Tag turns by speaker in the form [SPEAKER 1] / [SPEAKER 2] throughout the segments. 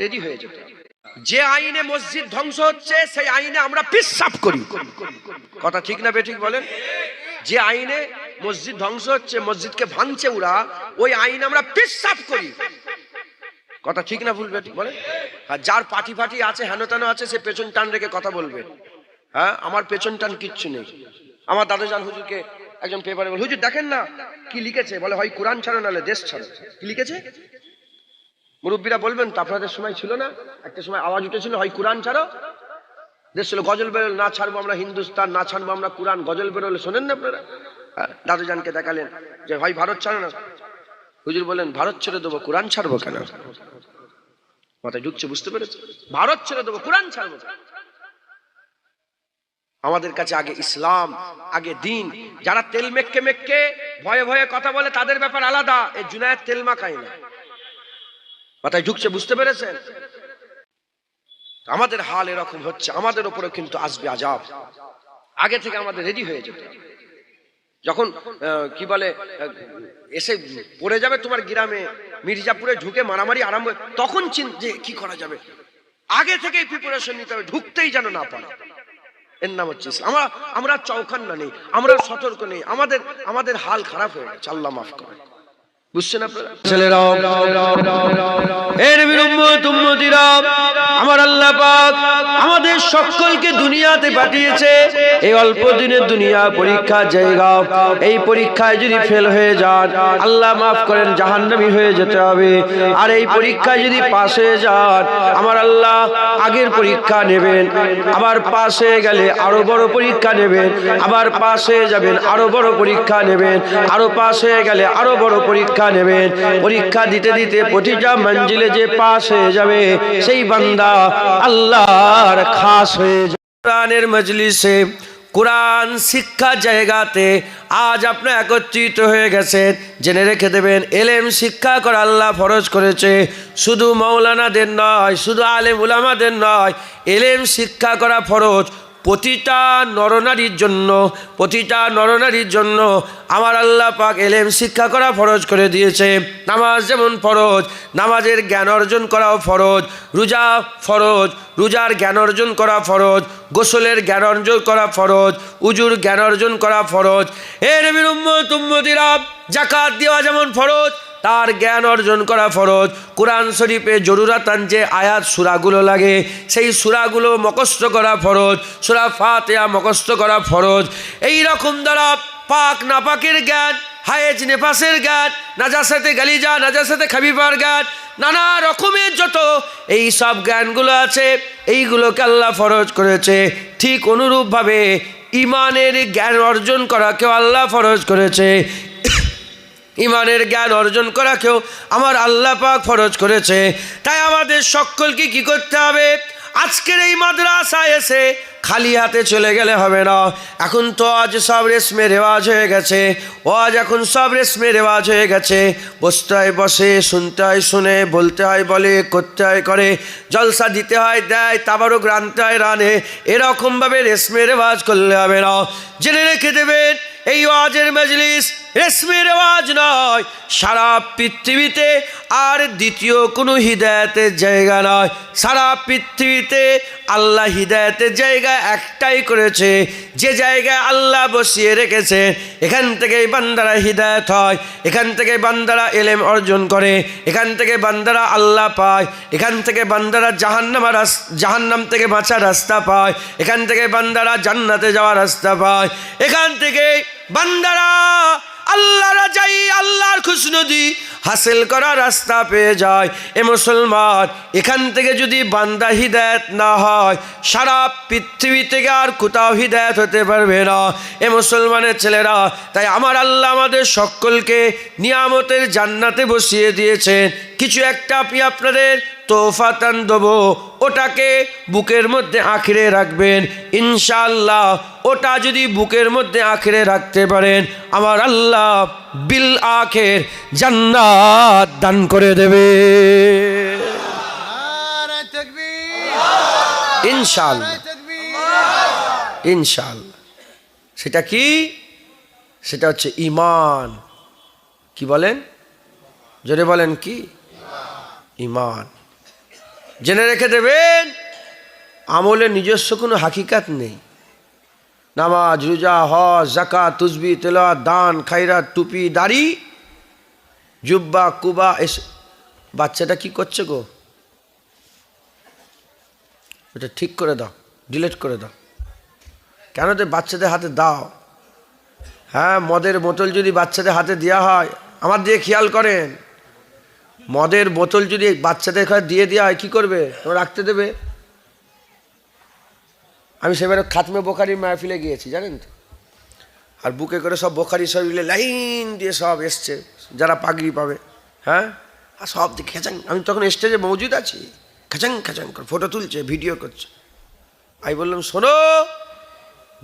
[SPEAKER 1] Ready হয়ে যেতে। যে আইনে মসজিদ ধ্বংস হচ্ছে সেই আইনে আমরা পিশাব করি। কথা ঠিক না বেঠিক বলেন? যে আইনে মসজিদ ধ্বংস হচ্ছে, মসজিদকে ভাঙছে ওরা, ওই আইনে আমরা পিশাব করি। কথা ঠিক না ভুল বেঠিক বলেন? আর যার পাটি ফাটি আছে, হেন তেন আছে, সে পেছন টান রেখে কথা বলবে। হ্যাঁ, আমার পেছন টান কিচ্ছু নেই। আমার দাদুজান হুজুরকে একজন পেপারে বলে, হুজুর দেখেন না কি লিখেছে, বলে হয় কোরআন ছাড়ো নাহলে দেশ ছাড়ো। কি লিখেছে? মুরব্বীরা বলবেন তো, আপনাদের সময় ছিল না একটা সময় আওয়াজ উঠেছিল, হয় কোরআন ছাড়ো দেশ ছিল, গজল বেরোল, না ছাড়বো আমরা হিন্দুস্তান, না ছাড়বো আমরা কোরআন, গজল বেরোলে শোনেন না আপনারা? দাদুজানকে দেখালেন যে হয় ভারত ছাড়ো না, হুজুর বলেন ভারত ছেড়ে দেবো, কোরআন ছাড়বো কেন? মাথায় ঢুকছে, বুঝতে পেরেছে? ভারত ছেড়ে দেবো, কোরআন ছাড়বো। আমাদের কাছে আগে ইসলাম, আগে দিন। যারা তেল মেক্কে মেক্কে ভয়ে ভয়ে কথা বলে তাদের ব্যাপার আলাদা, এই জুনায়েদ তেল মাখায় না। মাথায় ঢুকছে, বুঝতে পেরেছেন? আমাদের হাল এরকম হচ্ছে, আমাদের উপরে কিন্তু আসবে আযাব। আগে থেকে আমাদের রেডি হয়ে যেতে। যখন কি বলে এসে পড়ে যাবে তোমার গ্রামে, মির্জাপুরে ঢুকে মারামারি আরম্ভ, তখন যে কি করা যাবে, আগে থেকেই প্রিপারেশন নিতে হবে, ঢুকতেই যেন না পারে। এর নাম হচ্ছে ইসলাম। আমরা চৌখান্না নেই, আমরা সতর্ক নেই, আমাদের হাল খারাপ হয়ে গেছে। আল্লাহ মাফ করে। বুঝছেন আপনারা? ছেলেরা, এর উম্মতিরা, আমার আল্লাহ পাক আমাদের সকলকে দুনিয়াতে পাঠিয়েছে। এই অল্প দিনের দুনিয়া পরীক্ষার জায়গা। এই পরীক্ষায় যদি ফেল হয়ে যান, আল্লাহ মাফ করেন, জাহান্নামী হয়ে যেতে হবে। আর এই পরীক্ষায় যদি পাস হয়ে যান, আমার আল্লাহ আগের পরীক্ষা নেবেন, আবার পাস হয়ে গেলে আরো বড় পরীক্ষা নেবেন, আবার পাস হয়ে যাবেন, আরো বড় পরীক্ষা নেবেন, আরো পাস হয়ে গেলে আরো বড় পরীক্ষা নেবেন। পরীক্ষা দিতে দিতে প্রতিটা মঞ্জিলে যে পাস হয়ে যাবে, সেই বান্দা আল্লাহর খাস হয়ে যাবে। কোরআনের মজলিসে, কোরআন শিক্ষা জায়গাতে আজ আপনারা একত্রিত হয়ে গেছেন। জেনে রেখে দেবেন, এলেম শিক্ষা করা আল্লাহ ফরজ করেছে। শুধু মাওলানাদের নয়, শুধু আলেম উলামাদের নয়, এলেম শিক্ষা করা ফরজ প্রতিটা নরনারীর জন্য। প্রতিটা নরনারীর জন্য আমার আল্লাহ পাক এলেম শিক্ষা করা ফরজ করে দিয়েছে। নামাজ যেমন ফরজ, নামাজের জ্ঞান অর্জন করাও ফরজ। রোজা ফরজ, রোজার জ্ঞান অর্জন করা ফরজ। গোসলের জ্ঞান অর্জন করা ফরজ, উজুর জ্ঞান অর্জন করা ফরজ। এ নবীর উম্মতিরা, যাকাত দেওয়া যেমন ফরজ, তার জ্ঞান অর্জন করা ফরজ। কোরআন শরীফে জরুরাতান যে আয়াত সূরাগুলো লাগে, সেই সূরাগুলো মুখস্থ করা ফরজ। সূরা ফাতিহা মুখস্থ করা ফরজ। এই রকম দ্বারা পাক নাপাকের জ্ঞান, হায়েজ নেফাসের জ্ঞান, নাজাসাতে গালিজা, নাজাসাতে খাবিবার জ্ঞান, নানা রকমের যত এই সব জ্ঞানগুলো আছে, এইগুলোকে আল্লাহ ফরজ করেছে। ঠিক অনুরূপভাবে ইমানের জ্ঞান অর্জন করাকেও আল্লাহ ফরজ করেছে। ইমানের জ্ঞান অর্জন করাকেও আমার আল্লাহ পাক ফরজ করেছে। তাই আমাদের সকলকে কি করতে হবে? আজকের এই মাদ্রাসায় এসে খালি হাতে চলে গেলে হবে না। এখন তো আজ সব রেশমে রেওয়াজ হয়ে গেছে, আজ এখন সব রেশমে রেওয়াজ হয়ে গেছে। বসতে হয় বসে, শুনতে হয় শুনে, বলতে হয় বলে, করতে হয় করে, জলসা দিতে হয় দেয়, তাবারুক রানতে হয় রানে। এরকমভাবে রেশমে রেওয়াজ করলে হবে না। জেনে রেখে দেবেন, এই ওয়াজের মজলিস রেশমে রেওয়াজ নয়। সারা পৃথিবীতে আর দ্বিতীয় কোনো হিদায়াতের জায়গা নয়। সারা পৃথিবীতে আল্লাহ হিদায়াতের জায়গা একটাই করেছে, যে জায়গায় আল্লাহ বসিয়ে রেখেছে। এখান থেকেই বান্দারা হিদায়াত হয়, এখান থেকে বান্দারা এলেম অর্জন করে, এখান থেকে বান্দারা আল্লাহ পায়, এখান থেকে বান্দারা জাহান্নাম থেকে বাঁচার রাস্তা পায়, এখান থেকে বান্দারা জান্নাতে যাওয়ার রাস্তা পায়, এখান থেকে বান্দারা আল্লাহ রাজাই, আল্লাহর খুশনদি হাসিল করার রাস্তা পেয়ে যায়। এ মুসলমান, এখান থেকে যদি বান্দা হিদায়াত না হয়, সারা পৃথিবী থেকে আর কোথাও হিদায়াত হতে পারবে না। এ মুসলমানের ছেলেরা, তাই আমার আল্লাহ আমাদের সকলকে নিয়ামতের জান্নাতে বসিয়ে দিয়েছেন। কিছু একটা আমি আপনাদের তোফাতান দেবো, ওটাকে বুকের মধ্যে আঁকড়ে রাখবেন ইনশাআল্লাহ। ওটা যদি বুকের মধ্যে আঁকড়ে রাখতে পারেন, আমার আল্লাহ বিল আখের জান্নাত দান করে দেবে ইনশাআল্লাহ, ইনশাআল্লাহ। সেটা কি? সেটা হচ্ছে ঈমান। কি বলেন? জোরে বলেন, কি? ঈমান। জেনে রেখে দেবেন, আমলের নিজস্ব কোনো হাকিকাত নেই। নামাজ, রোজা, হজ, যাকাত, তুসবিহ, তেলাওয়াত, দান, খায়রাত, টুপি, দাড়ি, জুব্বা, কুবা, বাচ্চাটা কি করছে গো? এটা ঠিক করে দাও, ডিলিট করে দাও। কেন তো বাচ্চাদের হাতে দাও? হ্যাঁ, মদের বোতল যদি বাচ্চাদের হাতে দেওয়া হয়, আমার দিয়ে খেয়াল করেন, মদের বোতল যদি বাচ্চাদের ঘরে দিয়ে দেওয়া হয় কী করবে? তোমরা রাখতে দেবে? আমি সেবারে খাতমে বোখারির মাহফিলে গিয়েছি, জানেন তো, আর বুকে করে সব বোখারি শরীরে লাইন দিয়ে সব এসছে, যারা পাগড়ি পাবে। হ্যাঁ, আর সব দিকে খেচাং, আমি তখন স্টেজে মজুদ আছি, খেচাং খেচাং করে ফটো তুলছে, ভিডিও করছে। আমি বললাম, শোনো,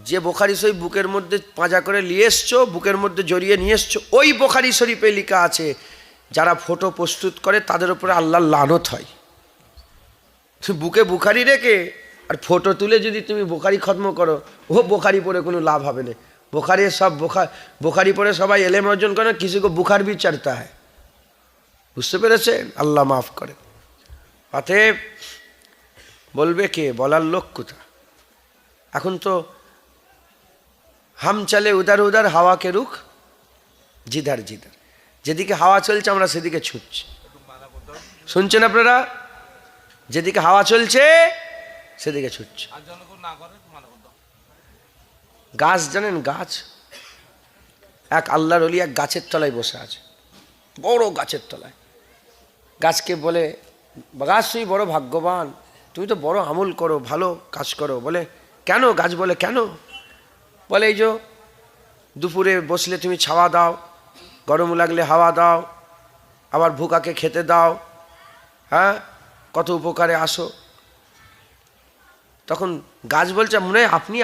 [SPEAKER 1] যে বোখারি শরীফ বুকের মধ্যে পাঁজা করে নিয়ে এসছো, বুকের মধ্যে জড়িয়ে নিয়ে এসছো, ওই বোখারি শরীফে লেখা আছে যারা ফটো প্রস্তুত করে তাদের উপরে আল্লাহর লানত হয়। বুকে বুখারি রেখে আর ফটো তুলে যদি তুমি বোখারি খতম করো, ও বোখারি পড়ে কোনো লাভ হবে না। বোখারি সব বোখারি পড়ে সবাই এলেম অর্জন করে, কিসিকে বুখার भी चढ़ता है। বুঝতে পেরেছেন? আল্লাহ মাফ করে। অতএব বলবে কে? বলার লোক কোথা? এখন তো হাম চলে উদার উদার হাওয়া কে রুখ জিধার জিধার, যেদিকে হাওয়া চলছে আমরা সেদিকে ছুটছি। শুনছেন আপনারা? যেদিকে হাওয়া চলছে সেদিকে ছুটছে। গাছ জানেন? গাছ, এক আল্লাহর ওলি এক গাছের তলায় বসে আছে, বড় গাছের তলায়। গাছকে বলে, গাছ তুমি বড় ভাগ্যবান, তুমি তো বড় আমল করো, ভালো কাজ করো। বলে কেন? গাছ বলে কেন? বলে এই যে দুপুরে বসলে তুমি ছাওয়া দাও, গরম লাগলে হাওয়া দাও, আবার ভুকাকে খেতে দাও, হ্যাঁ, কত উপকারে আসো। তখন গাছ বলছে, মনে হয় আপনি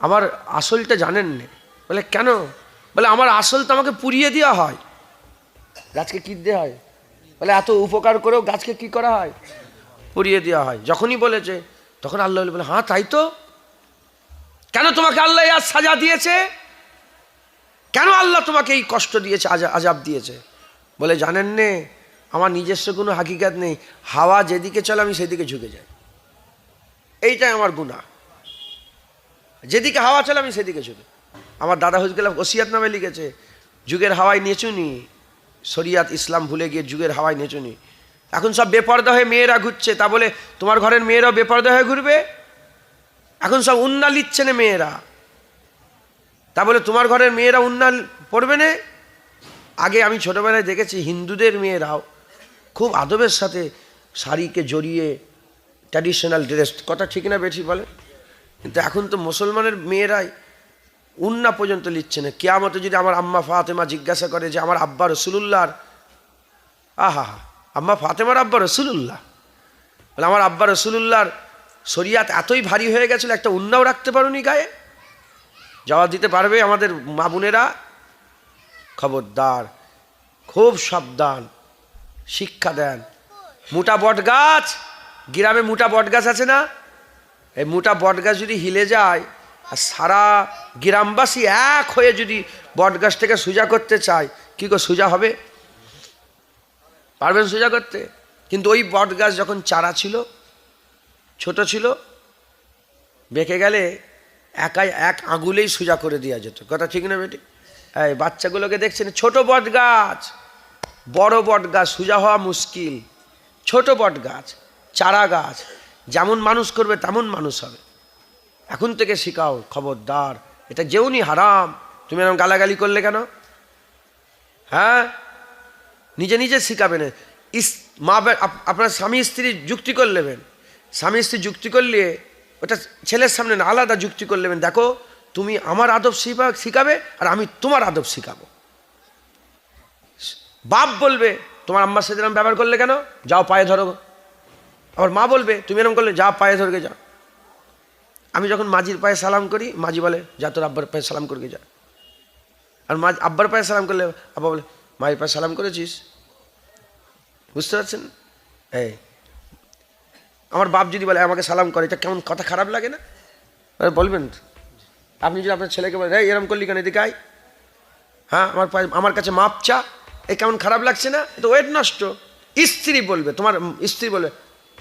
[SPEAKER 1] আমার আসলটা জানেন না। বলে কেন? বলে আমার আসল তো আমাকে পুড়িয়ে দেওয়া হয়। গাছকে কী দেওয়া হয়? বলে এত উপকার করেও গাছকে কি করা হয়? পুড়িয়ে দেওয়া হয়। যখনই বলেছে তখন আল্লাহ বলে, হ্যাঁ তাই তো। কেন তোমাকে আল্লাহ আজ সাজা দিয়েছে? কেন আল্লাহ তোমাকে এই কষ্ট দিয়েছে, আজাব দিয়েছে? বলে জানেন নে, আমার নিজস্ব কোনো হাকিকাত নেই, হাওয়া যেদিকে চলে আমি সেদিকে ঝুঁকে যাই, এইটাই আমার গুনাহ। যেদিকে হাওয়া চলে আমি সেদিকে ঝুঁকে। আমার দাদা হুজুর ওসিয়াত নামে লিখেছে, যুগের হাওয়ায় নেচুনি, শরিয়াত ইসলাম ভুলে গিয়ে যুগের হাওয়ায় নেচুনি। এখন সব বেপর্দা হয়ে মেয়েরা ঘুরছে, তা বলে তোমার ঘরের মেয়েরাও বেপর্দা হয়ে ঘুরবে? এখন সব উন্না লিচ্ছে না মেয়েরা, তা বলে তোমার ঘরের মেয়েরা উন্না পড়বে না? আগে আমি ছোটবেলায় দেখেছি হিন্দুদের মেয়েরাও খুব আদবের সাথে শাড়িকে জড়িয়ে ট্র্যাডিশনাল ড্রেস, কথা ঠিক না বেশি বলে? কিন্তু এখন তো মুসলমানের মেয়েরাই উন্না পর্যন্ত লিচ্ছে না। কিয়ামতে যদি আমার আম্মা ফাতেমা জিজ্ঞাসা করে যে আমার আব্বা রসুলুল্লাহর, আহা হা, আম্মা ফাতেমার আব্বা রসুলুল্লাহ, বলে আমার আব্বা রসুলুল্লাহর শরিয়াত এতই ভারী হয়ে গেছিল একটা উন্নাও রাখতে পারোনি গায়ে? জবাব দিতে পারবে আমাদের মা বোনেরা? খবরদার, খুব সাবধান, শিক্ষা দেন। মোটা বট গাছ, গ্রামে মোটা বট গাছ আছে না? এই মোটা বট গাছ যদি হিলে যায় আর সারা গ্রামবাসী এক হয়ে যদি বট গাছটাকে সোজা করতে চায়, কি করে সোজা হবে? পারবেন সোজা করতে? কিন্তু ওই বট গাছ যখন চারা ছিল, ছোট ছিল, বেঁকে গেলে একাই এক আঙুলেই সোজা করে দেওয়া যেত, কথা ঠিক না বেটি? এই বাচ্চাগুলোকে দেখছেন, ছোট বট গাছ, বড় বট গাছ সোজা হওয়া মুশকিল। ছোট বট গাছ, চারা গাছ, যেমন মানুষ করবে তেমন মানুষ হবে। এখন থেকে শিখাও, খবরদার, এটা যেউনি হারাম। তুমি এরকম গালাগালি করলে কেন? হ্যাঁ, নিজে নিজে শিখাবে না। মা আপনার স্বামী স্ত্রী যুক্তি করে নেবেন, স্বামী স্ত্রী যুক্তি করলে ওটা ছেলের সামনে না, আলাদা যুক্তি করে নেবেন। দেখো, তুমি আমার আদব শিখাবে আর আমি তোমার আদব শিখাবো। বাপ বলবে তোমার আম্মার সাথে এরকম ব্যবহার করলে কেন, যাও পায়ে ধরো। আবার মা বলবে তুমি এরকম করলে, যাও পায়ে ধরকে যাও। আমি যখন মাঝির পায়ে সালাম করি, মাঝি বলে যা তোর আব্বার পায়ে সালাম করকে যা। আর আব্বার পায়ে সালাম করলে আব্বা বলে মায়ের পায়ে সালাম করেছিস? বুঝতে পারছেন? এই আমার বাপ যদি বলে আমাকে সালাম করে, এটা কেমন কথা, খারাপ লাগে না? বলবেন আপনি যদি আপনার ছেলেকে বলেন এরম করলি কেন, এদিকে আয়, হ্যাঁ আমার কাছে মাপ চা, এ কেমন খারাপ লাগছে না? এটা ওয়েট নষ্ট। স্ত্রী বলবে, তোমার স্ত্রী বলবে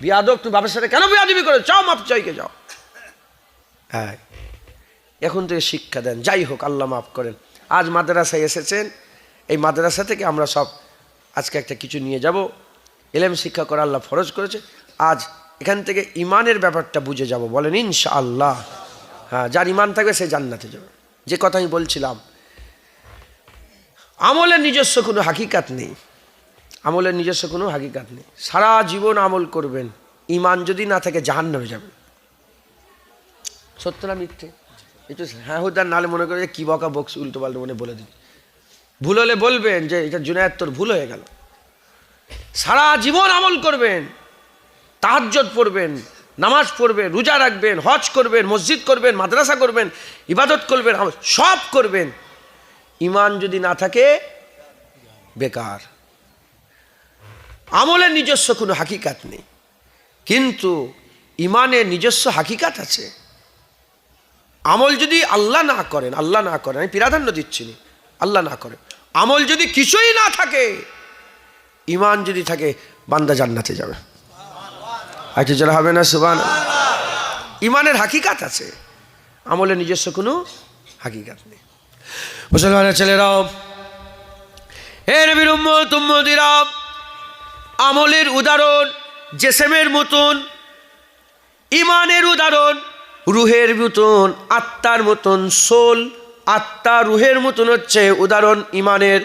[SPEAKER 1] বিয়াদব, তুমি বাপের সাথে কেন বিয়াদবি করে, যাও মাপ চাইকে যাও। হ্যাঁ, এখন থেকে শিক্ষা দেন। যাই হোক, আল্লাহ মাফ করেন। আজ মাদ্রাসায় এসেছেন, এই মাদ্রাসা থেকে আমরা সব আজকে একটা কিছু নিয়ে যাব। ইলম শিক্ষা করা আল্লাহ ফরজ করেছে। আজ এখান থেকে ইমানের ব্যাপারটা বুঝে যাব, বলেন ইনশাআল্লাহ। হ্যাঁ, যার ইমান থাকবে সে জান্নাতে যাবে। যে কথা আমি বলছিলাম, আমলের নিজস্ব কোনো হাকিকাত নেই, আমলের নিজস্ব কোনো হাকিকাত নেই। সারা জীবন আমল করবেন, ইমান যদি না থাকে জাহান্নামে যাবেন। সত্য না মিথ্যে? একটু হ্যাঁ হুদার নালে মনে করে যে কি বকা বকস, উল্টো পাল্টো মনে বলে দিন। ভুল হলে বলবেন যে এটা জুনায়েদ তোর ভুল হয়ে গেল। সারা জীবন আমল করবেন, তাহাজ্জুদ পড়বেন, নামাজ পড়বেন, রোজা রাখবেন, হজ করবেন, মসজিদ করবেন, মাদ্রাসা করবেন, ইবাদত করবেন, সব করবেন। ইমান যদি না থাকে বেকার। আমলের নিজস্ব কোনো হাকিকাত নেই, কিন্তু ইমানের নিজস্ব হাকিকাত আছে। আমল যদি আল্লাহ না করেন, আল্লাহ না করেন, আমি প্রাধান্য দিচ্ছি না, আল্লাহ না করেন, আমল যদি কিছুই না থাকে, ইমান যদি থাকে, বান্দা জান্নাতে যাবে। আচ্ছা, যারা হবে না সুবহানাল্লাহ। ইমানের হাকিকাত আছে, আমলের নিজস্ব কোনো হাকিকাত নেই। মুসলমানের ছেলেরাও, হে নবীর উম্মত উম্মতিরা, আমলের উদাহরণ জেসেমের মতন, ইমানের উদাহরণ রুহের মতন, আত্মার মতন। সোল, আত্মা, রুহের মতন হচ্ছে উদাহরণ ইমানের।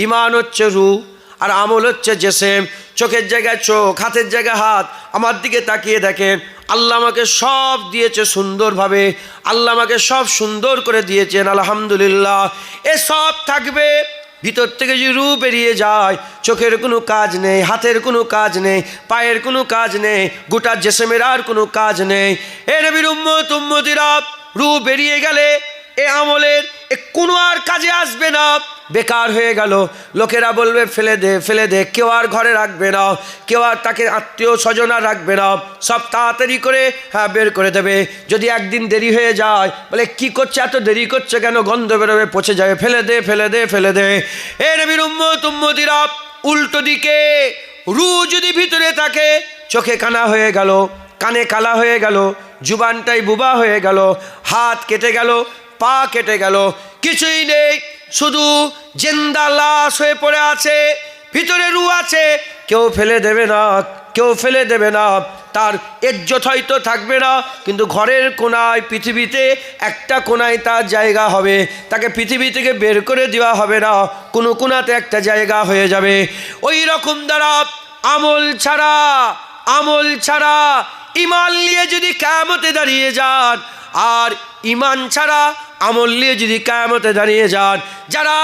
[SPEAKER 1] ইমান হচ্ছে রুহ, আর আমল হচ্ছে জেসেম। চোখের জায়গায় চোখ, হাতের জায়গায় হাত। আমার দিকে তাকিয়ে দেখেন, আল্লাহ আমাকে সব দিয়েছে সুন্দরভাবে, আল্লাহ আমাকে সব সুন্দর করে দিয়েছেন, আলহামদুলিল্লাহ। এ সব থাকবে, ভিতর থেকে যে রূহ বেরিয়ে যায়, চোখের কোনো কাজ নেই, হাতের কোনো কাজ নেই, পায়ের কোনো কাজ নেই, গোটা জেসেমের আর কোনো কাজ নেই। এ নবীর উম্মত উম্মতিরা, রূহ বেরিয়ে গেলে এ আমলের কোনো আর কাজে আসবে না, বেকার হয়ে গেল। লোকেরা বলবে ফেলে দে ফেলে দে, কেউ আর ঘরে রাখবে না, কেউ আর তাকে আত্মীয় স্বজন আর রাখবে না, সব তাড়াতাড়ি করে বের করে দেবে। যদি একদিন দেরি হয়ে যায়, বলে কি করছে, এত দেরি করছে কেন, গন্ধ বেরোবে, পচে যাবে, ফেলে দে ফেলে দে ফেলে দে। এ নবীর উম্মত উম্মতিরা, উল্টো দিকে রূহ যদি ভিতরে থাকে, চোখে কানা হয়ে গেল, কানে কালা হয়ে গেল, জুবানটাই বুবা হয়ে গেল, হাত কেটে গেল, পা কেটে গেল, কিছুই নেই, শুধু জিন্দা লাশ হয়ে পড়ে আছে, ভিতরে রূহ আছে। কেউ ফেলে দেবে না, কেউ ফেলে দেবে না, তার ইজ্জত হয়তো থাকবে না, কিন্তু ঘরের কোনায়, পৃথিবীতে একটা কোনায় তার জায়গা হবে, তাকে পৃথিবী থেকে বের করে দেওয়া হবে না, কোনো কোনাতে একটা জায়গা হয়ে যাবে। ওই রকম দ্বারা আমল ছাড়া, আমল ছাড়া ইমান নিয়ে যদি কিয়ামতে দাঁড়িয়ে যান, আর ইমান ছাড়া আমল নিয়ে যদি কিয়ামতে দাঁড়িয়ে যান, যারা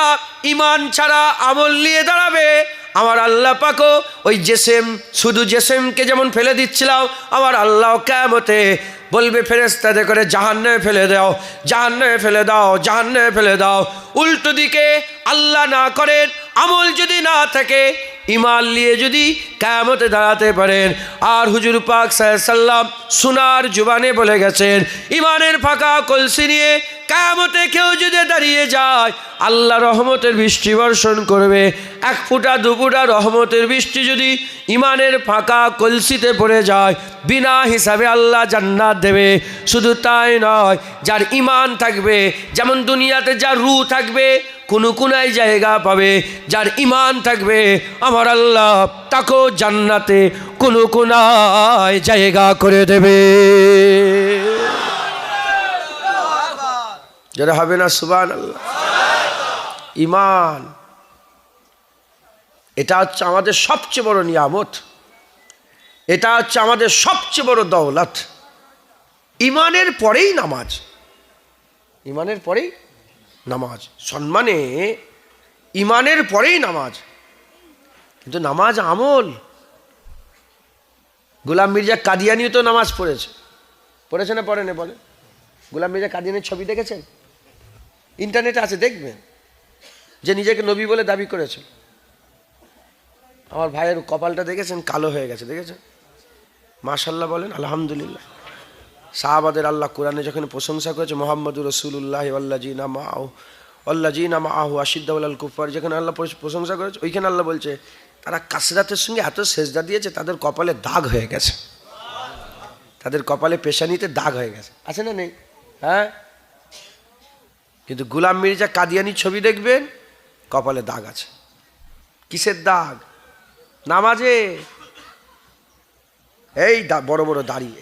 [SPEAKER 1] ইমান ছাড়া আমল নিয়ে দাঁড়াবে, আমার আল্লাহ পাকও ওই জেসেম, শুধু জেসেমকে যেমন ফেলে দিচ্ছিলাম, আমার আল্লাহ কিয়ামতে বলবে ফেরেশতাদের করে, জাহান্নামে ফেলে দাও, জাহান্নামে ফেলে দাও, জাহান্নামে ফেলে দাও। উল্টো দিকে আল্লাহ না করেন, আমল যদি না থাকে, ইমান নিয়ে যদি কিয়ামতে দাঁড়াতে পারেন। আর হুজুর পাক সাল্লাল্লাহু আলাইহি সাল্লাম সুনার জুবানে বলে গেছেন, ইমানের ফাঁকা কলসি নিয়ে কিয়ামতে কেউ যদি দাঁড়িয়ে যায়, আল্লাহ রহমতের বৃষ্টি বর্ষণ করবে। এক ফোঁটা দু ফোঁটা রহমতের বৃষ্টি যদি ইমানের ফাঁকা কলসিতে পড়ে যায়, বিনা হিসাবে আল্লাহ জান্নাত দেবে। শুধু তাই নয়, যার ইমান থাকবে, যেমন দুনিয়াতে যার রূহ থাকবে কোনো কোনায় জায়গা পাবে, যার ইমান থাকবে, আমার আল্লাহ তাকেও জান্নাতে কোনো কোনায় জায়গা করে দেবে। যারা হবে না সুবহানাল্লাহ। ইমান, এটা হচ্ছে আমাদের সবচেয়ে বড় নিয়ামত, এটা হচ্ছে আমাদের সবচেয়ে বড় দৌলত। ইমানের পরেই নামাজ, ইমানের পরেই নামাজ, সম্মানে ইমানের পরেই নামাজ। কিন্তু নামাজ আমল। গোলাম মির্জা কাদিয়ানিও তো নামাজ পড়েছে, পড়েছে না পড়েনি বলে? গোলাম মির্জা কাদিয়ানির ছবি দেখেছেন? ইন্টারনেটে আছে, দেখবেন, যে নিজেকে নবী বলে দাবি করেছে। আমার ভাইয়ের কপালটা দেখেছেন, কালো হয়ে গেছে, দেখেছেন? মাশাল্লাহ বলেন, আলহামদুলিল্লাহ। সাহাবাদের আল্লাহ কোরআনে যখন প্রশংসা করেছে, মুহাম্মাদুর রাসূলুল্লাহ ওয়াল্লাযীনা মাআহু আশিদ্দাউ আলাল কুফার, যেখানে আল্লাহ প্রশংসা করেছে, ওইখানে আল্লাহ বলছে তারা কাসরাতের সঙ্গে এত সেজদা দিয়েছে তাদের কপালে দাগ হয়ে গেছে, তাদের কপালে পেশানিতে দাগ হয়ে গেছে, আছে না নেই? হ্যাঁ, কিন্তু গোলাম মির্জা কাদিয়ানির ছবি দেখবেন কপালে দাগ আছে। কিসের দাগ? নামাজে এই বড় বড় দাঁড়িয়ে,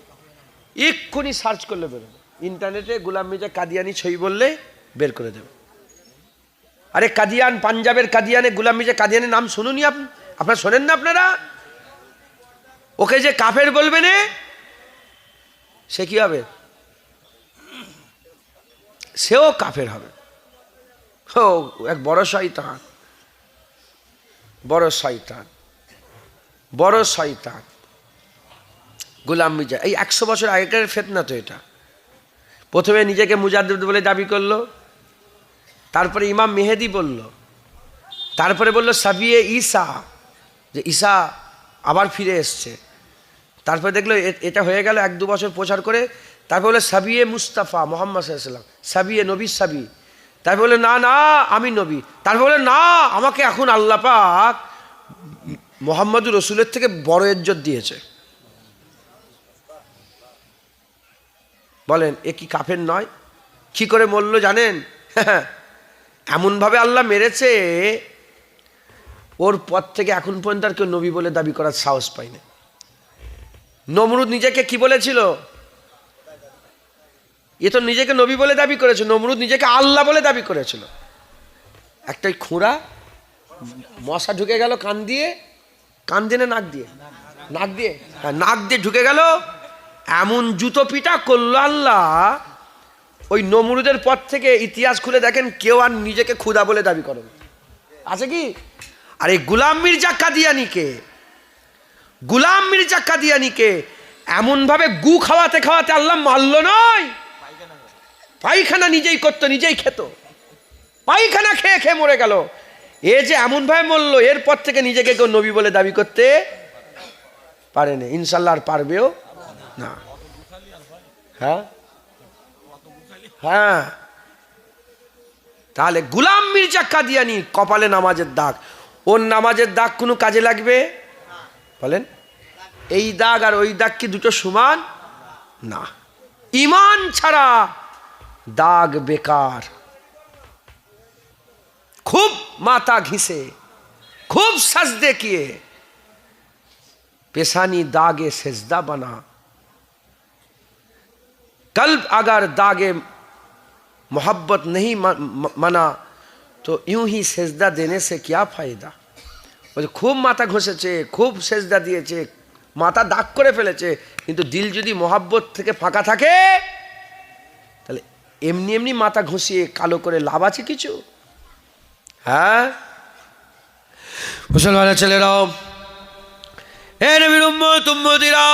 [SPEAKER 1] এক্ষুনি সার্চ করলে বেরোবে, ইন্টারনেটে গোলাম মির্জা কাদিয়ানি ছবি বললে বের করে দেবে। আরে কাদিয়ান, পাঞ্জাবের কাদিয়ানে গোলাম মির্জা কাদিয়ানের নাম শুনুনি আপনারা শোনেন না? আপনারা ওকে যে কাফের বলবে না, সে কি হবে? সেও কাফের হবে। ও এক বড় শয়তান, বড় শয়তান, বড় শয়তান গোলাম মির্জা। এই 100 বছর আগেকার ফিতনা তো এটা। প্রথমে নিজেকে মুজাদ্দিদ বলে দাবি করলো, তারপরে ইমাম মেহেদি বলল, তারপরে বলল সাবিয়ে ঈসা, যে ঈসা আবার ফিরে এসছে। তারপরে দেখলো এটা হয়ে গেল 1-2 বছর প্রচার করে, তারপর বলে সাবিয়ে মুস্তাফা মোহাম্মদ সাল্লাল্লাহু আলাইহি ওয়াসাল্লাম, সাবিয়ে নবী সাবি। তারপর বলে না না আমি নবী। তারপর বলে না, আমাকে এখন আল্লাহ পাক মুহাম্মদুর রাসূলের থেকে বড় ইজ্জত দিয়েছে। বলেন এ কি কাফের নয়? কি করে মরল জানেন? এমনভাবে আল্লাহ মেরেছে, ওর পর থেকে এখন পর্যন্ত আর কেউ নবী বলে দাবি করার সাহস পায় না। নমরুদ নিজেকে কি বলেছিল? এ তো নিজেকে নবী বলে দাবি করেছে, নমরুদ নিজেকে আল্লাহ বলে দাবি করেছিল। একটাই খুঁড়া মশা ঢুকে গেল কান দিয়ে, কান দিয়ে না নাক দিয়ে? নাক দিয়ে, হ্যাঁ নাক দিয়ে ঢুকে গেল। এমন জুতো পিটা করলো আল্লাহ, ওই নমরুদের পর থেকে ইতিহাস খুলে দেখেন কেউ আর নিজেকে খুদা বলে দাবি করেন আছে কি? আর এই গোলাম মির্জা কাদিয়ানিকে, গোলাম মির্জা কাদিয়ানিকে এমনভাবে গু খাওয়াতে খাওয়াতে আল্লাহ মারল নয়, পায়খানা নিজেই করতো, নিজেই খেত, পায়খানা খেয়ে খেয়ে মরে গেল। এ যে এমনভাবে মরল, এরপর থেকে নিজেকে কেউ নবী বলে দাবি করতে পারেনি, ইনশাল্লাহ আর পারবেও না। হ্যাঁ হ্যাঁ, তাহলে গোলাম মির্জা কাদিয়ানি কপালে নামাজের দাগ, ওর নামাজের দাগ কোনো কাজে লাগবে? বলেন এই দাগ আর ওই দাগ কি দুটো সমান? না, ঈমান ছাড়া দাগ বেকার। खूब माथा घिसे, खूब सजदे किए, पेशानी दागे सजदा बना। कल्ब अगर दागे मोहब्बत नहीं मना तो यूं ही सजदा देने से क्या फायदा। खूब माथा घষেছে, खूब সেজদা দিয়েছে, মাথা দাগ করে ফেলেছে, কিন্তু দিল যদি মোহাব্বত থেকে ফাঁকা থাকে তাহলে এমনি এমনি মাথা ঘষিয়ে কালো করে লাভ আছে কিছু? হ্যাঁ মুসলমানের ছেলেরাও, হে নবীর উম্মত উম্মতিরা,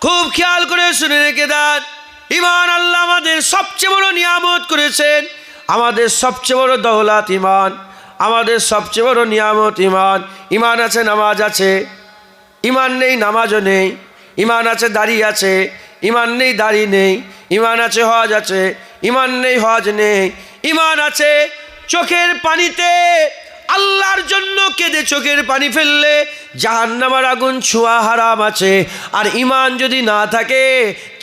[SPEAKER 1] খুব খেয়াল করে শুনে রেখে দেন, ঈমান আল্লাহ আমাদের সবচেয়ে বড় নিয়ামত করেছেন, আমাদের সবচেয়ে বড় দৌলত ঈমান, আমাদের সবচেয়ে বড় নিয়ামত ঈমান। ঈমান আছে নামাজ আছে, ঈমান নেই নামাজও নেই, ঈমান আছে দাড়ি আছে, ঈমান নেই দাড়ি নেই, ঈমান আছে হজ আছে, ঈমান নেই হজ নেই, ঈমান আছে চোখের পানিতে আল্লাহর জন্য কেঁদে চোখের পানি ফেললে জাহান্নামের আগুন ছোঁয়া হারাম আছে। আর ঈমান যদি না থাকে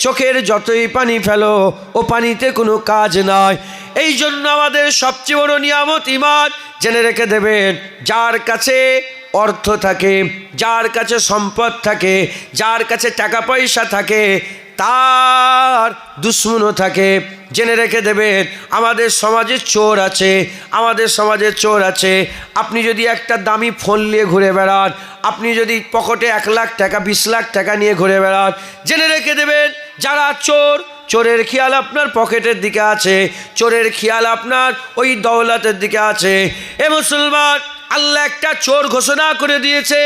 [SPEAKER 1] চোখের যতই পানি ফেলো ও পানিতে কোনো কাজ নয়। এই জন্য আমাদের সবচেয়ে বড় নিয়ামত ঈমান। জেনে রেখে দেবেন, যার কাছে অর্থ থাকে, যার কাছে সম্পদ থাকে, যার কাছে টাকা পয়সা থাকে, তার দুশ্মনও থাকে। জেনে রেখে দেবেন, আমাদের সমাজে চোর আছে, আমাদের সমাজে চোর আছে। আপনি যদি একটা দামি ফোন নিয়ে ঘুরে বেড়ান, আপনি যদি পকেটে 1 লাখ টাকা 20 লাখ টাকা নিয়ে ঘুরে বেড়ান, জেনে রেখে দেবেন যারা চোর, চোরের খেয়াল আপনার পকেটের দিকে আছে, চোরের খেয়াল আপনার ওই দৌলতের দিকে আছে। এ মুসলমান, আল্লাহ একটা চোর ঘোষণা করে দিয়েছে,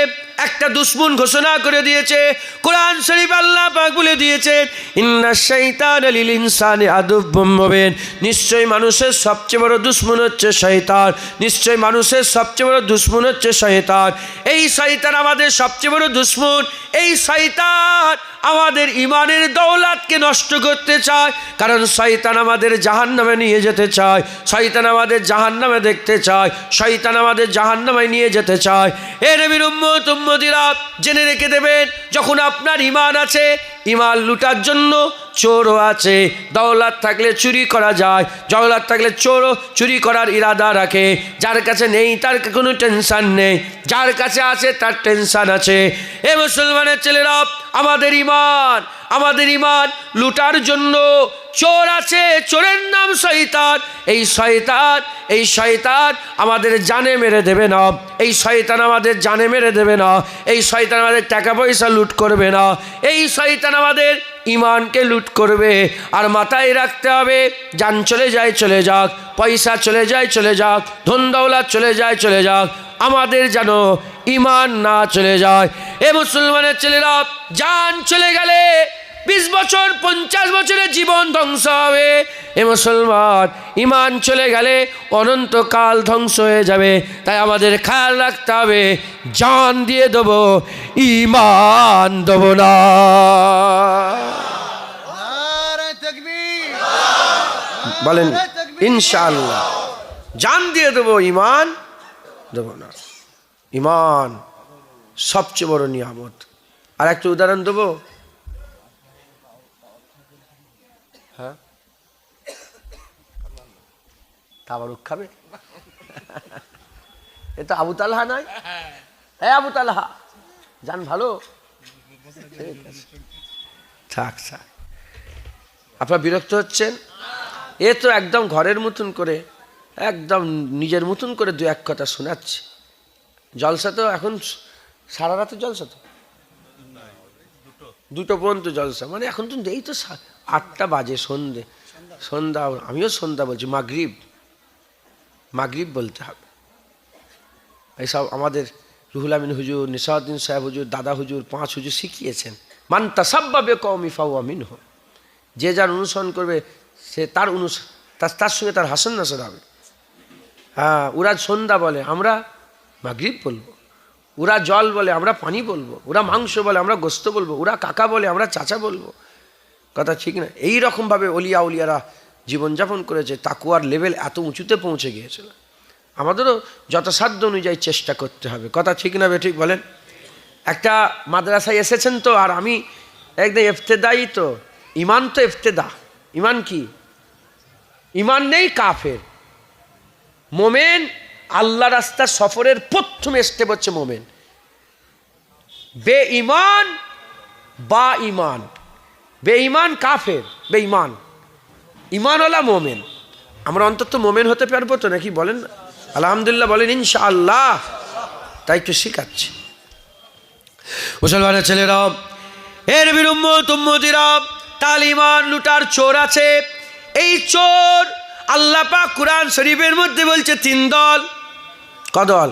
[SPEAKER 1] একটা দুশ্মন ঘোষণা করে দিয়েছে। কোরআন শরীফ আল্লাহ পাক বলে দিয়েছেন, ইন্নাশ শাইতানা লিল ইনসানি আদুব্বুম মুবিন, নিশ্চয়ই মানুষের সবচেয়ে বড় দুশ্মন হচ্ছে শয়তান, নিশ্চয়ই মানুষের সবচেয়ে বড় দুশ্মন হচ্ছে শয়তান। এই শয়তান আমাদের সবচেয়ে বড় দুশ্মন। এই শয়তান আমাদের ইমানের দৌলতকে নষ্ট করতে চায়, কারণ শয়তান আমাদের জাহান্নামে নিয়ে যেতে চায়, শয়তান আমাদের জাহান্নামে দেখতে চায়, শয়তান আমাদের জাহান্নামে নিয়ে যেতে চায়। এ নবীর উম্মত উম্মতিরা জেনে রেখে দেবেন, যখন আপনার ইমান আছে, ইমান লুটার জন্য চোরও আছে। দৌলত থাকলে চুরি করা যায়, দৌলত থাকলে চোরও চুরি করার ইরাদা রাখে। যার কাছে নেই তার কোনো টেনশন নেই, যার কাছে আছে তার টেনশন আছে। এ মুসলমানের ছেলেরা, আমাদের ইমান লুটার জন্য চোর আছে, চোরের নাম শয়তান। এই শয়তান আমাদের জানে মেরে দেবে না, এই শয়তান আমাদের জানে মেরে দেবে না, এই শয়তান আমাদের টাকা পয়সা লুট করবে না, এই শয়তান আমাদের ইমানকে লুট করবে। আর মাথায় রাখতে হবে, জান চলে যায় চলে যাক, পয়সা চলে যায় চলে যাক, ধন দৌলত চলে যায় চলে যাক, আমাদের যেন ইমান না চলে যায়। এ মুসলমানের ছেলেরা, জান চলে গেলে 20 বছর 50 বছরের জীবন ধ্বংস হবে। এ মুসলমান, ইমান চলে গেলে অনন্তকাল ধ্বংস হয়ে যাবে। তাই আমাদের খেয়াল রাখতে হবে, জান দিয়ে দেবো, ইমান দেবো না। বলেন ইনশাআল্লাহ, জান দিয়ে দেবো, ইমান দেবো না। ইমান সবচেয়ে বড় নিয়ামত। আর একটা উদাহরণ দেবো, হ্যাঁ, তাবারুক খাবে? এ তো আবু তালহা নয়? হ্যাঁ আবু তালহা, জান ভালো, থাক থাক, আপনারা বিরক্ত হচ্ছেন? এ তো একদম ঘরের মতন করে, একদম নিজের মতন করে দু এক কথা শোনাচ্ছে। জলসা তো এখন সারা রাতে জলসা, তো 2টো পর্যন্ত জলসা, মানে এখন তো এই তো 8টা বাজে, সন্ধ্যা। আমিও সন্ধ্যা বলছি, মাগরিব বলতে হবে। এইসব আমাদের রুহুল আমিন হুজুর, নিসাউদ্দিন সাহেব হুজুর, দাদা হুজুর, 5 হুজুর শিখিয়েছেন, মান তাসাব্বা বিকওমি ফাহুয়া মিনহুম। যে যার অনুসরণ করবে সে তার সঙ্গে তার হাসান নাসর হবে। হ্যাঁ, ওরা সন্ধ্যা বলে, আমরা মাগরিব বলবো, ওরা জল বলে, আমরা পানি বলবো, ওরা মাংস বলে, আমরা গোস্ত বলবো, ওরা কাকা বলে, আমরা চাচা বলবো। কথা ঠিক না? এই রকমভাবে উলিয়ারা জীবনযাপন করেছে, তাকওয়ার লেভেল এত উঁচুতে পৌঁছে গিয়েছিল। আমাদেরও যথাসাধ্য অনুযায়ী চেষ্টা করতে হবে। কথা ঠিক না বে ঠিক বলেন? একটা মাদ্রাসায় এসেছেন তো, আর আমি একদম ইফতেদাই, তো ইমান তো ইফতেদা। ইমান কি? ইমান নেই কাফের। মোমেন আল্লাহ রাস্তার সফরের প্রথম স্টেপ হচ্ছে মোমেন। বেঈমান বা ইমান, বেঈমান কাফের, বেঈমান, ইমানওয়ালা মোমেন। আমরা অন্তত মোমেন হতে পারবো তো নাকি বলেন? আলহামদুলিল্লাহ বলেন ইনশাআল্লাহ। তাই তো শিখাচ্ছি। মুসলমানের ছেলেরা, এর নবীর উম্মত উম্মতিরা, তার ইমান লুটার চোর আছে। এই চোর আল্লাহ পাক কুরআন শরীফের মধ্যে বলছে 3 দল। কদল?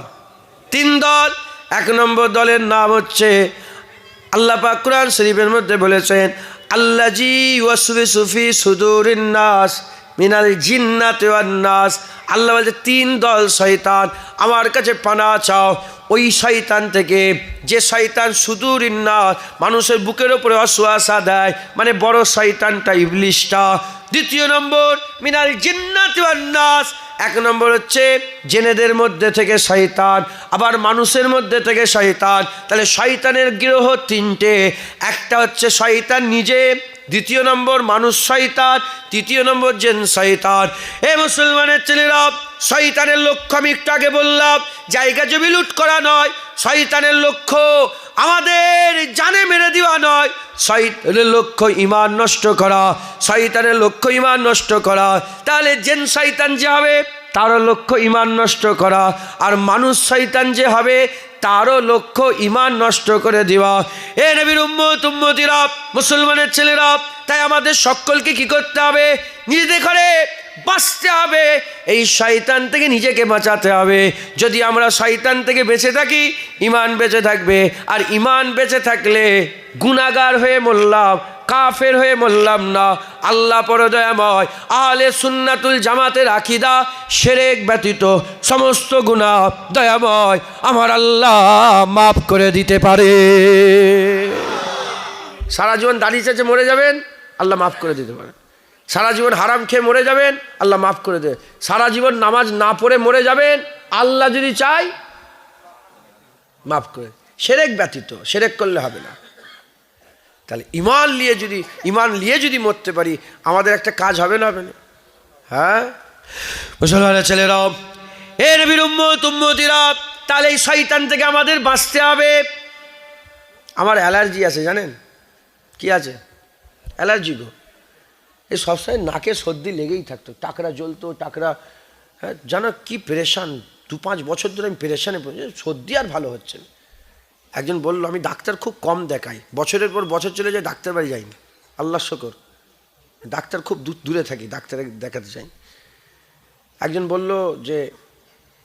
[SPEAKER 1] 3 দল। 1 নম্বর দলের নাম হচ্ছে, আল্লাহ পাক কুরআন শরীফের মধ্যে বলেছেন, আল্লাযী ইউওয়াসওয়িসু ফি সুদুরিন নাস মিনাল জিন্নাতি ওয়ান নাস। আল্লাহ বলছে 3 দল শয়তান, আমার কাছে পানাহ চাও ওই শয়তান থেকে, যে শয়তান সুদুরিন নাস, মানুষের বুকের উপরে ওয়াসওয়াসা দেয়, মানে বড় শয়তানটা, ইবলিসটা। 2 নম্বর মিনাল জিন্নাতি ওয়ান নাস, 1 নম্বর হচ্ছে জেনেদের মধ্যে থেকে শয়তান, আবার মানুষের মধ্যে থেকে শয়তান। তাহলে শয়তানের গৃহ 3টে। একটা হচ্ছে শয়তান নিজে, 2 নম্বর মানুষ শয়তান, 3 নম্বর জিন শয়তান। এ মুসলমানের ছেলেরা, শয়তানের লক্ষ্য আমি একটু আগে বললাম, জায়গা জমি লুট করা নয়। শয়তানের লক্ষ্য আমাদের জানে মেরে দেওয়া নয়, শয়তানের লক্ষ্য ইমান নষ্ট করা, শয়তানের লক্ষ্য ইমান নষ্ট করা। তাহলে জিন শয়তান যে হবে তারও লক্ষ্য ইমান নষ্ট করা, আর মানুষ শয়তান যে হবে তারও লক্ষ্য ইমান নষ্ট করে দেওয়া। এ নবীর উম্মত উম্মতিরা, মুসলমানের ছেলেরা, তাই আমাদের সকলকে কি করতে হবে? নিজেদের ঘরে বাঁচতে হবে, এই শয়তান থেকে নিজেকে বাঁচাতে হবে। যদি আমরা শয়তান থেকে বেঁচে থাকি, ঈমান বেঁচে থাকবে। আর ঈমান বেঁচে থাকলে গুনাহগার হয়ে মরলাম, কাফের হয়ে মরলাম না। আল্লাহ পরদয়াময়, আহলে সুন্নাতুল জামাতের আকীদা শিরক ব্যতীত সমস্ত গুনাহ দয়াময় আমার আল্লাহ মাফ করে দিতে পারে। সারা জীবন দাড়ি চেঁচে মরে যাবেন, আল্লাহ মাফ করে দিতে পারে। সারা জীবন হারাম খেয়ে মরে যাবেন, আল্লাহ মাফ করে দেবে। সারা জীবন নামাজ না পড়ে মরে যাবেন, আল্লাহ যদি চায় মাফ করে, শিরক ব্যতীত। শিরক করলে হবে না। তাহলে ঈমান নিয়ে যদি মরতে পারি, আমাদের একটা কাজ হবে না, হবে না? হ্যাঁ মুসলমানের ছেলেরা, এ নবীর উম্মত উম্মতিরা, তাহলে এই শয়তান থেকে আমাদের বাঁচতে হবে। আমার অ্যালার্জি আছে, জানেন কি আছে? অ্যালার্জি গো। এই সবসময় নাকে সর্দি লেগেই থাকতো, টাকরা জ্বলতো, টাকরা। হ্যাঁ জানো কি পেরেশান, 2-5 বছর ধরে আমি পেরেশানে পড়েছি, সর্দি আর ভালো হচ্ছে না। একজন বললো, আমি ডাক্তার খুব কম দেখাই, বছরের পর বছর চলে যায়, ডাক্তার বাড়ি যাইনি। আল্লাহ শুকর, ডাক্তার খুব দূরে থাকি, ডাক্তারে দেখাতে চাই। একজন বলল যে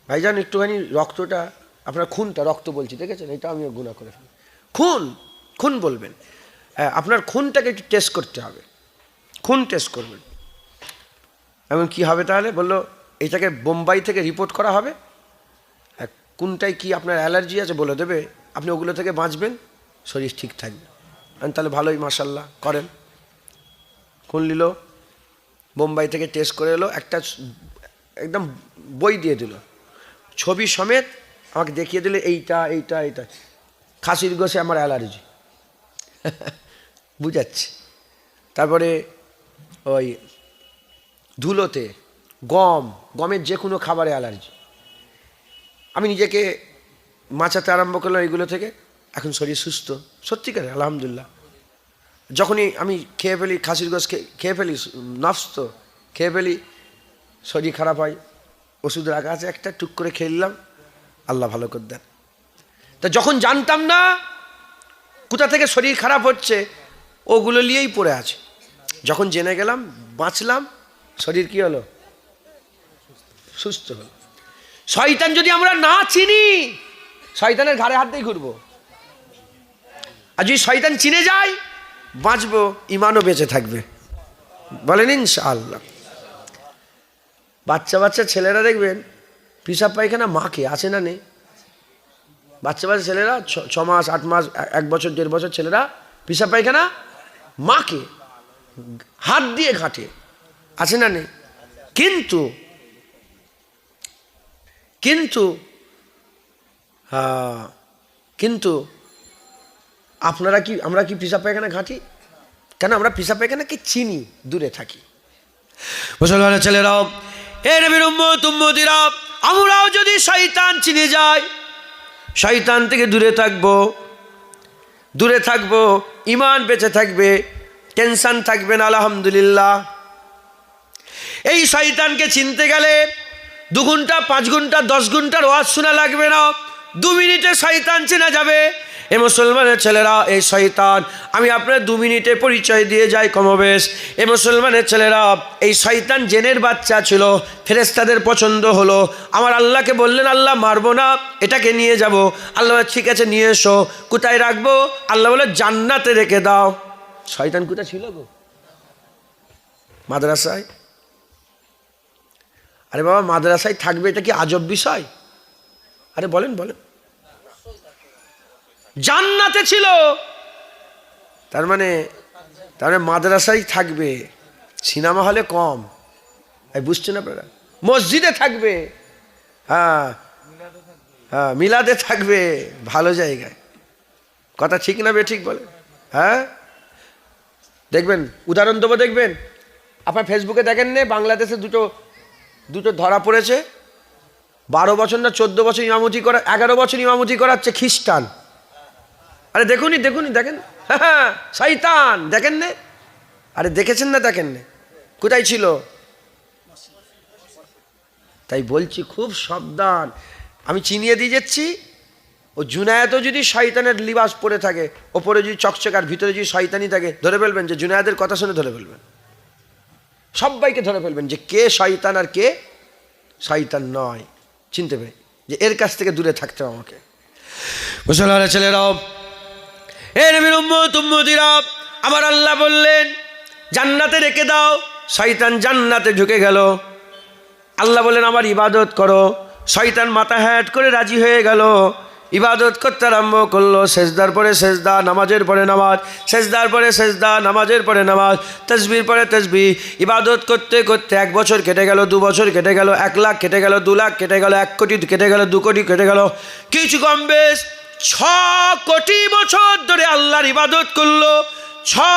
[SPEAKER 1] ভাইজান একটুখানি রক্তটা, আপনার খুনটা, রক্ত বলছি দেখেছেন, এটা আমিও গুনাহ করে ফেলি। খুন বলবেন, হ্যাঁ আপনার খুনটাকে একটু টেস্ট করতে হবে, খুন টেস্ট করবেন। এমন কি হবে তাহলে? বললো এটাকে বোম্বাই থেকে রিপোর্ট করা হবে, হ্যাঁ কোনটায় কি আপনার অ্যালার্জি আছে বলে দেবে, আপনি ওগুলো থেকে বাঁচবেন, শরীর ঠিক থাকবে। তাহলে ভালোই, মাশাল্লাহ, করেন। খুন নিল, বোম্বাই থেকে টেস্ট করে এলো, একটা একদম বই দিয়ে দিল, ছবি সমেত আমাকে দেখিয়ে দিলে এইটা খাসির গোশে আমার অ্যালার্জি বুঝাচ্ছি। তারপরে ওই ধুলোতে, গমের যে কোনো খাবারে অ্যালার্জি। আমি নিজেকে বাঁচাতে আরম্ভ করলাম এইগুলো থেকে, এখন শরীর সুস্থ, সত্যিকারে আলহামদুলিল্লাহ। যখনই আমি খেয়ে ফেলি খাসির গোশ, খেয়ে ফেলি, নফস তো খেয়ে ফেলি, শরীর খারাপ হয়, ওষুধ রাখা আছে একটা, টুক করে খেয়ে নিলাম, আল্লাহ ভালো করে দেন। তা যখন জানতাম না কোথা থেকে শরীর খারাপ হচ্ছে, ওগুলো নিয়েই পড়ে আছে। যখন জেনে গেলাম, বাঁচলাম, শরীর কি হলো? সুস্থ হলো। শয়তান যদি আমরা না চিনি, শয়তানের ঘাড়ে হাত দিয়ে ঘুরবো। আর যদি শয়তান চিনে যায়, বাঁচবো, ঈমানও বেঁচে থাকবে। বলেন ইনশাআল্লাহ। বাচ্চা ছেলেরা দেখবেন পেশাব পায়খানা মাকে, আছে না নেই? বাচ্চা ছেলেরা 6 মাস 8 মাস 1 বছর 1.5 বছর ছেলেরা পেশাব পায়খানা মাকে হাত দিয়ে ঘাটে, আছে না নেই? কিন্তু আমরা কি পেশাব পায়খানা ঘাঁটি? কেন? আমরা পেশাব পায়খানাকে চিনি, দূরে থাকি। মুসলমানের ছেলেরাও, এ নবীর উম্মত উম্মতিরা, আমরাও যদি শয়তান চিনে যাই, শয়তান থেকে দূরে থাকবো, ঈমান বেঁচে থাকবে, টেনশন থাকবে না, আলহামদুলিল্লাহ। এই শয়তানকে চিনতে গেলে 2 ঘন্টা 5 ঘন্টা 10 ঘন্টার ওয়াজ শোনা লাগবে না, 2 মিনিটে শয়তান চেনা যাবে। এ মুসলমানের ছেলেরা, এই শয়তান, আমি আপনার 2 মিনিটে পরিচয় দিয়ে যাই কমবেশ। এ মুসলমানের ছেলেরা, এই শয়তান জেনের বাচ্চা ছিল, ফেরেশতাদের পছন্দ হলো, আমার আল্লাহকে বললেন আল্লাহ মারবো না, এটাকে নিয়ে যাব। আল্লাহ ঠিক আছে নিয়ে এসো। কোথায় রাখবো? আল্লাহ বলে জান্নাতে রেখে দাও। শয়তান কোথায় ছিল গো? মাদ্রাসায়। আরে বাবা, মাদ্রাসায় থাকবে, এটা কি আজব বিষয়? আরে বলেন, জান্নাতে ছিল, তার মানে মাদ্রাসায় থাকবে, সিনেমা হলে কম, বুঝছেন আপনারা? মসজিদে থাকবে, হ্যাঁ, মিলাদে থাকবে, ভালো জায়গায়। কথা ঠিক না ঠিক বলে? হ্যাঁ, দেখবেন, উদাহরণ দেবো, দেখবেন আপনার ফেসবুকে দেখেন নে, বাংলাদেশে দুটো ধরা পড়েছে, 12 বছর না 14 বছর ইমামতি করা, 11 বছর ইমামতি করাচ্ছে খ্রিস্টান। আরে দেখেন, হ্যাঁ শয়তান, দেখেন নে? আরে দেখেছেন না, দেখেন না? কোথায় ছিল? তাই বলছি খুব সাবধান। আমি চিনিয়ে দিয়ে যাচ্ছি, ও জুনায়েদও যদি শয়তানের লিবাস পরে থাকে, ওপরে যদি চকচক আর ভিতরে যদি শয়তানি থাকে, ধরে ফেলবেন যে জুনায়েদের কথা শুনে ধরে ফেলবেন। সবাইকে ধরে ফেলবেন যে কে শয়তান আর কে শয়তান নয়, চিনতে পেরে যে এর কাছ থেকে দূরে থাকতে হবে আমাকে। মুসলমানের ছেলেরাও, এ নবীর উম্মত উম্মতিরা, আমার আল্লাহ বললেন জান্নাতে রেখে দাও। শয়তান জান্নাতে ঢুকে গেল। আল্লাহ বললেন আমার ইবাদত করো। শয়তান মাথা হ্যাট করে রাজি হয়ে গেল, ইবাদত করতে আরম্ভ করলো। সেজদার পরে সেজদা, নামাজের পরে নামাজ, সেজদার পরে সেজদা, নামাজের পরে নামাজ, তসবির পরে তসবি। ইবাদত করতে করতে 1 বছর কেটে গেল, 2 বছর কেটে গেল, 1 লাখ কেটে গেল, 2 লাখ কেটে গেল, 1 কোটি কেটে গেল, 2 কোটি কেটে গেল। কিছু কম বেশ 6 কোটি বছর ধরে আল্লাহর ইবাদত করলো। 6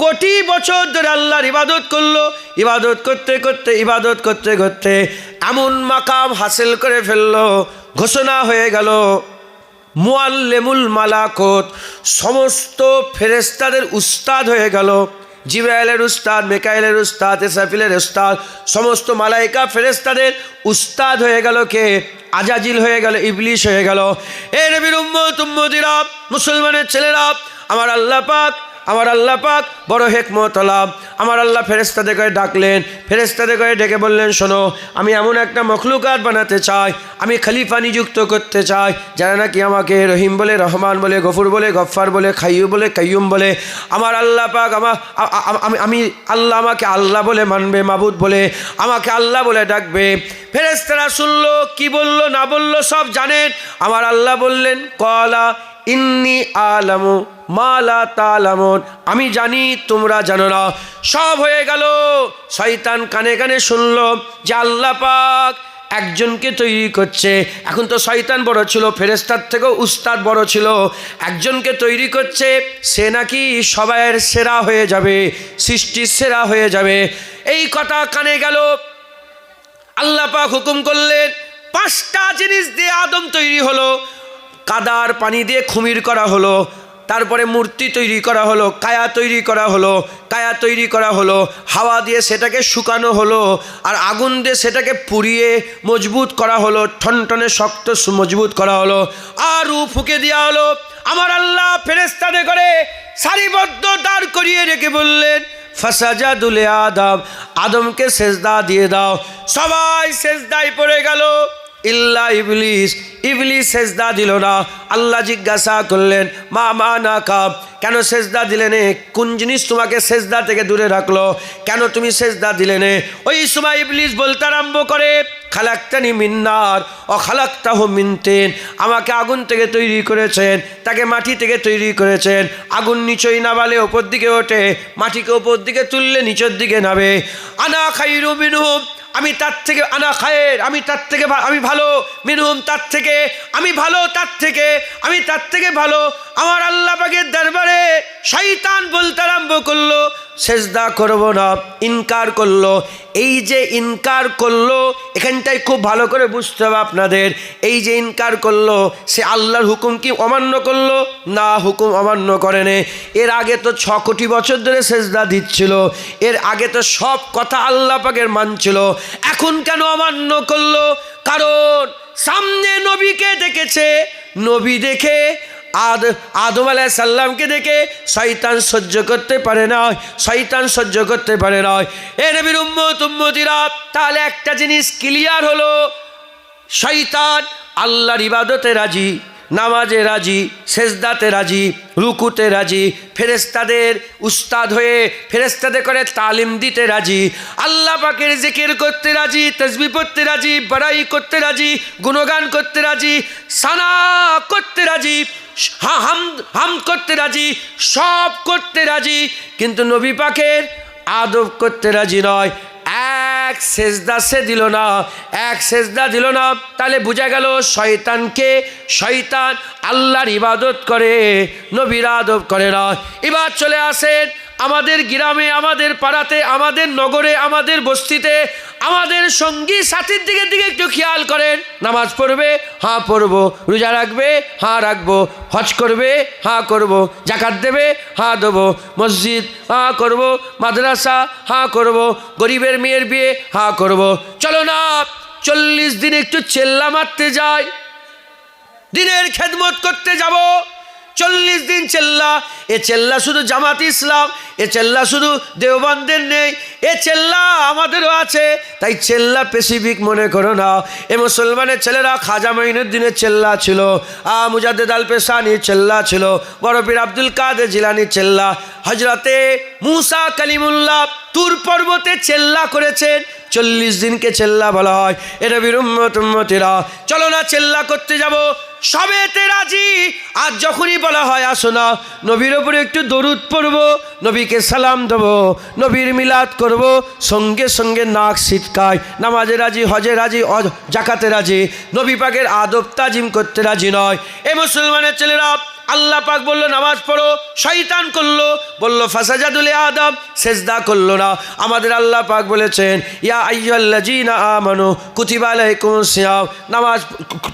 [SPEAKER 1] কোটি বছর ধরে আল্লাহর ইবাদত করলো। ইবাদত করতে করতে, ইবাদত করতে করতে এমন মাকাম হাসিল করে ফেললো, ঘোষণা হয়ে গেল মুআল্লিমুল মালাকুত, সমস্ত ফেরেশতাদের উস্তাদ হয়ে গেল। জিবরাইলের উস্তাদ, মিকাইলের উস্তাদ, ইসরাফিলের উস্তাদ, সমস্ত মালাইকা ফেরেশতাদের উস্তাদ হয়ে গেল কে? আজাজিল হয়ে গেল, ইবলিশ হয়ে গেল। এ নবীর উম্মত উম্মতিরা, মুসলমানের ছেলেরা, আমার আল্লাহ পাক বড় হিকমতওয়ালা। আমার আল্লাহ ফেরেশতাদের করে ডাকলেন, ফেরেশতাদের করে ডেকে বললেন শোনো, আমি এমন একটা মখলুকাত বানাতে চাই, আমি খলিফা নিযুক্ত করতে চাই যারা নাকি আমাকে রহিম বলে, রহমান বলে, গফুর বলে, গফফার বলে, খাইয়ুম বলে, কাইয়ুম বলে। আমার আল্লাহ পাক আমি আল্লাহ আমাকে আল্লাহ বলে মানবে, মাবুদ বলে আমাকে আল্লাহ বলে ডাকবে। ফেরেশতারা শুনলো, কি বললো না বললো সব জানেন। আমার আল্লাহ বললেন কলা ইন্নি আলামু মা লা তা'লামুন, আমি জানি তোমরা জানো না। সব হয়ে গেল। শয়তান কানে কানে শুনলো যে আল্লাহ পাক একজনকে তৈরি করছে। এখন তো শয়তান বড় ছিল, ফেরেশতার থেকেও উস্তাদ বড় ছিল। একজনকে তৈরি করছে, সে নাকি সবাইয়ের সেরা হয়ে যাবে, সৃষ্টির সেরা হয়ে যাবে। এই কথা কানে গেল। আল্লাহ পাক হুকুম করলেন 5টা জিনিস দিয়ে আদম তৈরি হলো। কাদার পানি দিয়ে খুমির করা হলো, তারপরে মূর্তি তৈরি করা হলো, কায়া তৈরি করা হলো, কায়া তৈরি করা হলো, হাওয়া দিয়ে সেটাকে শুকানো হলো, আর আগুন দিয়ে সেটাকে পুড়িয়ে মজবুত করা হলো, ঠনঠনে শক্ত মজবুত করা হলো, আর রূহ ফুঁকে দেওয়া হলো। আমার আল্লাহ ফেরেশতাদের করে সারিবদ্ধ দাঁড় করিয়ে রেখে বললেন ফাসাজাদু লি আদম, আদমকে সেজদা দিয়ে দাও। সবাই সেজদায় পড়ে গেল ইল্লা ইবলিস। ইবলিস সেজদা দিল না। আল্লাহ জিজ্ঞাসা করলেন মা মানাকা, কেন সেজদা দিলে নে? কোন জিনিস তোমাকে সেজদা থেকে দূরে রাখলো? কেন তুমি সেজদা দিলে নে? ওই সময় ইবলিস বলতে আরম্ভ করে খালাক্তানি মিন নার ও খালাক্তাহু মিন তিন, আমাকে আগুন থেকে তৈরি করেছেন, তাকে মাটি থেকে তৈরি করেছেন। আগুন নিচই নামালে ওপর দিকে ওঠে, মাটিকে ওপর দিকে তুললে নিচের দিকে নামে। আনা খায়রু মিনহুম, আমি তার থেকে, আনা খায়ের, আমি তার থেকে, আমি ভালো, মিনহুম তার থেকে, আমি ভালো, তার থেকে, আমি তার থেকে ভালো। আমার আল্লাহ পাকের দরবারে শয়তান বলতে আরম্ভ করলো সেজদা করব না, ইনকার করলো। এই যে ইনকার করলো, এখানটাই খুব ভালো করে বুঝতে হবে আপনাদের। এই যে ইনকার করলো, সে আল্লাহর হুকুম কি অমান্য করলো? না, হুকুম অমান্য করেনি। এর আগে তো 6 কোটি বছর ধরে সেজদা দিচ্ছিল, এর আগে তো সব কথা আল্লাহ পাকের মানছিল। এখন কেন অমান্য করলো? কারণ সামনে নবীকে দেখেছে, নবী দেখে আদম আলাইহিস সালামকে দেখে শয়তান সহ্য করতে পারে না, শয়তান সহ্য করতে পারে না। এ নবীর উম্মত উম্মতিরা, তাহলে একটা জিনিস ক্লিয়ার হলো, শয়তান আল্লাহর ইবাদতে রাজি, নামাজে রাজি, সেজদাতে রাজি, রুকুতে রাজি, ফেরেশতাদের উস্তাদ হয়ে ফেরেশতাদের করে তালিম দিতে রাজি, আল্লাহ পাকের জিকির করতে রাজি, তাসবিহ পড়তে রাজি, বড়াই করতে রাজি, গুণগান করতে রাজি, সানা করতে রাজি, হাম করতে রাজি, সব করতে রাজি, কিন্তু নবী পাকের আদব করতে রাজি নয়। এক সেজদা সে দিল না, এক সেজদা দিল না। তাহলে বোঝা গেল শয়তানকে, শয়তান আল্লাহর ইবাদত করে, নবীর আদব করে না। এবার চলে আসেন আমাদের গ্রামে, আমাদের পাড়াতে, আমাদের নগরে, আমাদের বস্তিতে, আমাদের সঙ্গী সাথীর দিকে একটু খেয়াল করেন। নামাজ পড়বে? হ্যাঁ পড়বো। রোজা রাখবে? হ্যাঁ রাখবো। হজ করবে? হ্যাঁ করবো। জাকাত দেবে? হ্যাঁ দেবো। মসজিদ? হ্যাঁ করবো। মাদ্রাসা? হ্যাঁ করবো। গরিবের মেয়ের বিয়ে? হ্যাঁ করবো। চলো না 40 দিন একটু চেল্লা মারতে যাই, দিনের খেদমত করতে যাব, 40 দিন চেল্লা। এ চেল্লা শুধু জামাত ইসলাম, এ চেল্লা শুধু দেওবন্দের নেই, এ চেল্লা আমাদেরও আছে। তাই চেল্লা স্পেসিফিক মনে করো না। এ মুসলমানের ছেলেরা খাজা মঈনুদ্দিনের চেল্লা ছিল, মুজাদ্দেদ আল পেশানির চেল্লা ছিল, বড় পীর আব্দুল কাদের জিলানির চেল্লা, হজরতে মুসা কালিমুল্লাহ তুর পর্বতে চেল্লা করেছেন। 40 দিনকে চেল্লা বলা হয়। এ নবীর উম্মতেরা চলো না চেল্লা করতে যাব, সবেতে রাজি। আর যখনই বলা হয় আসো না নবীর ওপরে একটু দরুদ পড়ব, নবীকে সালাম দেব, নবীর মিলাদ করব, সঙ্গে সঙ্গে নাক ছিটকায়, নামাজে রাজি, হজে রাজি, জাকাতে রাজি, নবী পাকের আদব তাজিম করতে রাজি নয়। এ মুসলমানের ছেলেরা আল্লাহ পাক বললো নামাজ পড়ো, শয়তান করলো, বললো ফাসাজাদুল আদম, সেজদা করলো না। আমাদের আল্লাহ পাক বলেছেন ইয়া আইয়ুহাল্লাযীনা আমানু কুতিবা আলাইকুমুস সিয়াম, নামাজ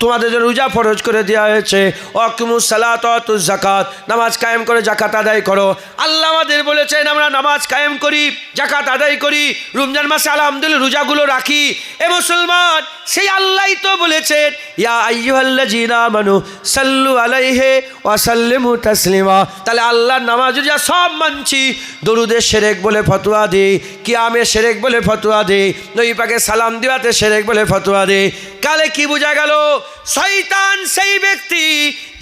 [SPEAKER 1] তোমাদের জন্য রোজা ফরজ করে দেওয়া হয়েছে, ওয়াকিমুস সালাত ওয়া আতুজ যাকাত, নামাজ কায়েম করে যাকাত আদায় করো। আল্লাহ আমাদের বলেছেন আমরা নামাজ কায়েম করি, যাকাত আদায় করি, রমজান মাসে আলহামদুলিল্লাহ রোজাগুলো রাখি। এ মুসলমান সেই আল্লাহই তো বলেছেন ইয়া আইয়ুহাল্লাযীনা আমানু সাল্লু আলাইহি ওয়া সাল্লিমু তাসলিমা। তাহলে আল্লাহর নামাজ যা সব মানছি, দরুদে শিরক বলে ফতোয়া দেই, কিয়ামে শিরক বলে ফতোয়া দেই, নবী পাকে সালাম দেওয়াতে শিরক বলে ফতোয়া দেই। কালে কি বোঝা গেল? শয়তান সেই ব্যক্তি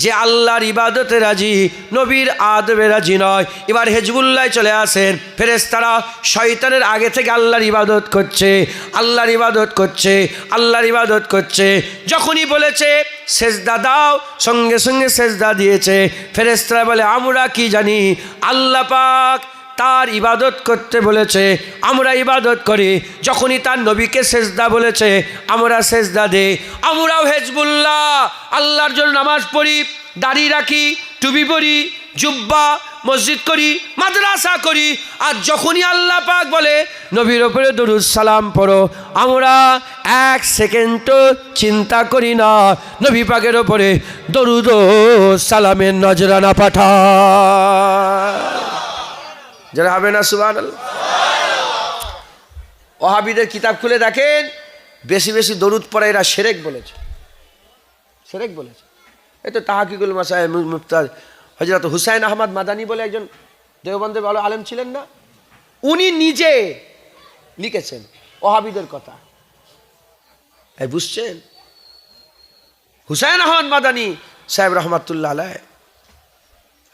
[SPEAKER 1] যে আল্লাহর ইবাদতে রাজি, নবীর আদবে রাজি নয়। এবার হিজবুল্লাহ চলে আসেন, ফেরেশতারা শয়তানের আগে থেকে আল্লাহর ইবাদত করছে, আল্লাহর ইবাদত করছে, আল্লাহর ইবাদত করছে। যখনই বলেছে সেজদা দাও, সঙ্গে সঙ্গে সেজদা দিয়েছে। ফেরেশতারা বলে আমরা কি জানি, আল্লাহ পাক তার ইবাদত করতে বলেছে, আমরা ইবাদত করি। যখনই তার নবীকে সেজদা বলেছে আমরা সেজদা দেই। আমরাও হিজবুল্লাহ আল্লাহর জন্য নামাজ পড়ি, দাড়ি রাখি, টুপি পরি, জুব্বা, মসজিদ করি, মাদ্রাসা করি। আর যখনই আল্লাহ পাক বলে নবীর ওপরে দরুদ সালাম পড়ো, আমরা 1 সেকেন্ডও চিন্তা করি না নবী পাকের ওপরে দরুদ ও সালামের নজরানা পাঠায়। যারা হবে না সুবহানাল্লাহ। ওহাবিদের কিতাব খুলে দেখেন, বেশি বেশি দরুদ পড়ে এরা শিরক বলেছে, শিরক বলেছে। এই তো তাহকিকুল মাসাইল মুফতি হযরত হুসাইন আহমদ মাদানী বলে একজন দেওবন্দের ভালো আলেম ছিলেন না, উনি নিজে লিখেছেন ওহাবিদের কথা। এই বুঝছেন, হুসাইন আহমদ মাদানী সাহেব রহমাতুল্লাহ আলাইহ,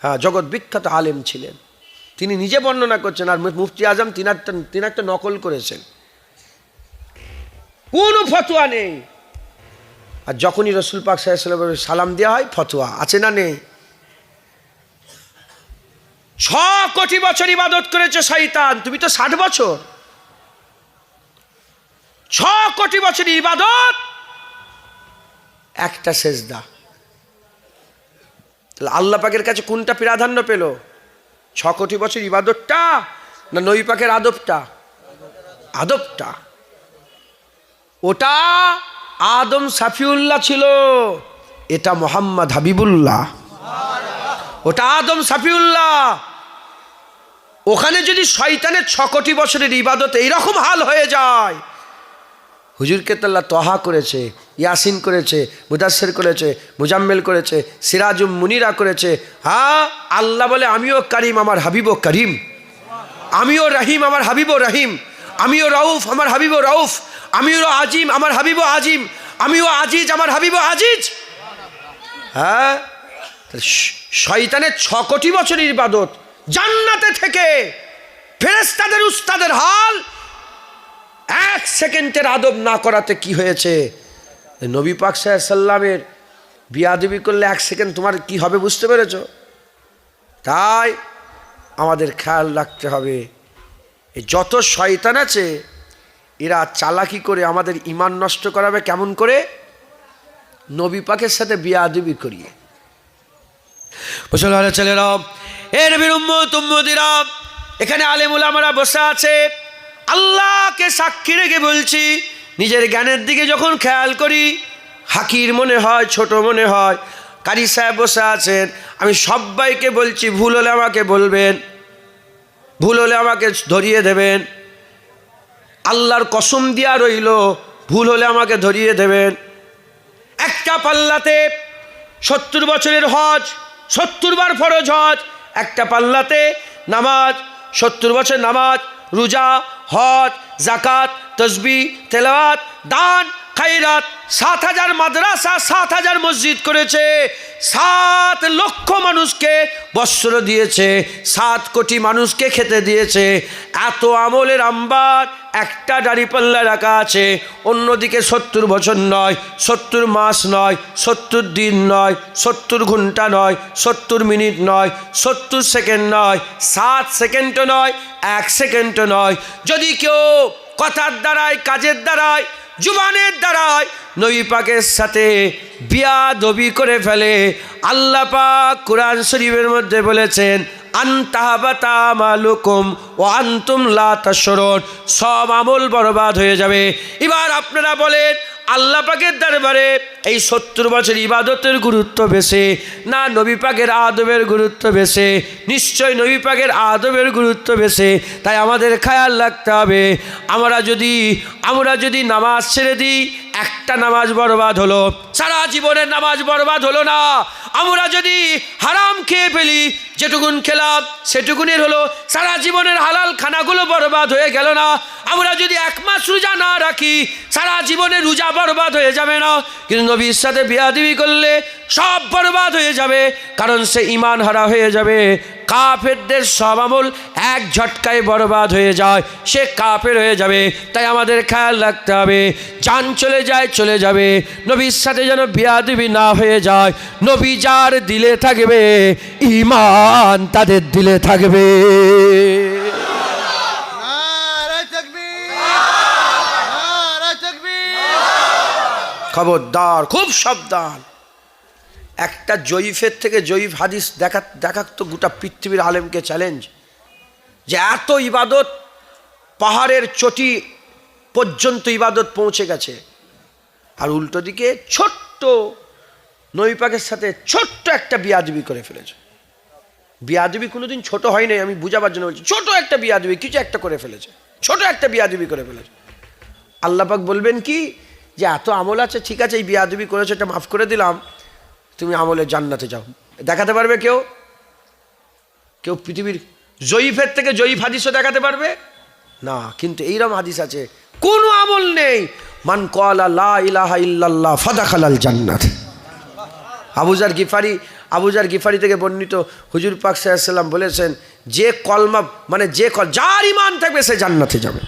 [SPEAKER 1] হ্যাঁ, জগৎ বিখ্যাত আলেম ছিলেন। তিনি নিজে বর্ণনা করছেন, আর মুফতি আজম তিনি একটা নকল করেছেন। কোনো ফতোয়া নেই। আর যখনই রসুল পাক সাল্লাল্লাহু আলাইহি ওয়াসাল্লামের সালাম দেওয়া হয় ফতোয়া আছে না নেই? 6 কোটি বছর ইবাদত করেছে শয়তান, তুমি তো 60 বছর। 6 কোটি বছর ইবাদত, একটা সেজদা। তাহলে আল্লাহ পাকের কাছে কোনটা প্রাধান্য পেল? 6 কোটি বছর ইবাদতটা না নবী পাকের আদবটা? আদবটা। ওটা আদম সাফিউল্লাহ ছিল, এটা মোহাম্মদ হাবিবুল্লাহ। ওটা আদম সাফিউল্লাহ। ওখানে যদি শয়তানের 6 কোটি বছরের ইবাদত এইরকম হাল হয়ে যায়, হুজুরকে তো আল্লাহ তহা করেছে, ইয়াসিন করেছে, মুদাসসির করেছে, মুজাম্মেল করেছে, সিরাজুম মুনিরা করেছে। হ্যাঁ, আল্লাহ বলে আমিও করিম, আমার হাবিবও করিম, আমিও রহিম, আমার হাবিবও রহিম, আমিও রউফ, আমার হাবিবও রউফ, আমিও আজিম, আমার হাবিবও আজিম, আমিও আজিজ, আমার হাবিবও আজিজ। হ্যাঁ, শয়তানের 6 কোটি বছরের ইবাদত, জান্নাতে থেকে ফেরেশতাদের উস্তাদের হাল 1 সেকেন্ডের আদব না করাতে কি হয়েছে? নবী পাক সাল্লাল্লাহু আলাইহি সাল্লামের বিয়াদবি করলে 1 সেকেন্ড তোমার কি হবে বুঝতে পেরেছ? তাই আমাদের খেয়াল রাখতে হবে, এই যত শয়তান আছে এরা চালাকি করে আমাদের ঈমান নষ্ট করাবে। কেমন করে? নবী পাকের সাথে বিয়াদবি করিয়ে। মুসলমানের ছেলেরা, এ নবীর উম্মতিরা, এখানে আলেম উলামারা বসে আছে। আল্লাহকে সাক্ষী রেখে বলছি, নিজের জ্ঞানের দিকে যখন খেয়াল করি হাকির মনে হয়, ছোট মনে হয়। কারি সাহেব বসে আছেন, আমি সবাইকে বলছি ভুল হলে আমাকে বলবেন, ভুল হলে আমাকে ধরিয়ে দেবেন। আল্লাহর কসম দিয়া রইল, ভুল হলে আমাকে ধরিয়ে দেবেন। একটা পাল্লাতে 70 বছরের হজ, 70 বার ফরজ হজ, একটা পাল্লাতে নামাজ, 70 বছর নামাজ, রোজা, হজ, যাকাত, তসবিহ, তেলাওয়াত, দান, খায়রাত, 7000 মাদ্রাসা, 7000 মসজিদ করেছে, 7 লক্ষ মানুষকে বস্ত্র দিয়েছে, 7 কোটি মানুষকে খেতে দিয়েছে। এত আমলের আম্বার একটা দাড়িপাল্লা রাখা আছে। অন্যদিকে 70 বছর নয়, 70 মাস নয়, 70 দিন নয়, 70 ঘন্টা নয়, 70 মিনিট নয়, 70 সেকেন্ড নয়, 7 সেকেন্ডও নয়, 1 সেকেন্ডও নয়। যদি কেউ কথার দ্বারায়, কাজের দ্বারায়, জুবানের দ্বারায় নবী পাকের সাথে বিয়াদবি করে ফেলে, আল্লাহ পাক কোরআন শরীফের মধ্যে বলেছেন, আনতাহাবাতা আমালুকুম ওয়া আনতুম লা তাশউরুন, সব আমল বরবাদ হয়ে যাবে। এবার আপনারা বলেন, আল্লাহ পাকের দরবারে এই 70 বছর ইবাদতের গুরুত্ব বেশি না নবী পাকের আদবের গুরুত্ব বেশি? নিশ্চয় নবী পাকের আদবের গুরুত্ব বেশি। তাই আমাদের খেয়াল রাখতে হবে, আমরা যদি নামাজ ছেড়ে দিই, একটা নামাজ বরবাদ হলো, সারা জীবনের নামাজ বরবাদ হলো না। আমরা যদি হারাম খেয়ে ফেলি, যেটুকুন খেলাম সেটুকুনের হলো, সারা জীবনের হালাল খানাগুলো বরবাদ হয়ে গেল না। আমরা যদি 1 মাস রোজা না রাখি, সারা জীবনের রোজা বরবাদ হয়ে যাবে না? কিন্তু নবীর সাথে বিয়াদবি করলে সব বরবাদ হয়ে যাবে, কারণ সে ঈমান হারা হয়ে যাবে। কাফেরদের সব আমল এক ঝটকায় বরবাদ হয়ে যায়, সে কাফের হয়ে যাবে। তাই আমাদের খেয়াল রাখতে হবে, জান চলে যায় চলে যাবে, নবীর সাথে যেন বিয়াদবি না হয়ে যায়। নবী যার দিলে থাকবে, ঈমান তাদের দিলে থাকবে। খবরদার, খুব সাবধান। একটা জয়ীফের থেকে জয়ীফ হাদিস দেখাক তো গোটা পৃথিবীর আলেমকে চ্যালেঞ্জ, যে এত ইবাদত পাহাড়ের চটি পর্যন্ত ইবাদত পৌঁছে গেছে, আর উল্টো দিকে ছোট্ট নবী পাকের সাথে ছোট্ট একটা বিয়াদবি করে ফেলেছে। বিয়াদবি কোনোদিন ছোট হয় নাই, আমি বুঝাবার জন্য বলছি, ছোট একটা বিয়াদবি কিছু একটা করে ফেলেছে, ছোট একটা বিয়াদবি করে ফেলেছে। আল্লাহ পাক বলবেন কি, যে এত আমল আছে, ঠিক আছে, এই বিয়াদবি করেছে, এটা মাফ করে দিলাম, তুমি আমলের জান্নাতে যাও। দেখাতে পারবে কেউ? পৃথিবীর জয়ীফের থেকে জয়ীফ হাদিসও দেখাতে পারবে না। কিন্তু এইরকম হাদিস আছে, কোনো আমল নেই, মান ক্বালা লা ইলাহা ইল্লাল্লাহ ফাদাখালাল জান্নাত। আবুজার গিফারি থেকে বর্ণিত, হুজুর পাক সাল্লাল্লাহু আলাইহি ওয়াসাল্লাম বলেছেন, যে কলমা মানে যার ঈমান থাকবে সে জান্নাতে যাবে,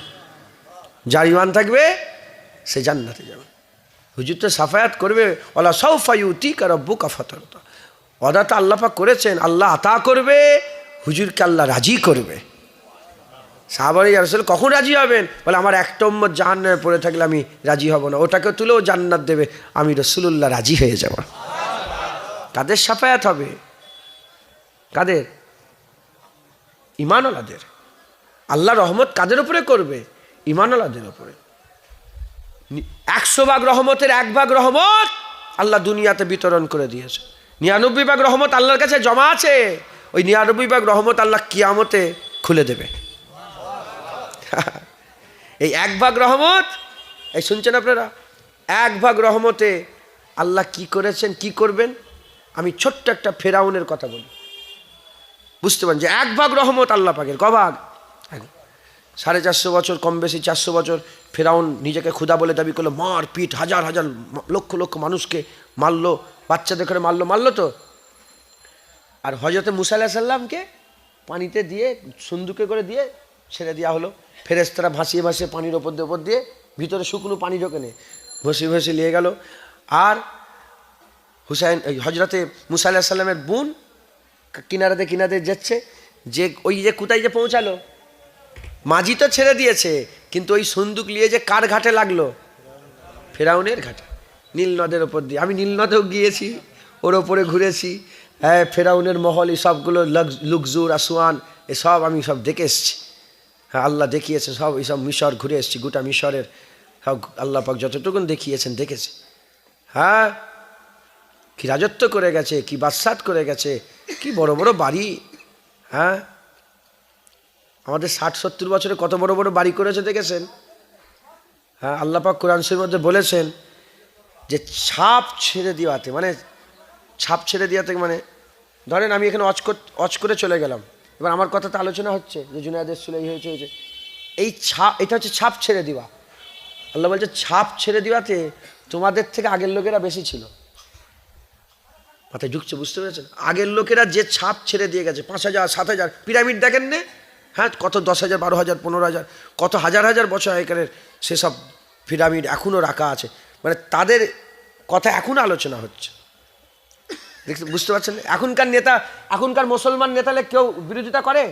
[SPEAKER 1] যার ঈমান থাকবে সে জান্নাতে যাবে। হুজুর তো সাফায়াত করবে, ওয়ালা সাউফা ইউতিকা রাব্বুকা ফাতারদা। ওয়াদা তো আল্লাহ পাক করেছেন, আল্লাহ আতা করবে, হুজুরকে আল্লাহ রাজি করবে। সাহাবায়ে ইয়া রাসূল, কখন রাজি হবেন? বলে, আমার একটা উম্মত জাহান্নামে পড়ে থাকলে আমি রাজি হব না, ওটাকে তুলেও জান্নাত দেবে, আমি রাসূলুল্লাহ রাজি হয়ে যাব। কাদের সাফায়াত হবে? কাদের? ঈমানওয়ালাদের। আল্লাহ রহমত কাদের উপরে করবে? ঈমানওয়ালাদের উপরে। 100 ভাগ রহমতের 1 ভাগ রহমত আল্লাহ দুনিয়াতে বিতরণ করে দিয়েছে, 99 ভাগ রহমত আল্লাহর কাছে জমা আছে। ওই 99 ভাগ রহমত আল্লাহ কিয়ামতে খুলে দেবে। এই 1 ভাগ রহমত, এই শুনছেন আপনারা, 1 ভাগ রহমতে আল্লাহ কি করেছেন, কি করবেন? আমি ছোট্ট একটা ফেরাউনের কথা বলি, বুঝতে পারেন যে 1 ভাগ রহমত আল্লাহ পাকের। কভাগ? 450 বছর, কম বেশি 400 বছর ফেরাউন নিজেকে খুদা বলে দাবি করলো, মার পিট, হাজার হাজার লক্ষ লক্ষ মানুষকে মারলো, বাচ্চাদের করে মারলো তো। আর হযরত মুসা আলাইহিস সালামকে পানিতে দিয়ে, সন্দুকে করে দিয়ে ছেড়ে দেওয়া হলো। ফেরেশতারা ভাসিয়ে ভাসিয়ে পানির ওপর দিয়ে ভিতরে শুকনো পানি ঢোকে নে, ভাসিয়ে ভাসিয়ে নিয়ে গেল। আর হযরতে মুসা আলাইহিস সালামের বোন কিনারাতে যাচ্ছে, যে ওই যে কোথায় যে পৌঁছালো, মাঝি তো ছেড়ে দিয়েছে, কিন্তু ওই সন্দুক নিয়ে যে কার ঘাটে লাগলো? ফেরাউনের ঘাটে, নীল নদের ওপর দিয়ে। আমি নীল নদেও গিয়েছি, ওর ওপরে ঘুরেছি। হ্যাঁ, ফেরাউনের মহল, এই সবগুলো লুকজুর, আসওয়ান, এসব আমি সব দেখে এসেছি। হ্যাঁ, আল্লাহ দেখিয়েছে সব, এইসব মিশর ঘুরে এসেছি, গোটা মিশরের সব আল্লাহ পাক যতটুকুন দেখিয়েছেন দেখেছি। হ্যাঁ, কি রাজত্ব করে গেছে, কি বাদশাহত করে গেছে, কি বড় বড় বাড়ি। হ্যাঁ, আমাদের 60-70 বছরে কত বড় বড় বাড়ি করেছে দেখেছেন? হ্যাঁ, আল্লাহ পাক কোরআন শরীফের মধ্যে বলেছেন যে ছাপ ছেড়ে দেওয়াতে মানে ধরেন আমি এখানে অচ করে চলে গেলাম, এবার আমার কথা তো আলোচনা হচ্ছে যে জুনায়েদের ছিল, এই হয়েছে হয়েছে, এই ছাপ, এটা হচ্ছে ছাপ ছেড়ে দেওয়া। আল্লাহ বলছে ছাপ ছেড়ে দেওয়াতে তোমাদের থেকে আগের লোকেরা বেশি ছিল। মাথায় ঢুকছে, বুঝতে পেরেছেন? আগের লোকেরা যে ছাপ ছেড়ে দিয়ে গেছে, 5,000 7,000 পিরামিড দেখেন নে, হ্যাঁ, কত 10,000 12,000 15,000 কত হাজার হাজার বছর আগেকারের সেসব পিরামিড এখনও রাখা আছে, মানে তাদের কথা এখনও আলোচনা হচ্ছে। দেখতে বুঝতে পারছেন? এখনকার মুসলমান নেতালে কেউ বিরোধিতা করে?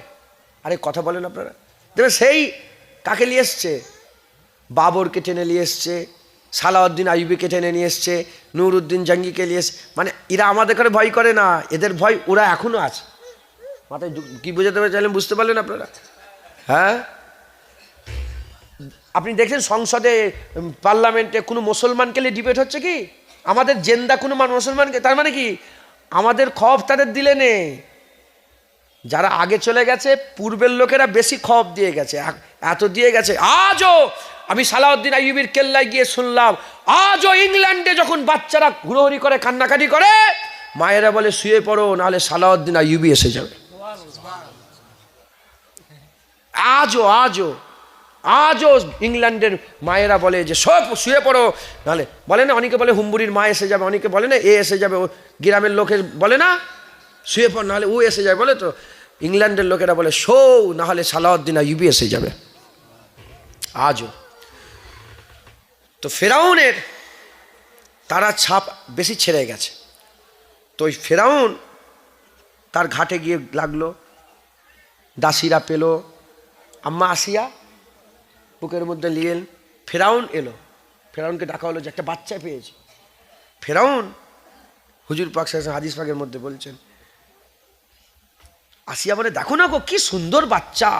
[SPEAKER 1] আরে কথা বলেন আপনারা, দেখবেন সেই কাকে নিয়ে এসছে, বাবরকে টেনে নিয়ে এসছে, সালাউদ্দিন আইয়ুবীকে টেনে নিয়ে এসছে, নুরউদ্দিন জাঙ্গিকে নিয়ে এসছে, মানে এরা আমাদের করে ভয় করে না, এদের ভয় ওরা এখনো আছে। মাথায় কি বোঝাতে চাইলেন, বুঝতে পারলেন আপনারা? হ্যাঁ, আপনি দেখছেন সংসদে পার্লামেন্টে কোনো মুসলমানকে নিয়ে ডিবেট হচ্ছে কি? আমাদের জেন্দা কোনো মুসলমানকে, তার মানে কি আমাদের খব তাদের দিলে নে, যারা আগে চলে গেছে পূর্বের লোকেরা বেশি খব দিয়ে গেছে, এত দিয়ে গেছে। আজও আমি সালাউদ্দিন আইয়ুবীর কেল্লায় গিয়ে শুনলাম, আজও ইংল্যান্ডে যখন বাচ্চারা হুড়োহুড়ি করে কান্নাকাটি করে, মায়েরা বলে শুয়ে পড়ো, নাহলে সালাউদ্দিন আইয়ুবী এসে যাবে। আজও ইংল্যান্ডের মায়েরা বলে যে সব শুয়ে পড়ো, নাহলে বলে না, অনেকে বলে হুম্বুরির মা এসে যাবে, অনেকে বলে না এ এসে যাবে, ও গ্রামের লোকের বলে না শুয়ে পড় নাহলে ও এসে যাবে, বলে তো ইংল্যান্ডের লোকেরা বলে শো, নাহলে সালাউদ্দিন আইয়ুবী এসে যাবে। আজও তো ফেরাউনের তারা ছাপ বেশি ছেড়ে গেছে, তো ওই ফেরাউন তার ঘাটে গিয়ে লাগলো, দাসীরা পেল, আম্মা আসিয়া বুকের মধ্যে নিয়ে ফেরাউন এলো, ফেরাউনকে ডাকা হলো যে একটা বাচ্চা পেয়েছে। ফেরাউন হুজুর পাক হাদিস পাকের মধ্যে বলছেন, আসিয়া বলে দেখো না গো কি সুন্দর বাচ্চা।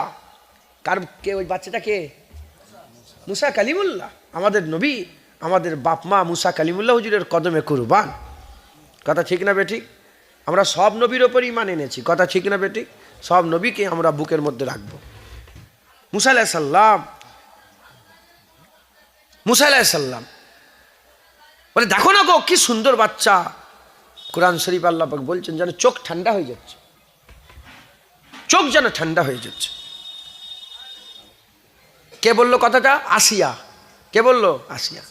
[SPEAKER 1] কার কে ওই বাচ্চাটা? কে? মুসা কালিমুল্লাহ, আমাদের নবী, আমাদের বাপ মা মুসা কালিমুল্লাহ হুজুরের কদমে কুরবান। কথা ঠিক না বেঠিক? আমরা সব নবীর ওপর ঈমান এনেছি, কথা ঠিক না বেঠিক? সব নবীকে আমরা বুকের মধ্যে রাখবো। মুসা আলাইহিস সালাম বলে দেখো না গো কি সুন্দর বাচ্চা। কোরআন শরীফ আল্লাহ পাক বলছেন যেন চোখ ঠান্ডা হয়ে যাচ্ছে, চোখ যেন ঠান্ডা হয়ে যাচ্ছে। কে বলল কথাটা? আসিয়া। কে বলল? আসিয়া।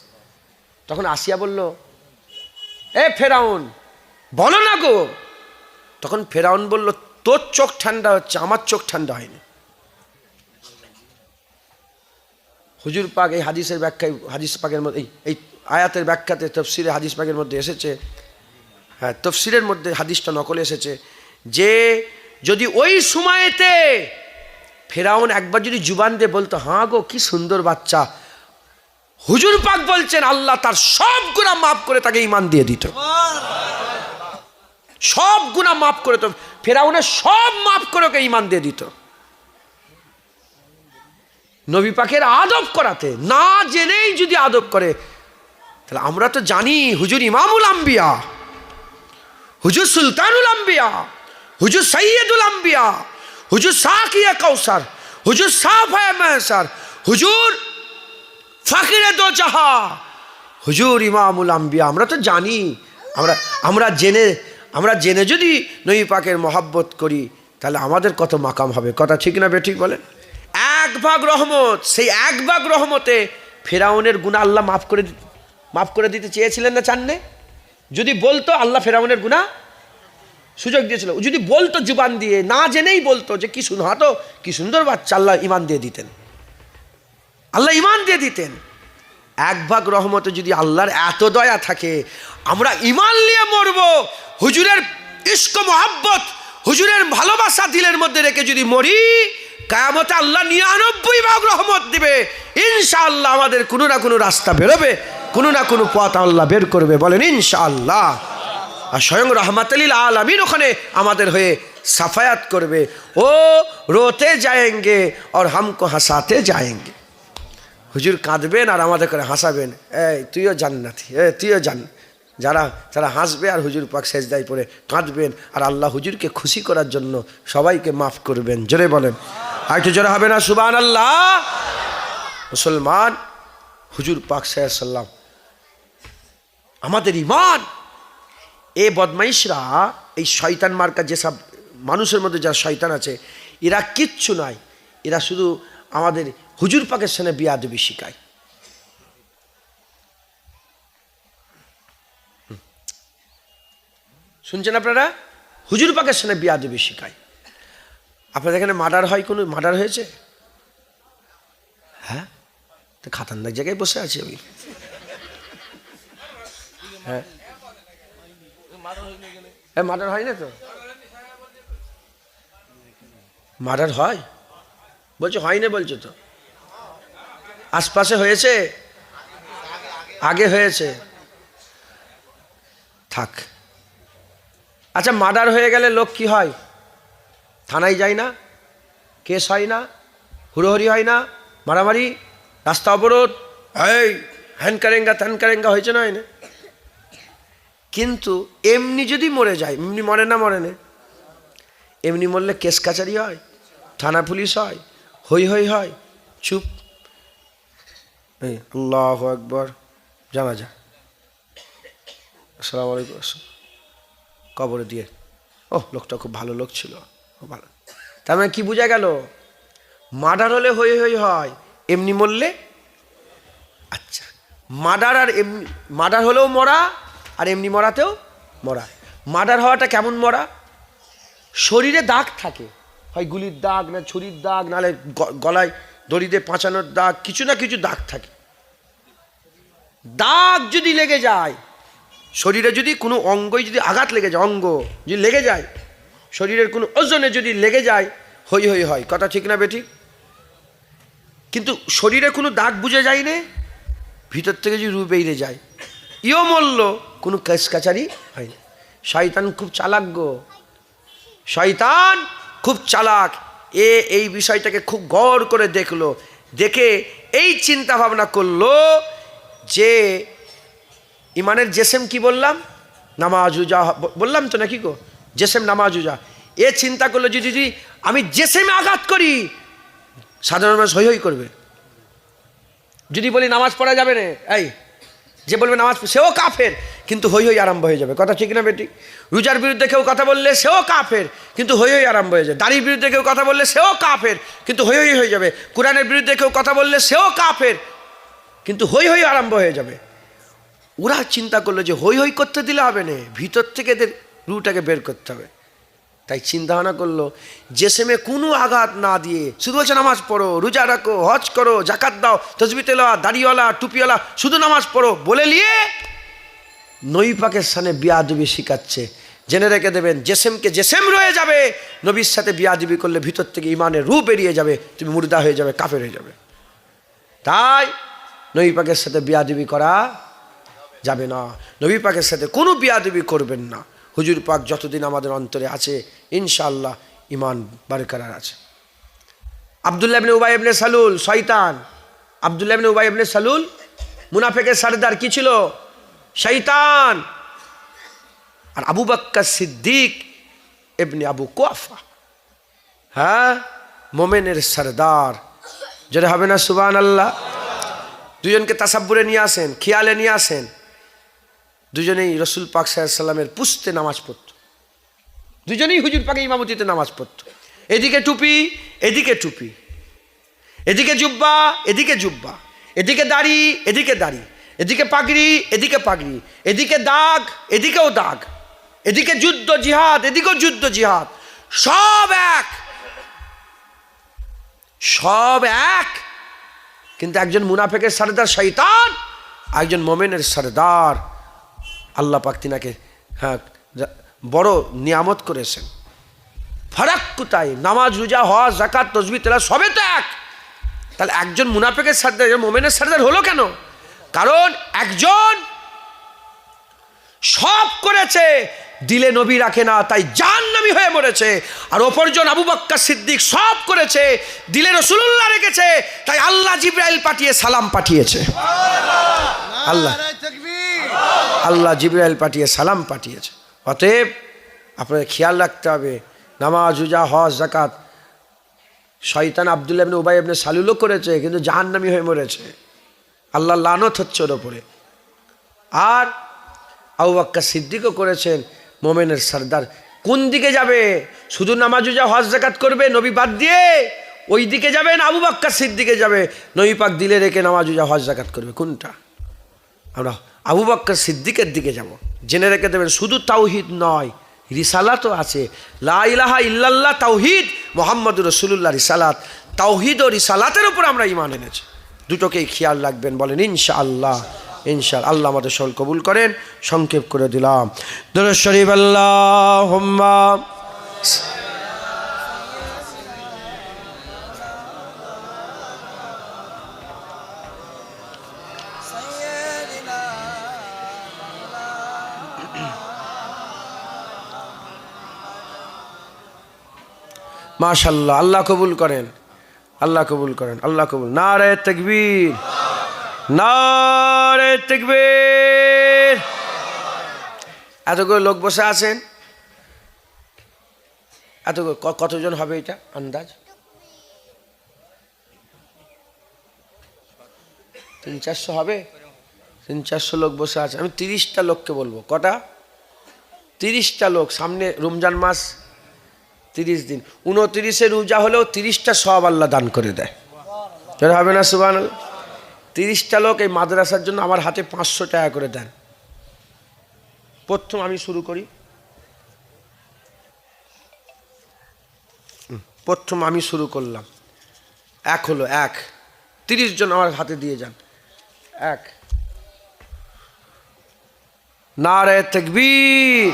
[SPEAKER 1] তখন আসিয়া বলল, এ ফেরাউন বলো না গো। তখন ফেরাউন বলল, তোর চোখ ঠান্ডা হচ্ছে, আমার চোখ ঠান্ডা হয়নি। হুজুর পাক এই হাদিসের ব্যাখ্যায়, হাদিস পাকের মধ্যে এই আয়াতের ব্যাখ্যাতে তফসিরে হাদিস পাকের মধ্যে এসেছে, হ্যাঁ তফসিরের মধ্যে হাদিসটা নকলে এসেছে যে যদি ওই সময়েতে ফেরাউন একবার যদি জুবান দিয়ে বলতো হ্যাঁ গো কি সুন্দর বাচ্চা, হুজুর পাক বলছেন আল্লাহ তার সব গুনাহ মাফ করে তাকে ঈমান দিয়ে দিত। সব গুনাহ মাফ করে, তো ফেরাউনের সব মাফ করে ওকে ঈমান দিয়ে দিত। নবী পাকের আদব করাতে, না জেনেই যদি আদব করে, তাহলে আমরা তো জানি হুজুর ইমামুল আম্বিয়া, হুজুর সুলতানুল আম্বিয়া, হুজুর সৈয়দুল আম্বিয়া, হুজুর সাকিয়া কাউসার, হুজুর সাফায়ে মাহসার, হুজুর ফকিরে দো জাহা, হুজুর ইমামুল আম্বিয়া। আমরা তো জানি, আমরা জেনে যদি নবী পাকের মহব্বত করি তাহলে আমাদের কত মাকাম হবে। কথা ঠিক না বেঠিক বলেন? এক ভাগ রহমত, সেই এক ভাগ রহমতে ফেরাউনের গুনাহ আল্লাহ মাফ করে দিতে চেয়েছিলেন না, চাননে? যদি বলতো আল্লাহ ফেরাউনের গুনাহ সুযোগ দিয়েছিল, যদি বলতো জুবান দিয়ে, না জেনেই বলতো যে কি সুন্দর, হতো কি সুন্দর বাচ্চা, আল্লাহ ঈমান দিয়ে দিতেন, আল্লাহ ঈমান দিয়ে দিতেন। এক ভাগ রহমতে যদি আল্লাহর এত দয়া থাকে, আমরা ঈমান নিয়ে মরবো, হুজুরের ইশক মোহাব্বত, হুজুরের ভালোবাসা দিলের মধ্যে রেখে যদি মরি, কিয়ামতে আল্লাহ 99 ভাগ রহমত দিবে ইনশাআল্লাহ। আমাদের কোনো না কোনো রাস্তা বেরোবে, কোনো না কোনো পথ আল্লাহ বের করবে, বলেন ইনশাআল্লাহ। আর স্বয়ং রহমাতুল লিল আলামিন ওখানে আমাদের হয়ে সাফায়াত করবে, ও রোতে যায়েঙ্গে और हमको हंसाते जाएंगे। হুজুর কাঁদবেন আর আমাদের করে হাসাবেন, এই তুইও জান্নাতি, তুইও জান। যারা হাসবে আর হুজুর পাক সেজদায় পড়ে কাঁদবেন, আর আল্লাহ হুজুরকে খুশি করার জন্য সবাইকে মাফ করবেন। জোরে বলেন, আর একটু জোরে হবে না সুবহানাল্লাহ? মুসলমান, হুজুর পাক সাল্লাল্লাহু আলাইহি ওয়াসাল্লাম আমাদের ঈমান, এই বদমাইশরা, এই শয়তান মার্কা যেসব মানুষের মধ্যে যারা শয়তান আছে, এরা কিচ্ছু নয়, এরা শুধু আমাদের হুজুর পাকের সামনে বিয়াদবি শিখায়। শুনছেন আপনারা? হুজুর পাকের সামনে বিয়াদবি শিখায়। আপনাদের এখানে মার্ডার হয়? কোনো মার্ডার হয়েছে? হ্যাঁ, তো খাতারনাক জায়গায় বসে আছি আমি। হ্যাঁ, মার্ডার হয় না তো? মার্ডার হয় বলছো? হয় না বলছো তো? আশপাশে হয়েছে? আগে হয়েছে? থাক। আচ্ছা, মার্ডার হয়ে গেলে লোক কি হয়? থানায় যায় না? কেস হয় না? হুড়োহুড়ি হয় না? মারামারি, রাস্তা অবরোধ, এই হ্যান কারেঙ্গা ত্যান কারেঙ্গা হয়েছে না? হয় না? কিন্তু এমনি যদি মরে যায়, এমনি মরে না? মরে না? এমনি মরলে কেস কাচারি হয়, থানা পুলিশ হয়, হই হই হয়, চুপ। আল্লাহু আকবার, জানা যা, আসসালামু আলাইকুম, কবরে দিয়ে, ও লোকটা খুব ভালো লোক ছিল, ভালো। তার মানে কি বোঝা গেল? মার্ডার হলে হই হই হয়, এমনি মরলে? আচ্ছা, মার্ডার আর এমনি, মার্ডার হলেও মরা আর এমনি মরাতেও মরা। মার্ডার হওয়াটা কেমন মরা? শরীরে দাগ থাকে, হয় গুলির দাগ, না ছুরির দাগ, নাহলে গলায় দড়ি দিয়ে পাঁচানোর দাগ, কিছু না কিছু দাগ থাকে। দাগ যদি লেগে যায় শরীরে, যদি কোনো অঙ্গই যদি আঘাত লেগে যায়, অঙ্গ যদি লেগে যায়, শরীরের কোনো ওজনে যদি লেগে যায়, হই হই হয়। কথা ঠিক না বেঠিক? কিন্তু শরীরে কোনো দাগ বুঝে যায় না, ভিতর থেকে যদি রু বেরিয়ে যায়, ইও মরল, কোনো কেস কাচারি হয় না। শয়তান খুব চালাক গো, শয়তান খুব চালাক। এই বিষয়টাকে খুব গড় করে দেখলো, দেখে এই চিন্তা ভাবনা করলো যে ইমানের জেসেম কি বললাম? নামাজুজা বললাম তো নাকি গো? জেসেম নামাজুজা। এ চিন্তা করলো যদি আমি জেসেমে আঘাত করি, সাধারণ মানুষ হই হই করবে। যদি বলি নামাজ পড়া যাবে না, এই যে বলবে নামাজ, সেও কাফের, কিন্তু হই হই আরম্ভ হয়ে যাবে। কথা ঠিক না বেটি? রোজার বিরুদ্ধে কেউ কথা বললে সেও কাফের, কিন্তু হই হই আরম্ভ হয়ে যাবে। দাড়ির বিরুদ্ধে কেউ কথা বললে সেও কাফের, কিন্তু হই হই হয়ে যাবে। কোরআনের বিরুদ্ধে কেউ কথা বললে সেও কাফের, কিন্তু হই হই আরম্ভ হয়ে যাবে। ওরা চিন্তা করলো যে হই হই করতে দিলে হবে না, ভিতর থেকে এদের রুটাকে বের করতে হবে। তাই চিন্তা ভাবনা করলো, জেসেমে কোনো আঘাত না দিয়ে শুধু বলছে নামাজ পড়ো, রোজা রাখো, হজ করো, জাকাত দাও, তসবি তেলাওয়া, দাড়িওয়ালা, টুপিওয়ালা, শুধু নামাজ পড়ো বলে নিয়ে নবী পাকের সামনে বিয়াদবি শিখাচ্ছে। জেনে রেখে দেবেন, জেসেমকে জেসেম রয়ে যাবে, নবীর সাথে বিয়াদবি করলে ভিতর থেকে ইমানের রূপ বেরিয়ে যাবে, তুমি মুর্দা হয়ে যাবে, কাফের হয়ে যাবে। তাই নবী পাকের সাথে বিয়াদবি করা যাবে না। নবী পাকের সাথে কোনো বিয়াদবি করবেন না। হুজুর পাক যতদিন আমাদের অন্তরে আছে, ইনশাআল্লাহ ইমান বরকরার আছে। আব্দুল্লাহ ইবনে উবাই ইবনে সালুল শয়তান, আব্দুল্লাহ ইবনে উবাই ইবনে সালুল মুনাফিকের সরদার কি ছিল? শয়তান। আর আবু বকর সিদ্দিক ইবনে আবু কুহাফা, হ্যাঁ, মোমেনের সরদার। যারা হবে না সুবহানাল্লাহ। দুজনকে তাসাব্বুরে নিয়ে আসেন, খেয়ালে নিয়ে আসেন। দুজনেই রসুল পাক সাল্লাল্লাহু আলাইহি সাল্লামের পুস্তে নামাজ পড়ত, দুজনেই হুজুর পাকে ইমামতিতে নামাজ পড়ত। এদিকে টুপি, এদিকে টুপি, এদিকে জুব্বা, এদিকে জুব্বা, এদিকে দাড়ি, এদিকে দাড়ি, এদিকে পাগড়ি, এদিকে পাগড়ি, এদিকে দাগ, এদিকেও দাগ, এদিকে যুদ্ধ জিহাদ, এদিকেও যুদ্ধ জিহাদ, সব এক, সব এক। কিন্তু একজন মুনাফিকের সরদার শয়তান, একজন মোমেনের সরদার আল্লাহ পাক তিনাকে হ্যাঁ বড় নিয়ামত করেছেন। ফারাক কোথায়? নামাজ, রোজা, হজ, যাকাত, তাসবিহ, তেলাওয়াত সবে তো এক। তাহলে একজন মুনাফিকের সরদার, একজন মোমেনের সরদার হলো কেন? কারণ একজন সব করেছে, দিলে নবী রাখে না, তাই জাহান্নামী হয়ে মরেছে। আর অপরজন আবু বকর সিদ্দিক সব করেছে, দিলে রাসূলুল্লাহ রেখেছে, তাই আল্লাহ জিবরাইল পাঠিয়ে সালাম পাঠিয়েছে। আল্লাহ জিবরাইল পাঠিয়ে সালাম পাঠিয়েছে। অতএব আপনাদের খেয়াল রাখতে হবে, নামাজ, রোজা, হজ, যাকাত শয়তান আব্দুল্লাহ ইবনে উবাই ইবনে সালুলও করেছে, কিন্তু জাহান্নামী হয়ে মরেছে। আল্লাহ লানত হচ্ছে ওর ওপরে। আর আবু বকর সিদ্দিকও করেছেন, মোমেনের সর্দার। কোন দিকে যাবে? শুধু নামাজুজা হজ যাকাত করবে নবী বাদ দিয়ে, ওই দিকে যাবেন আবু বকর সিদ্দিকে যাবে নবী পাক দিলে রেখে নামাজুজা হজ যাকাত করবে? কোনটা? আমরা আবু বকর সিদ্দিকের দিকে যাব। জেনে রেখে দেবেন, শুধু তাওহীদ নয়, রিসালাতও আছে। লা ইলাহা ইল্লাল্লাহ তাওহীদ, মুহাম্মদুর রাসূলুল্লাহ রিসালাত। তাওহীদ ও রিসালাতের উপর আমরা ঈমান এনেছি, দুটোকেই খেয়াল রাখবেন। বলেন ইনশাআল্লাহ। ইনশাআল্লাহ। আল্লাহ আমাদের সকল কবুল করেন। সংক্ষেপ করে দিলাম। দুরূদ শরীফ আল্লাহুম্মা মাশাআল্লাহ। আল্লাহ কবুল করেন, আল্লাহ কবুল করেন, আল্লাহ কবুল। নারে তাকবীর, নারে তাকবীর। এতগুলো লোক বসে আছেন, এতগুলো কতজন হবে এটা আন্দাজ? 300-400 হবে। 300-400 লোক বসে আছে। আমি 30টা লোককে বলবো। কটা? 30টা লোক। সামনে রমজান মাস, 30 দিন। 29-এ রোজা হলেও 30টা সওয়াব আল্লাহ দান করে দেয়। হবে না সুবহানাল্লাহ? 30টা লোক এই মাদ্রাসার জন্য আমার হাতে 500 টাকা করে দেন। প্রথম আমি শুরু করি, প্রথম আমি শুরু করলাম। এক হলো, 30 জন আমার হাতে দিয়ে যান। 1, নারে তাকবীর।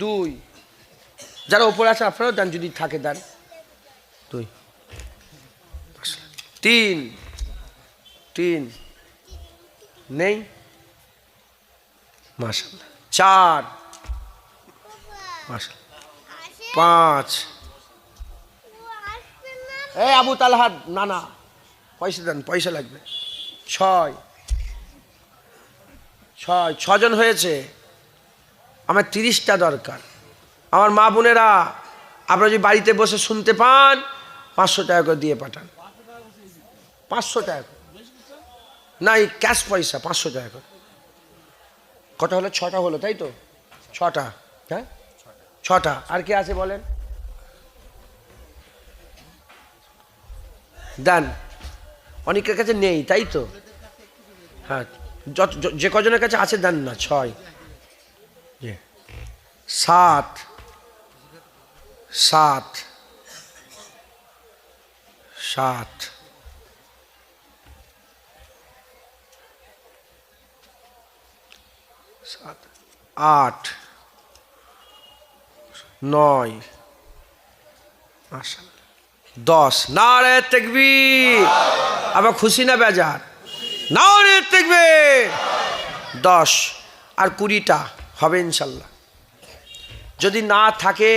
[SPEAKER 1] 2, যারা উপরে আছে আপনারাও দেন, যদি থাকে দেন। 2, 3 নেই, মাশাআল্লাহ। 4, মাশাআল্লাহ। 5, এই আবু তালহা, না পয়সা দেন, পয়সা লাগবে। 6 জন হয়েছে। আমার 30টা দরকার। আমার মা বোনেরা, আপনারা যদি বাড়িতে বসে শুনতে পান, 500 টাকা করে দিয়ে পাঠান। 500 টাকা না, এই ক্যাশ পয়সা 500 টাকা করে। কটা হলো? 6টা হলো, তাই তো? 6টা, হ্যাঁ 6টা। আর কে আছে বলেন? দেন। অনেকের কাছে নেই, তাই তো? হ্যাঁ, যে কজনের কাছে আছে দেন না। 6, 7, 8, 9, 10। নারে তাকবীর। আবার খুশি না বেজার? নারে তাকবীর। 10 আর 20টা হবে ইনশাল্লাহ। যদি না থাকে,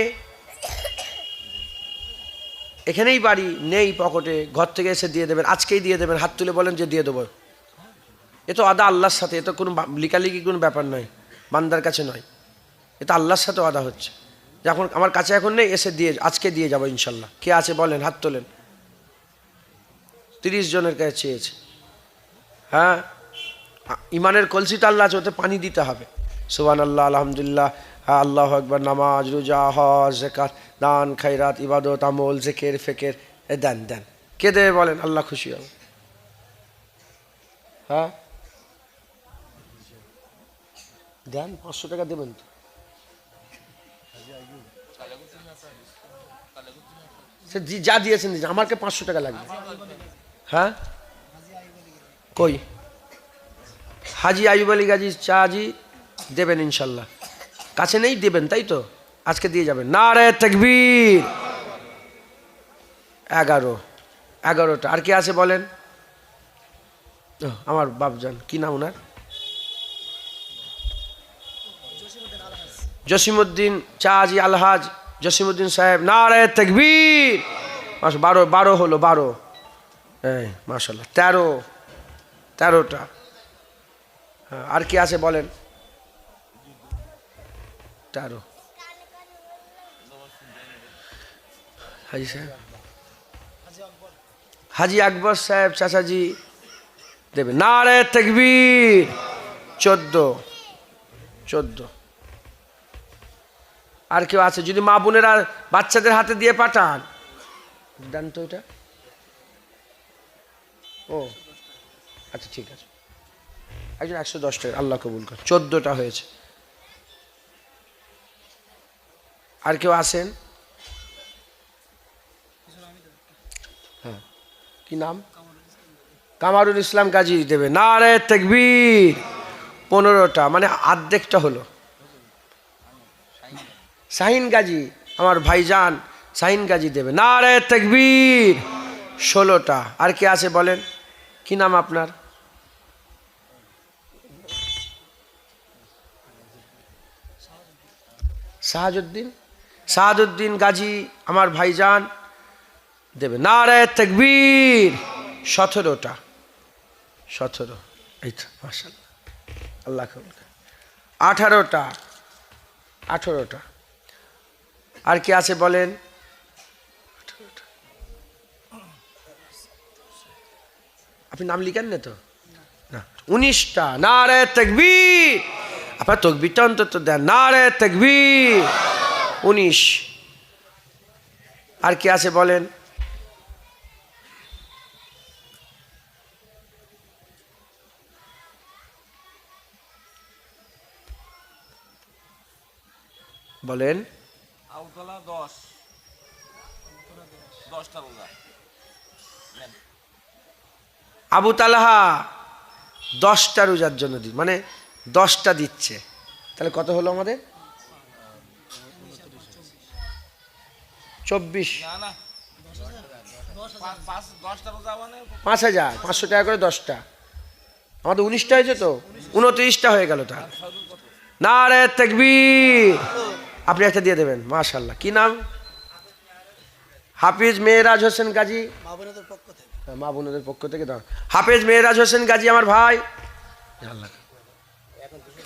[SPEAKER 1] এখানেই বাড়ি, নেই পকেটে, ঘর থেকে এসে দিয়ে দেবেন। আজকেই দিয়ে দেবেন, হাত তুলে বলেন যে দিয়ে দেবো। এ তো আদা আল্লাহর সাথে, এ তো কোনো লিকালিকি কোনো ব্যাপার নয়, বান্দার কাছে নয়। এটা আল্লাহর সাথে আদা হচ্ছে। যখন আমার কাছে এখন নেই, এসে দিয়ে, আজকে দিয়ে যাবো ইনশাল্লাহ। কে আছে বলেন? হাত তোলেন। 30 জনের কাছে চেয়েছে। হ্যাঁ, ইমানের কলসিটা আল্লাহ আছে, ওতে পানি দিতে হবে। সুবহানাল্লাহ, আলহামদুলিল্লাহ, আল্লাহু আকবার। নামাজ, রোজা, হজ, যাকাত, দান, খায়রাত, ইবাদত, আমল, জিকির, ফিকির, দেন। কে দেবে বলেন? আল্লাহ খুশি হবে। হ্যাঁ দেন, 500 টাকা দেবেন তো। সে যা দিয়েছেন, আমাকে 500 টাকা লাগবে। হ্যাঁ, কই? হাজি আইয়ুব আলী গাজী চাজি দেবেন ইনশাল্লাহ। কাছে নেই, দেবেন, তাই তো? আজকে দিয়ে যাবেন। নারে তাকবীর। 11টা। আর কে আছে বলেন? আমার বাপজান, কি নাম ওনার? জসিমউদ্দিন চাজি আলহাজ জসিমউদ্দিন সাহেব। নারে তাকবীর। 12 হলো, 12। এই মাশাআল্লাহ। 13টা। আর কি আছে বলেন? 13। হাজি সাহেব, হাজি আকবর সাহেব চাচাজি দেবে। নারে তাকবীর। 14। 14। আর কেউ আছে? যদি মা বোনেরা বাচ্চাদের হাতে দিয়ে পাঠান, দেন তো এটা। ও আচ্ছা ঠিক আছে, একজন 110 টাকা, আল্লাহ কবুল কর। 14টা হয়েছে। আর কেউ আসেন? হ্যাঁ, কি নাম? কামারুল ইসলাম গাজী দেবে। নারে তাকবীর। 15টা, মানে অর্ধেকটা হলো। শাহিন গাজী, আমার ভাইজান শাহিন গাজী দেবে। নারে তাকবীর। 16টা। আর কে আছে বলেন, কি নাম আপনার? শাহাজউদ্দিন। শাহাদুদ্দিন গাজী আমার ভাইজান দেবে। নারে তাকবীর। 17টা। 17। এই তো মাশাআল্লাহ, আল্লাহ কবুল করে। 18টা। 18টা। আর কি আছে বলেন? আপনি নাম লিখেন না তো? না। 19টা। নারে তাকবীর। আপনার তাকবীরটা অন্তত দেন। নারে তাকবীর। 19। আর কি আছে বলেন? বলেন।
[SPEAKER 2] আউতলা 10, 10টা রোজা।
[SPEAKER 1] আবু তালহা 10টা রোজার জন্য দিন, মানে 10টা দিচ্ছে। তাহলে কত হলো আমাদের? 24।
[SPEAKER 2] না না, 10টা রোজা মানে
[SPEAKER 1] 5500 টাকা করে 10টা। আমাদের 19টা হয়েছে তো, 29টা হয়ে গেল। তাহলে নারে তাকবীর। আপনি একটা দিয়ে দেবেন। মাশাআল্লাহ। কি নাম? হাফিজ মেহরাজ হোসেন গাজী। মা বোনদের পক্ষ থেকে দাও। হাফিজ মেহরাজ হোসেন গাজী আমার ভাই,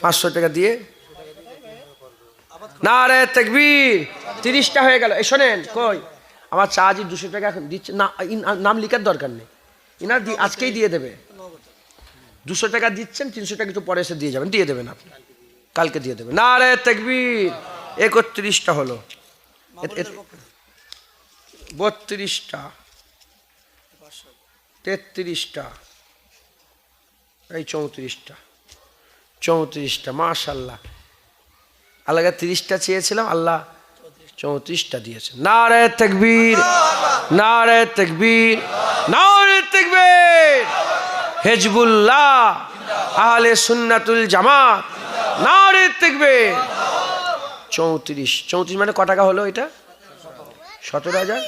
[SPEAKER 1] 500 টাকা দিয়ে। নারে তাকবীর। 30টা হয়ে গেল। এই শোনেন, কই আমার চাচি 200 টাকা এখন দিচ্ছে না, নাম লিখার দরকার নেই, ইনার আজকেই দিয়ে দেবে। 200 টাকা দিচ্ছেন, 300 টাকা একটু পরে এসে দিয়ে যাবেন, দিয়ে দেবেন আপনি, কালকে দিয়ে দেবেন। নারে তাকবীর। 31টা হলো। 32টা। 33টা। এই 34টা। 34টা। মাশাআল্লাহ, আল্লাহ 30টা চেয়েছিলাম, আল্লাহ 34টা দিয়েছে। নারে তাকবীর। নারে তাকবীর। নারে তাকবীর। হিজবুল্লাহ, আহলে সুন্নাতুল জামাত। নারে তাকবীর। 34। 34 মানে ক টাকা হলো এটা? 17,000।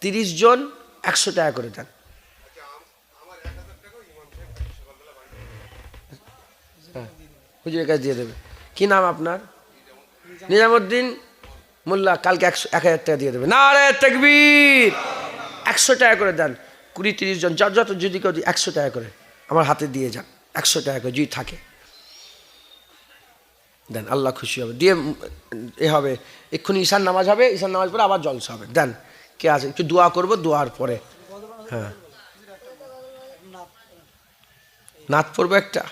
[SPEAKER 1] 30 জন 100 টাকা করে দেন। হুজুরের কাছে দিয়ে দেবে। কি নাম আপনার? নিজামুদ্দিন মোল্লা। কালকে 1000 টাকা দিয়ে দেবে। নারে তাকবীর। 100 টাকা করে দেন। 20-30 জন যত যদি কেউ 100 টাকা করে আমার হাতে দিয়ে যান। 100 টাকা করে যদি থাকে দেন, আল্লাহ খুশি হবে। দিয়ে এ হবে, এক্ষুনি ঈশান নামাজ হবে, ঈশান নামাজ পরে আবার জলসা হবে। দেন। কে আছে? একটু দোয়া করবো, দোয়ার পরে। হ্যাঁ, নাত পড়বো একটা।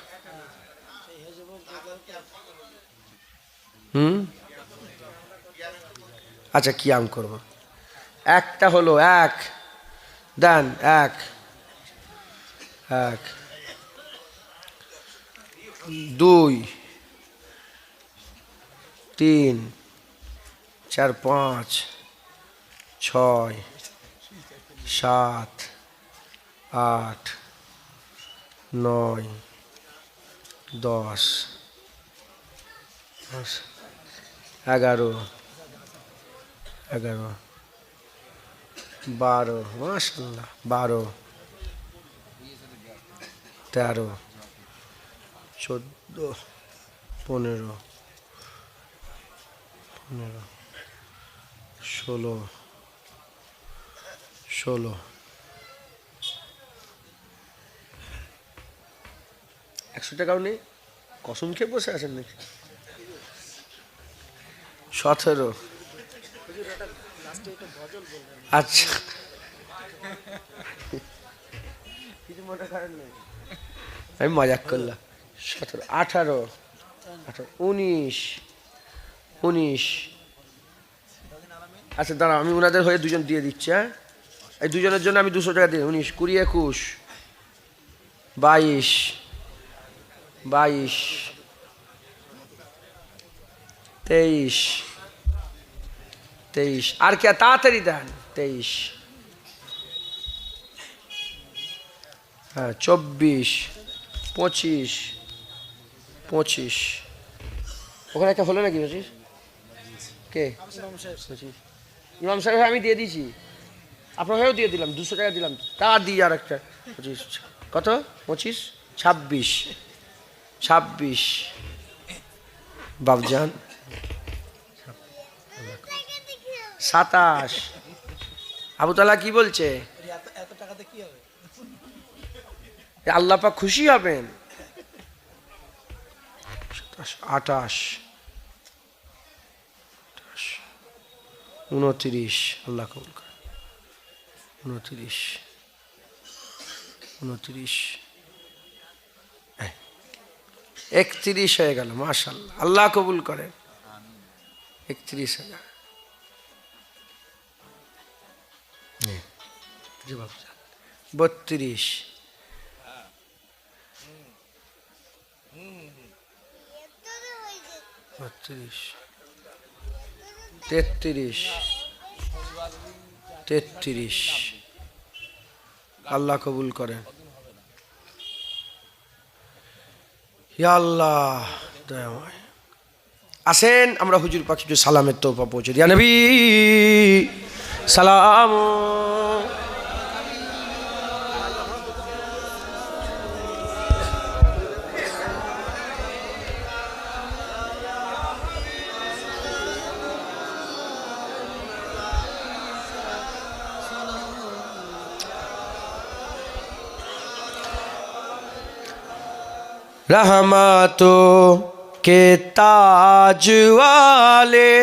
[SPEAKER 1] আচ্ছা, কি আম করবো? একটা হলো। এক দেন। এক 2 3 4 5 6 7 8 9 10 11 12। মাশাআল্লাহ। 12 13 14 15 16 100 টাকাও নেই? কসম খেয়ে বসে আছেন নাকি? 17। আচ্ছা, কিছু মনে করেন না, আমি মজাক করলাম। 17 18 19 19। আচ্ছা দাঁড়া, আমি ওনাদের হয়ে দুজন দিয়ে দিচ্ছি। হ্যাঁ, এই দুজনের জন্য আমি 200 টাকা দিই। 19 20 21 22 22 23 23। আর কে তাড়াতাড়ি দেন? 23। হ্যাঁ 24 25 25। ওখানে একটা হলো নাকি 25? কে? 25। ইমাম সাহেব আমি দিয়ে দিয়েছি, আপনাকেও দিয়ে দিলাম, 200 টাকা দিলাম। তা দিই আর একটা 25। কত? 25 26 26। বাবজান 27। আবু তালা কি বলছে? আল্লাহ পাক খুশি হবেন। 28 29। আল্লাহ কবুল করে। 29 29 31 হয়ে গেল। মাশাআল্লাহ, আল্লাহ কবুল করেন। 31,000। 32 33 33। আল্লাহ কবুল করেন। ইয়া আল্লাহ দয়াময়। আসেন আমরা হুজুর পাক একটু সালামের তোফা পৌঁছে দিই। ইয়া নবী সালাম। रहमतों के ताज वाले,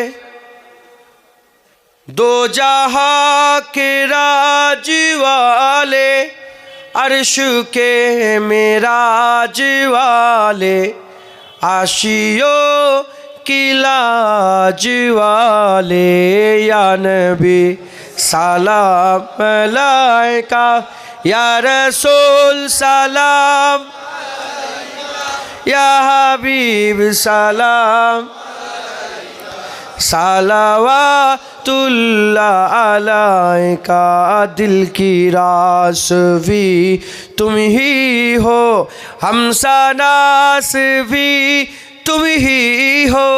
[SPEAKER 1] दो जहां के राज वाले, अर्श के मेराज वाले, आशियों की लाज वाले, या नबी सलाम अलैका, या रसूल सलाम, या हबीब सलाम, सलावातुल्लाह अलैका। दिल की रासवी तुम ही हो, हमसनास भी तुम ही हो,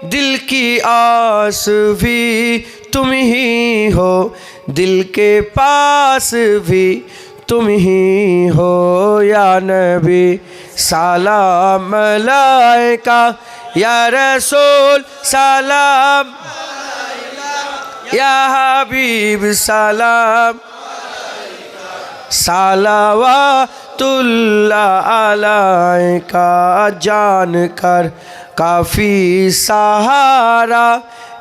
[SPEAKER 1] दिल की आस भी तुम ही हो, दिल के पास भी तुम ही हो, या नबी सलाम अलैका, या रसूल सलाम, या हबीब सलाम, सलावातुल्लाह अलैका। जान कर काफी सहारा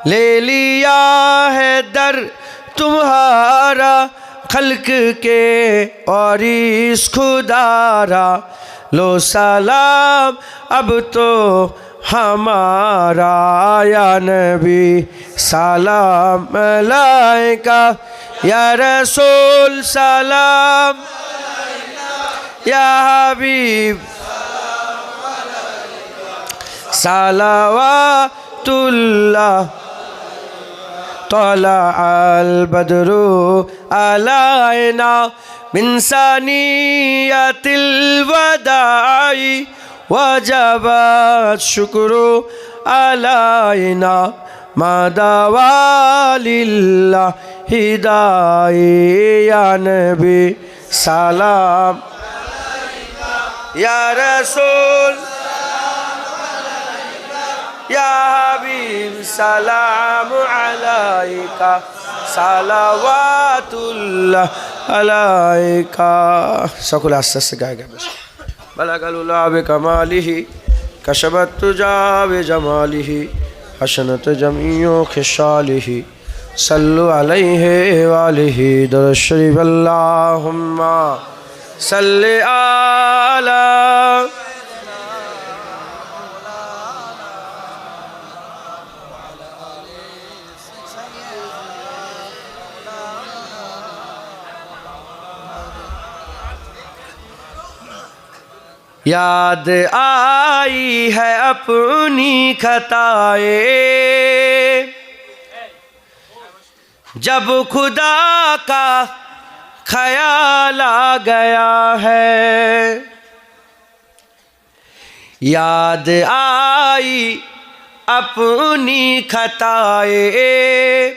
[SPEAKER 1] ले लिया है दर तुम्हारा, खल्क के और इस खुदारा, लो सलाम अब तो हमारा, या नबी सलाम अलैका, या रसूल सलाम, या हबीब सलावातुल्लाह। तला अल बदरु अलैना मिन सनियतिल वदाई, वजबत शुक्रू अलैना मादावालिल्लाहि दाई, या नबी सलाम, या रसूल या हबीब सलाम अलैका, सलावातुल्लाह अलैका। সকলে আস্তে আস্তে গায়ে গায়ে বসে। বালাগাল উলা বিকামালিহি, কাশাবাত তুজা বিজামালিহি, হাসানাত জামিউ খিসালিহি, সাল্লু আলাইহি ওয়া আলিহি দরুদ শরীফ। আল্লাহুম্মা সাল্লি আলা याद आई है अपनी खताएं, जब खुदा का ख्याल आ गया है। याद आई अपनी खताएं,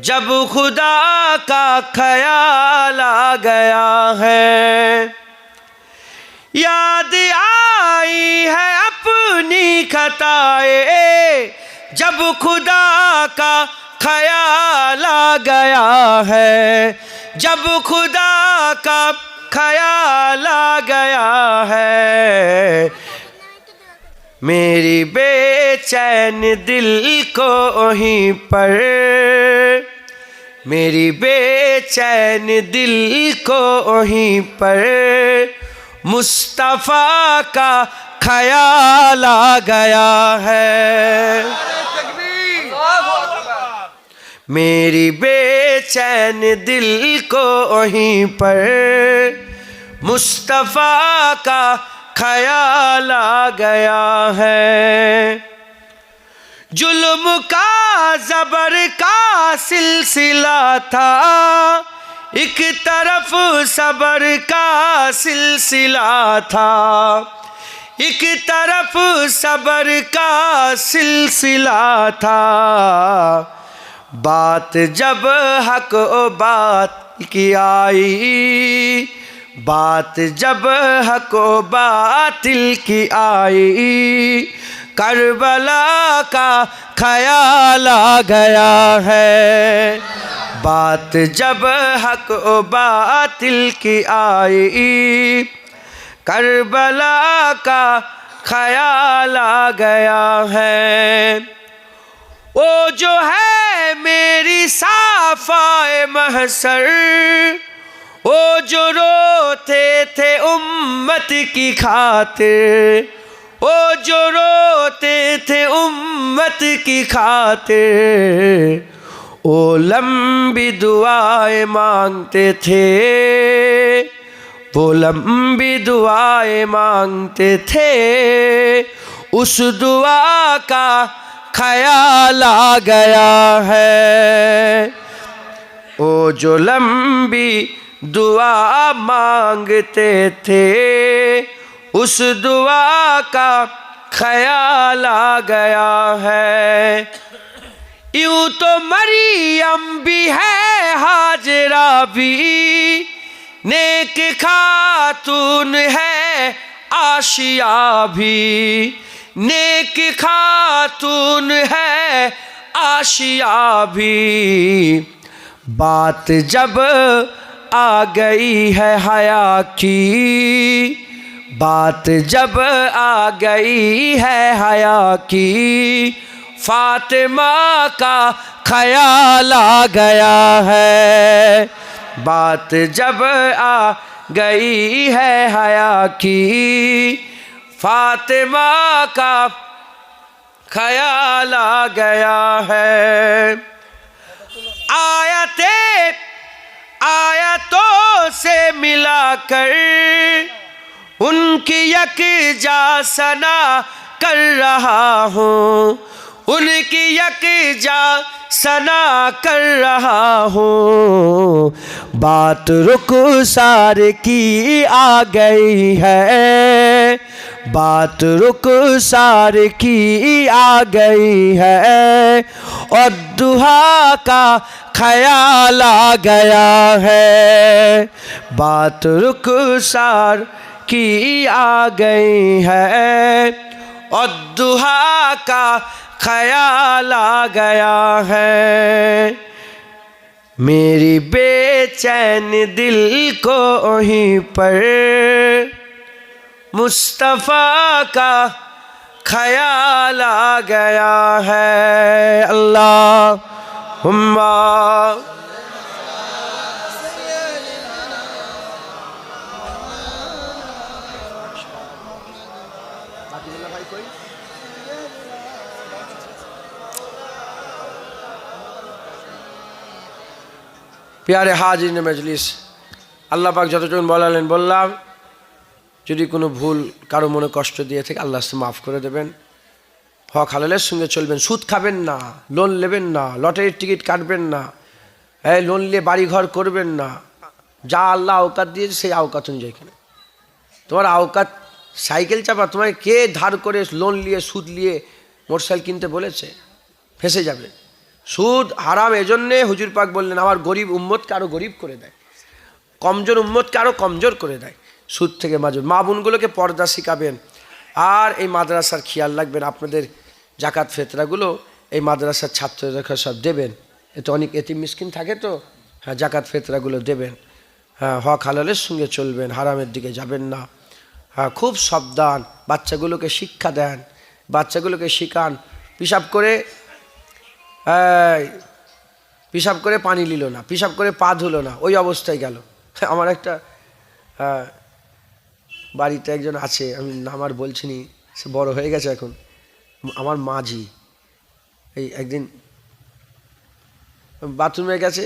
[SPEAKER 1] जब खुदा का ख्याल आ गया है। याद आई है अपनी खताएं, जब खुदा का ख्याल आ गया है। जब खुदा का ख्याल आ गया है, मेरी बेचैन दिल को वहीं पर, मेरी बेचैन दिल को वहीं पर मुस्तफ़ा का ख्याल आ गया है। मेरी बेचैन दिल को वहीं पर मुस्तफ़ा का ख्याल आ गया है। जुल्म का ज़बर का सिलसिला था, एक तरफ सबर का सिलसिला था, एक तरफ सबर का सिलसिला था। बात जब हक ओ बात की आई, बात जब हक ओ बातिल की आई, करबला का ख्याल आ गया है। बात जब हक ओ बातिल की आई, करबला का ख्याल आ गया है। वो जो है मेरी साफ़ाए महशर, वो जो रोते थे उम्मत की खातिर, वो जो रोते थे उम्मत की खातिर, वो लंबी दुआएं मांगते थे, वो लंबी दुआएं मांगते थे। उस दुआ का ख्याल आ गया है। वो जो लंबी दुआ मांगते थे, उस दुआ का ख्याल आ गया है। यूं तो मरियम भी है, हाजरा भी, नेक खातून है आशिया भी, नेक खातून है आशिया भी। बात जब आ गई है हया की, बात जब आ गई है हया की, फातिमा का ख्याल आ गया है। बात जब आ गई है हया की, फातिमा का ख्याल आ गया है। आयतों से मिलाकर उनकी यकजा सना कर रहा हूँ, उनकी यकजा सना कर रहा हूँ। बात रुखसार की आ गई है, बात रुखसार की आ गई है, और दुहा का ख्याल आ गया है। बात रुखसार की आ गई है, और दुहा का ख्याल आ गया है। मेरी बेचैन दिल को वहीं पर मुस्तफ़ा का ख्याल आ गया है। अल्लाहुम्मा प्यारे हाजिर मजलिस, আল্লাহ পাক যতজন বলালেন বললাম। যদি কোনো ভুল কারো মনে কষ্ট দিয়ে থাকে আল্লাহ মাফ করে দেবেন। হক হালালের সঙ্গে চলবেন, সুদ খাবেন না, লোন নেবেন না, লটারির টিকিট কাটবেন না, লোন নিয়ে বাড়িঘর করবেন না। যা আল্লাহ আওকাত দিয়েছে সেই আওকাত অনুযায়ী কেন। তোমার আওকাত সাইকেল চাপা, তোমায় কে ধার করে লোন নিয়ে সুদ নিয়ে মোটরসাইকেল কিনতে বলেছে? ফেঁসে যাবে। সুদ হারাম। এজন্যে হুজুর পাক বললেন আমার গরিব উম্মতকে আরও গরিব করে দেয়, কমজোর উম্মতকে আরও কমজোর করে দেয় সুদ থেকে বাঁচবে। মা বোনগুলোকে পর্দা শিখাবেন। আর এই মাদ্রাসার খেয়াল রাখবেন, আপনাদের জাকাত ফেতরাগুলো এই মাদ্রাসার ছাত্রদেরকে সব দেবেন। এতে অনেক এতিম মিসকিন থাকে তো, হ্যাঁ জাকাত ফেতরাগুলো দেবেন। হ্যাঁ হক হালালের সঙ্গে চলবেন, হারামের দিকে যাবেন না। হ্যাঁ খুব সাবধান। বাচ্চাগুলোকে শিক্ষা দেন, বাচ্চাগুলোকে শিখান। পিসাব করে পানি নিল না, পিসাব করে পা ধুলো না, ওই অবস্থায় গেল। আমার একটা বাড়িতে একজন আছে, আমি নাম আর বলছি নি, সে বড় হয়ে গেছে এখন, আমার মাঝি। এই একদিন বাথরুমে গেছে,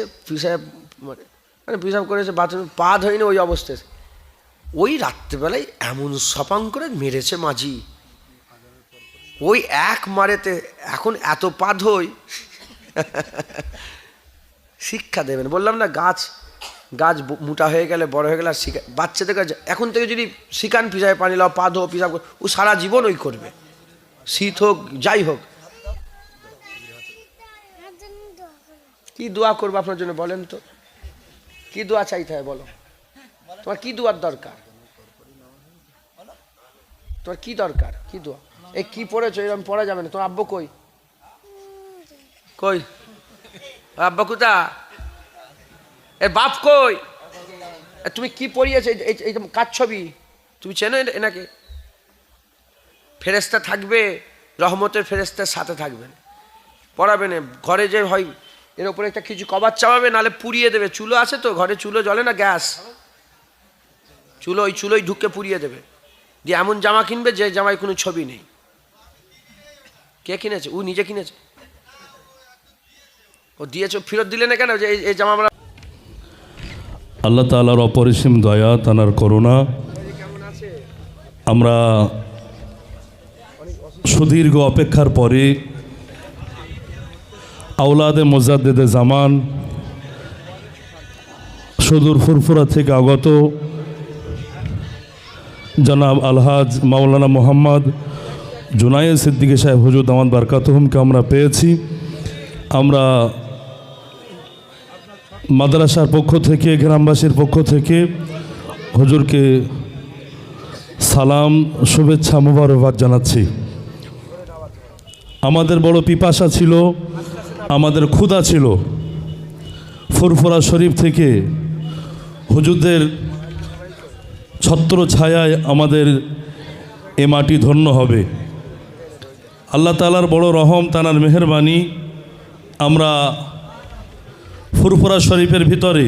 [SPEAKER 1] মানে পিসাব করেছে, বাথরুমে পা ধোয়নি, ওই অবস্থায় ওই রাত্রেবেলায় এমন সপাং করে মেরেছে মাঝি, ওই এক মারেতে এখন এত পা ধোয়। শিক্ষা দেবেন। বললাম না, গাছ মোটা হয়ে গেলে, বড় হয়ে গেলে শিখা, বাচ্চাদেরকে এখন থেকে যদি শিখান পিসায় পানি লাও, পা ধো, পিসাব, ও সারা জীবন ওই করবে, শীত হোক যাই হোক। কি দোয়া করবো আপনার জন্য বলেন তো? কি দোয়া চাইতে হয় বলো? তোমার কি দোয়ার দরকার? তোমার কি দরকার? কি দোয়া? এই কি পড়েছো? এরকম পড়া যাবে না। তোমার আব্বু কই? কই আব্বা? কোথা? এর বাপ কই? তুমি কি পড়িয়েছো? এই কার ছবি? তুমি চেনো এনাকে? ফেরেশতা থাকবে, রহমতের ফেরেশতার সাথে থাকবেন, পড়াবেন। ঘরে যে হয় এর উপরে একটা কিছু কভার চাপাবে, নাহলে পুড়িয়ে দেবে। চুলো আছে তো ঘরে, চুলো জ্বলে না, গ্যাস চুলো, ওই চুলোই ঢুকে পুড়িয়ে দেবে। দিয়ে এমন জামা কিনবে যে জামায় কোনো ছবি নেই। কে কিনেছে? ও নিজে কিনেছে। ও দিয়েছে, ফেরত দিলে না কেন? যে এই জামা আমরা।
[SPEAKER 3] আল্লাহ তাআলার অপরিসীম দয়া, তানার করুণা। আমরা সুদীর্ঘ অপেক্ষার পরে আওলাদে মুজাদ্দেদে জামান সুদূর ফুরফুরা থেকে আগত জনাব আলহাজ মাওলানা মোহাম্মদ জুনায়েদ সিদ্দিকী সাহেব হুজুর দামাত বারকাতুহুমকে আমরা পেয়েছি। আমরা মাদ্রাসার পক্ষ থেকে, গ্রামবাসীর পক্ষ থেকে হুজুরকে সালাম, শুভেচ্ছা, মোবারকবাদ জানাচ্ছি। আমাদের বড় পিপাসা ছিল, আমাদের ক্ষুধা ছিল, ফুরফুরা শরীফ থেকে হুজুরদের ছত্র ছায়ায় আমাদের এ মাটি ধন্য হবে। আল্লাহ তাআলার বড় রহম, তানার মেহেরবানি, আমরা ফুরফুরা শরীফের ভিতরে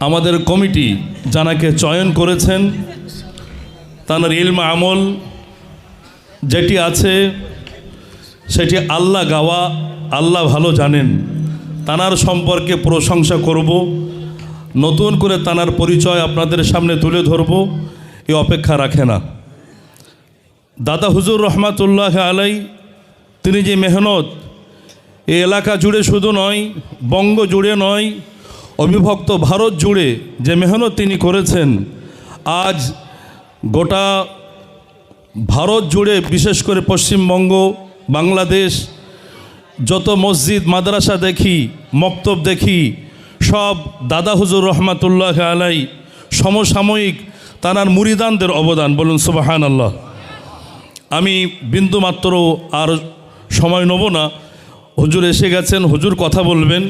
[SPEAKER 3] আমাদের কমিটি যানাকে চয়ন করেছেন, তানার ইলম আমল যেটি আছে সেটি আল্লাহ গাওয়া, আল্লাহ ভালো জানেন। তানার সম্পর্কে প্রশংসা করব, নতুন করে তানার পরিচয় আপনাদের সামনে তুলে ধরব, এই অপেক্ষা রাখে না। দাদা হুজুর রহমাতুল্লাহ আলাই, তিনি যে মেহনত এই এলাকা জুড়ে শুধু নয়, বঙ্গ জুড়ে নয়, অবিভক্ত ভারত জুড়ে যে মেহনত তিনি করেছেন, আজ গোটা ভারত জুড়ে, বিশেষ করে পশ্চিমবঙ্গ, বাংলাদেশ, যত মসজিদ মাদ্রাসা দেখি, মক্তব দেখি, সব দাদা হুজুর রহমাতুল্লাহ আলাই সমসাময়িক তানার মুরিদানদের অবদান। বলুন সুবহানাল্লাহ। আমি বিন্দুমাত্র আর সময় নেব না, হুজুর এসে গেছেন, হুজুর কথা বলবেন।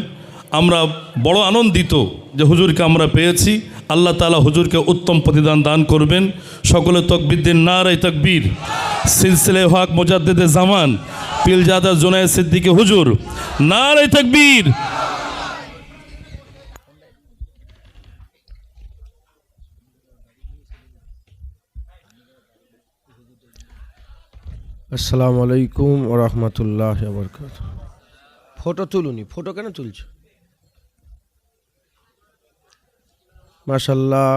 [SPEAKER 3] আমরা বড় আনন্দিত যে হুজুরকে আমরা পেয়েছি। আল্লাহ তাআলা হুজুরকে উত্তম প্রতিদান দান করবেন। সকলে তাকবীর দিন, নারে তাকবীর। সিলসিলে হক মুজাদ্দেদে জামান পীরজাদা জুনায়েদ সিদ্দিকী হুজুর, নারে তাকবীর।
[SPEAKER 1] আসসালামু আলাইকুম ওয়া রাহমাতুল্লাহি ওয়া বারাকাতুহু। ফটো তুলুনি, ফটো কেন তুলছো? মাশাআল্লাহ,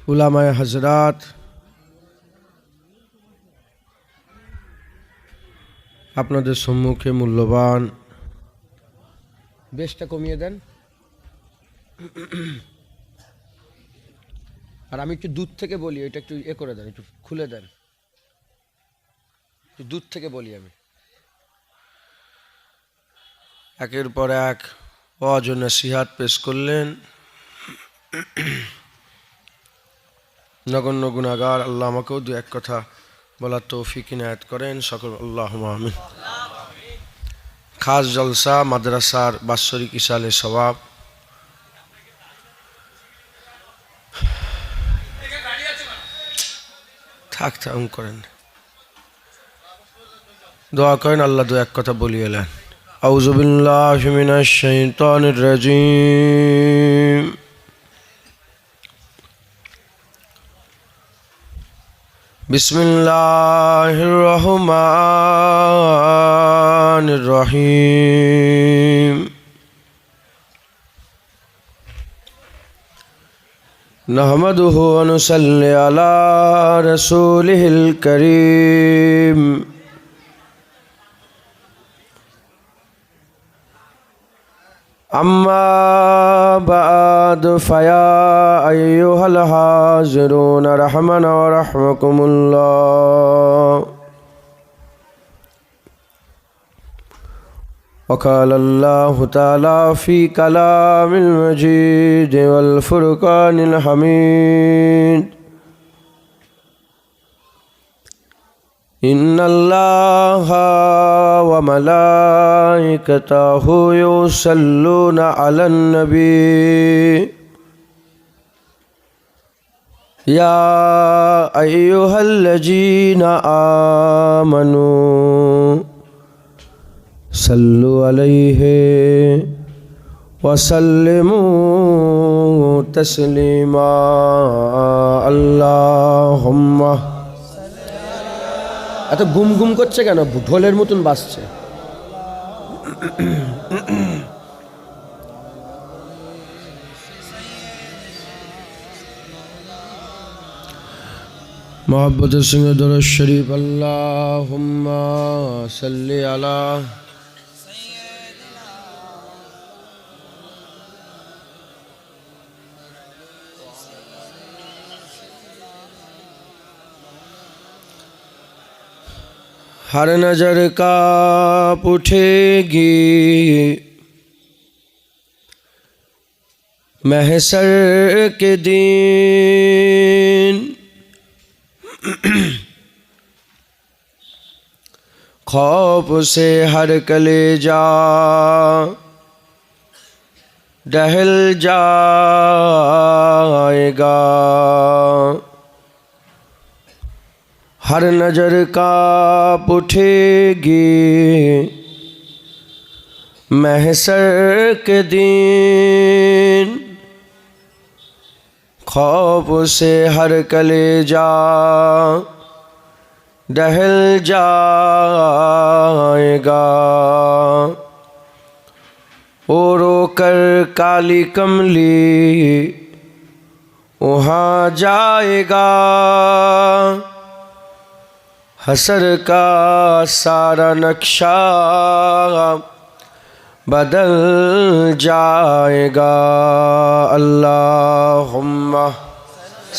[SPEAKER 1] উলামায়ে হযরত, আপনাদের সম্মুখে মূল্যবান, বেশটা কমিয়ে দেন। আর আমি একটু দূর থেকে বলি, এটা একটু করে দেন, একটু খুলে দেন, একটু দূর থেকে বলি আমি। একের পর এক ওয়াজ ও নসিহত পেশ করলেন নগণ্য গুনাহগার। আল্লাহ আমাকেও দু এক কথা বলার তৌফিক ইনায়াত করেন সকল, আল্লাহুম্মা আমিন। খাস জলসা মাদ্রাসার বাৎসরিক ইসালে সওয়াব, থাক করেন, দোয়া করেন, আল্লাহ দু এক কথা বলিয়ে এলেন। আউযু বিল্লাহি মিনাশ শাইতানির রাজিম। বিসমিল্লাহির রহমানির রহিম। নাহমাদুহু ওয়া নুসাল্লি আলা রাসূলিহিল কারীম। আম্মা বা'দু ফায়া আইয়ুহাল হাজিরুনা রাহমানা ওয়া রাহমাকুমুল্লাহ। وقال الله تعالى في كلام المجيد والفرقان الحميد: إن الله وملائكته يصلون على النبي يا أيها الذين آمنوا صلوا عليه وسلموا تسليما اللهم। এত গুম গুম করছে কেন? ঢোলের মতন বাজছে। মোহাব্বতের সঙ্গে দরুদ শরীফ। আল্লাহুম্মা সাল্লি আলা हर नजर कांप उठेगी महशर के दिन, खौफ से हर कलेजा दहल जाएगा। हर नजर कांप उठेगी महशर के दिन, खौफ से हर कलेजा दहल जाएगा। ओ रोकर काली कमली वहाँ जाएगा, हसर का सारा नक्शा बदल जाएगा। अल्लाहुम्मा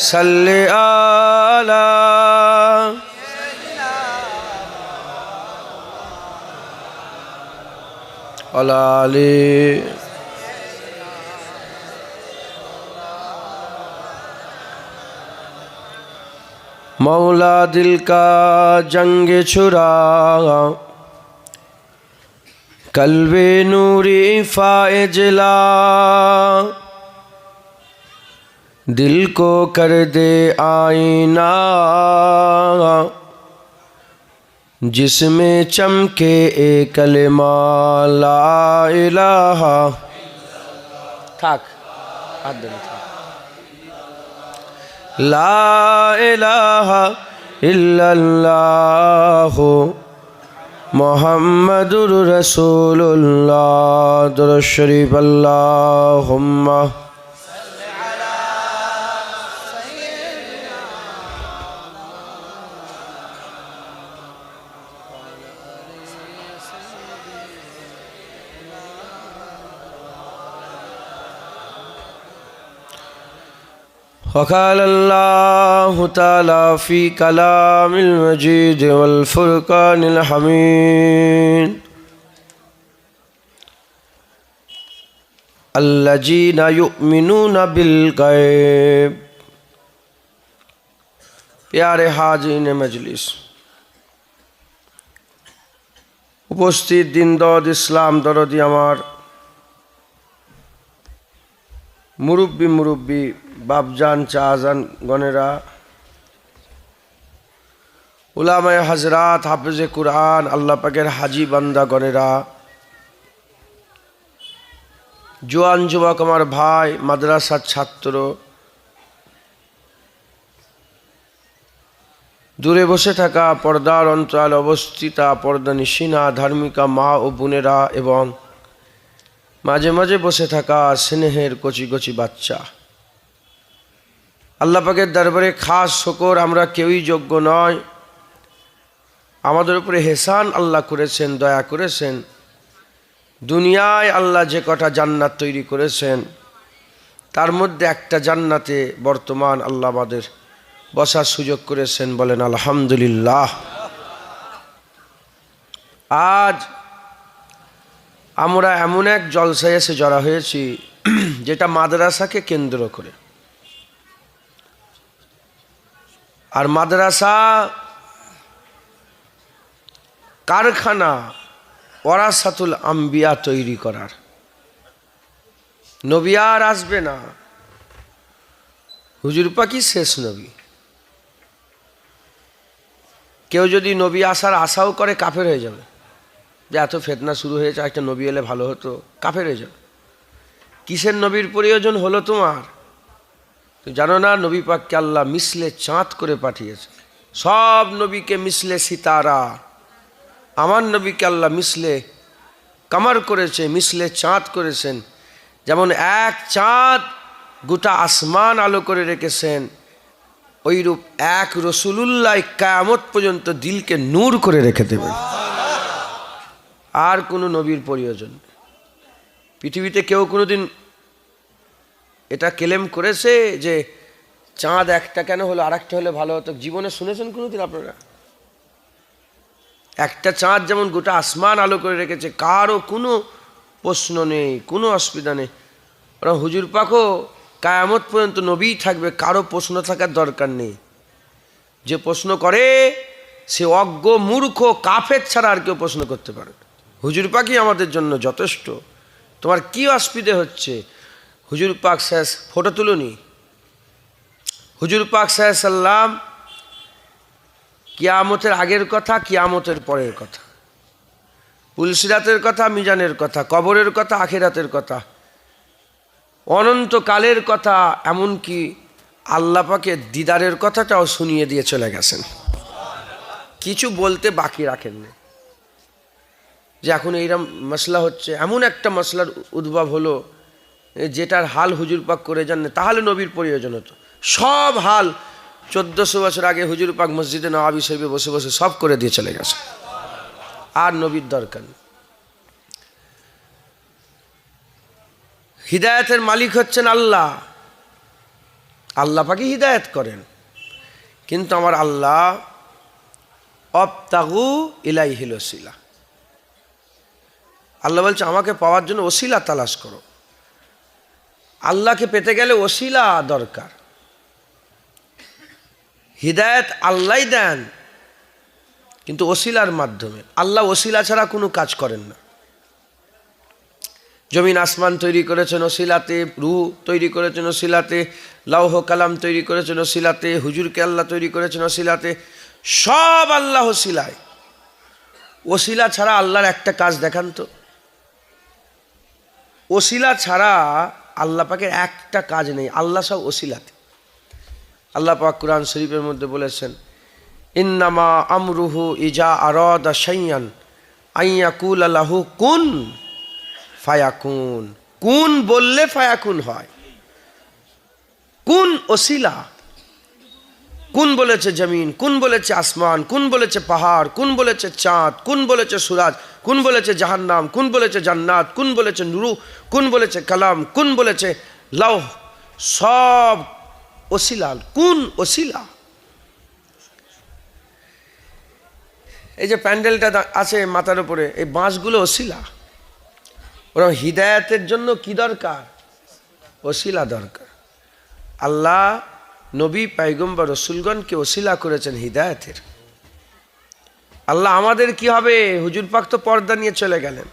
[SPEAKER 1] सल्ली अला अली। मौला दिल का जंग छुरा कल्बे नूरी फाइजला, दिल को कर दे आईना जिसमें चमके एक कलिमा ला इलाहा। थाक ला इलाहा इल्लल्लाहु मुहम्मदुर रसूलुल्लाह। दुरूद शरीफ। अल्लाहुम्मा وقال الله تعالى في كلام المجيد والفرقان الحميد الذين يؤمنون بالغيب प्यारे हाजिन मजलिस उपस्थित दिन दौद इस्लाम दरदी आमार मुरब्बी बापजान चाजान गनेरा उलामाए हजरात हाफिजे कुरान अल्लाह पाकेर हाजी बान्दा गनेरा জোয়ান যুবক আমার ভাই মাদ্রাসার ছাত্র দূরে বসে থাকা পর্দার অন্তরালে অবস্থিতা পর্দানিশিনা ধার্মিকা মা ও বোনেরা এবং মাঝে মাঝে বসে থাকা স্নেহের কচি কচি বাচ্চা আল্লাহ পাকের দরবারে খাস শুকর আমরা কেউই যোগ্য নয় আমাদের উপরে হেসান আল্লাহ করেছেন দয়া করেছেন দুনিয়ায় আল্লাহ যে কটা জান্নাত তৈরি করেছেন তার মধ্যে একটা জান্নাতে বর্তমান আল্লাহ আমাদের বসার সুযোগ করেছেন বলেন আলহামদুলিল্লাহ আজ আমরা এমন এক জলসায় এসে জড়া হয়েছি যেটা মাদ্রাসাকে কেন্দ্র করে আর মাদ্রাসা কারখানা ওয়ারাসাতুল আম্বিয়া তৈরি করার নবী আর আসবে না হুজুর পাকি শেষ নবী কেউ যদি নবী আসার আশাও করে কাফের হয়ে যাবে যে এত ফিতনা শুরু হয়েছে একটা নবী এলে ভালো হতো কাফের হয়ে যাবে কিসের নবীর প্রয়োজন হলো তোমার তুমি জানো না নবী পাককে আল্লাহ মিসলে চাঁদ করে পাঠিয়েছে সব নবীকে মিসলে সিতারা আমার নবীকে আল্লাহ মিসলে কামার করেছে মিসলে চাঁদ করেছেন যেমন এক চাঁদ গোটা আসমান আলো করে রেখেছেন ওইরূপ এক রসুলুল্লাহ কিয়ামত পর্যন্ত দিলকে নূর করে রেখে দেবেন আর কোনো নবীর প্রয়োজন পৃথিবীতে কেউ কোনোদিন এটা ক্লেম করেছে যে চাঁদ একটা কেন হলো আর একটা হলে ভালো হতো জীবনে শুনেছেন কোনোদিন আপনারা একটা চাঁদ যেমন গোটা আসমান আলো করে রেখেছে কারও কোনো প্রশ্ন নেই কোনো অসুবিধা নেই ওরা হুজুর পাকও কিয়ামত পর্যন্ত নবী থাকবে কারো প্রশ্ন থাকার দরকার নেই যে প্রশ্ন করে সে অজ্ঞ মূর্খ কাফের ছাড়া আর কেউ প্রশ্ন করতে পারে হুজুর পাকই আমাদের জন্য যথেষ্ট তোমার কি অসুবিধে হচ্ছে হুজুর পাক শেষ ফটো তুলুনি হুজুর পাক সাল্লাম কিয়ামতের আগের কথা কিয়ামতের পরের কথা পুলসিরাতের কথা মিজানের কথা কবরের কথা আখিরাতের কথা অনন্তকালের কথা এমনকি আল্লাহ পাকের দিদারের কথাটাও শুনিয়ে দিয়ে চলে গেছেন কিছু বলতে বাকি রাখেননি যে এখন এইরকম মশলা হচ্ছে এমন একটা মশলার উদ্ভব হলো যেটার হাল হুজুর পাক করে যান না তাহলে নবীর প্রয়োজন হতো সব হাল 1400 বছর আগে হুজুর পাক মসজিদে নওয়াবী শরীফে বসে বসে সব করে দিয়ে চলে গেছে আর নবীর দরকার নেই হিদায়াতের মালিক হচ্ছেন আল্লাহ আল্লাহ পাকই হিদায়াত করেন কিন্তু আমার আল্লাহ অবতাগু ইলাইহিল ওসিলা আল্লাহ বলছে আমাকে পাওয়ার জন্য ওসিলা তালাশ করো আল্লাহকে পেতে গেলে ওসিলা দরকার হিদায়াত আল্লাহই দেন কিন্তু ওসিলার মাধ্যমে আল্লাহ ওসিলা ছাড়া কোনো কাজ করেন না জমিন আসমান তৈরি করেছেন ওসিলাতে রূহ তৈরি করেছেন ওসিলাতে লৌহ কালাম তৈরি করেছেন ওসিলাতে হুজুরকে আল্লাহ তৈরি করেছেন ওসিলাতে সব আল্লাহ ওসিলায় ওসিলা ছাড়া আল্লাহর একটা কাজ দেখান তো ওসিলা ছাড়া আল্লাহ পাকের একটা কাজ নেই আল্লাহ সব ওসিলাতে আল্লাহ পাক কুরআন শরীফের মধ্যে বলেছেন ইন্নামা আমরুহু ইজা আরাদা শাইআন আইয়াকুল লাহু কুন ফায়াকুন কুন বললে ফায়াকুন হয় কুন ওসিলা কুন বলেছে জমিন কুন বলেছে আসমান কুন বলেছে পাহাড় কুন বলেছে চাঁদ কুন বলেছে সূরজ কুন বলেছে জাহান্নাম কুন বলেছে জান্নাত কুন বলেছে নূর কুন বলেছে কালাম কুন বলেছে লৌহ সব ওসিলা। কোন ওসিলা? এই যে প্যান্ডেলটা আছে মাথার উপরে, এই বাঁশগুলো ওসিলা। ওরা হিদায়াতের জন্য কি দরকার? ওসিলা দরকার। আল্লাহ নবী পয়গম্বর রসুলগণকে ওসিলা করেছেন হিদায়াতের। আল্লাহ আমাদের কি হবে? হুজুর পাক তো পর্দা নিয়ে চলে গেলেন,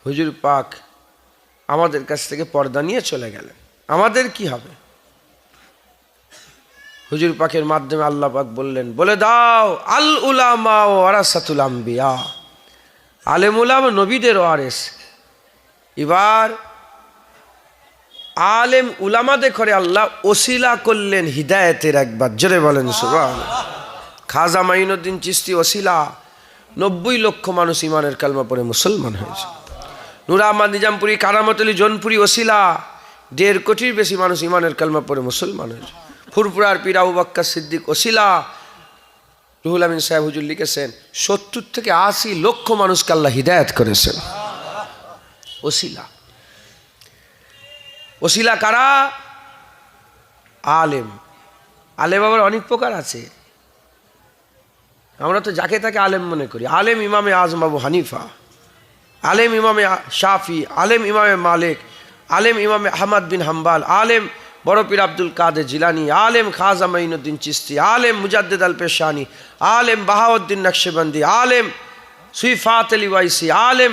[SPEAKER 1] হুজুর পাক আমাদের কাছ থেকে পর্দা নিয়ে চলে গেলেন, আমাদের কি হবে? হুজুর পাকের মাধ্যমে আল্লাহ পাক বললেন, বলে দাও আল উলামা ওয়ারাসাতুল আম্বিয়া, আলেম উলামা নবীদের ওয়ারিস। এবার আলেম উলামাদের করে আল্লাহ ওসিলা করলেন হিদায়াতের। একবার জোরে বলেন সুবহানাল্লাহ। খাজা মাইনুদ্দিন চিশতি ওসিলা, 90 লক্ষ মানুষ ইমানের কালমা পড়ে মুসলমান হয়েছে। নূর আহমদ নিজামপুরি, কারামত আলী জোনপুরি ওসিলা, 1.5 কোটির বেশি মানুষ ইমানের কালমা পড়ে মুসলমান হয়েছে। ফুরফুরার পীর আবু বকর সিদ্দিক ওসিলা। রুহুল আমিন সাহেব হুজুর লিখেছেন 70 থেকে 80 লক্ষ মানুষকে আল্লাহ হিদায়াত করেছেন। ওসিলা। ওসিলা কারা? আলেম। আলেম আবার অনেক প্রকার আছে। আমরা তো যাকে তাকে আলেম মনে করি। আলেম ইমামে আজম আবু হানিফা, আলেম ইমামে শাফি, আলেম ইমামে মালিক, আলেম ইমামে আহমদ বিন হাম্বাল, আলেম বড় পীর আব্দুল কাদের জিলানি, আলেম খাজা মাইনুদ্দিন চিশতি, আলেম মুজাদ্দিদ আল পেশানি, আলেম বাহাউদ্দিন নকশবন্দি, আলেম সুইফাত আলী ওয়াইসি, আলেম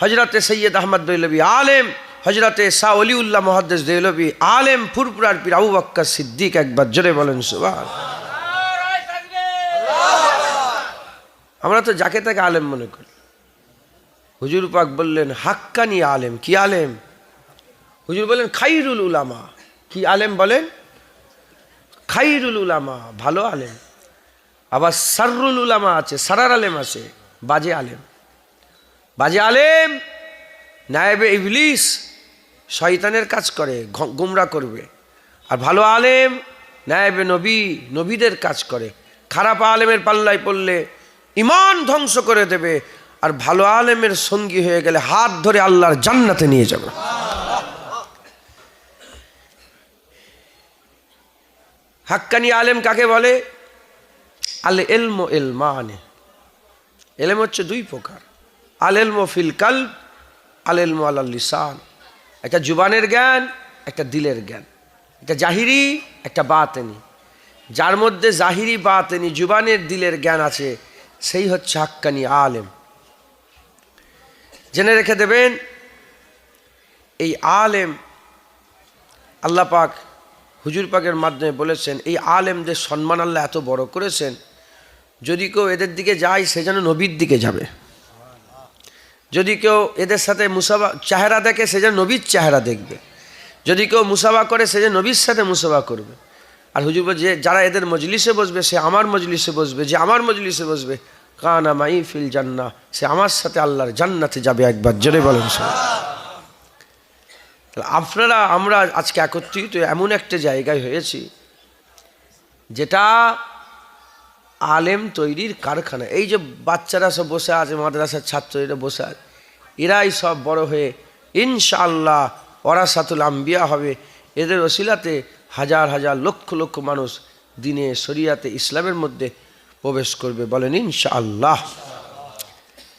[SPEAKER 1] হজরতে সৈয়দ আহমদ দেহলভি, আলেম হজরতে শাহ অলিউল্লাহ মুহাদ্দিস দেহলভি, আলেম ফুরফুরার পীর আবু বকর সিদ্দিক। একবার জোরে বলেন সুবহানাল্লাহ। আমরা তো যাকে তাকে আলেম মনে করি। হুজুর পাক বললেন হাক্কানি আলেম। কি আলেম? হুজুর বলেন খাইরুল উলামা। কি আলেম বলেন? খাইরুল উলামা, ভালো আলেম। আবার সাররুল উলামা আছে, সারার আলেম আছে, বাজে আলেম। বাজে আলেম নায়েবে ইবলিস, শয়তানের কাজ করে, গুমরা করবে। আর ভালো আলেম নায়েবে নবী, নবীদের কাজ করে। খারাপ আলেমের পাল্লায় পড়লে ইমান ধ্বংস করে দেবে, আর ভালো আলেমের সঙ্গী হয়ে গেলে হাত ধরে আল্লাহর জান্নাতে নিয়ে যাবে। হাক্কানি আলেম কাকে বলে? আল ইলমু ইলমানে। ইলম হচ্ছে 2 প্রকার, আল ইলমু ফিল কলব, আল ইলমু আলাল লিসান। একটা জুবানের জ্ঞান, একটা দিলের জ্ঞান, একটা জাহিরি, একটা বাতেনি। যার মধ্যে জাহিরি, বাতেনি, জুবানের, দিলের জ্ঞান আছে, সেই হচ্ছে হাক্কানি আলেম। জেনে রেখে দেবেন, এই আলেম আল্লাহ পাক হুজুর পাকের মাধ্যমে বলেছেন, এই আলেমদের সম্মান আল্লাহ এত বড় করেছেন, যদি কেউ এদের দিকে যায় সে যেন নবীর দিকে যাবে। যদি কেউ এদের সাথে মুসাফা চেহারা দেখে সে যেন নবীর চেহারা দেখবে। যদি কেউ মুসাফা করে সে যেন নবীর সাথে মুসাফা করবে। আর হুজুর যে যারা এদের মজলিসে বসবে সে আমার মজলিসে বসবে, যে আমার মজলিসে বসবে কানা মাই ফিল জান্নাহ, সে আমার সাথে আল্লাহর জান্নাতে যাবে। একবার জোরে বলেন। আপনারা আমরা আজকে একত্রিত এমন একটা জায়গায় হয়েছি যেটা আলেম তৈরির কারখানা। এই যে বাচ্চারা সব বসে আছে, মাদ্রাসার ছাত্রীরা বসে আছে, এরাই সব বড় হয়ে ইনশাআল্লাহ ওয়ারাসাতুল আম্বিয়া হবে। এদের ওসিলাতে হাজার হাজার লক্ষ লক্ষ মানুষ দিনে শরিয়াতে ইসলামের মধ্যে প্রবেশ করবে। বলেন ইনশাআল্লাহ।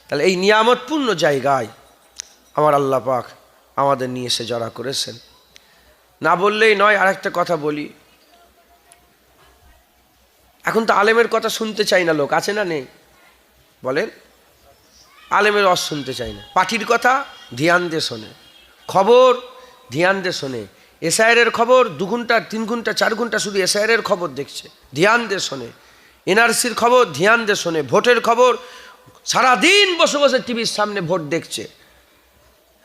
[SPEAKER 1] তাহলে এই নিয়ামতপূর্ণ জায়গায় আমার আল্লাহ পাক আমাদের নিয়ে এসে জড়া করেছেন। না বললেই নয়। আরেকটা কথা বলি, এখন তো আলেমের কথা শুনতে চাই না লোক, আছে না নেই? বলেন, আলেমের রস শুনতে চাই না। পার্টির কথা ধ্যান দিয়ে শোনে, খবর ধ্যান দিয়ে শোনে, এসআইআরের খবর 2 ঘন্টা 3 ঘন্টা 4 ঘন্টা শুধু এসআইআরের খবর দেখছে, ধ্যান দিয়ে শোনে, এনআরসির খবর ধ্যান দিয়ে শোনে, ভোটের খবর সারাদিন বসে বসে টিভির সামনে ভোট দেখছে।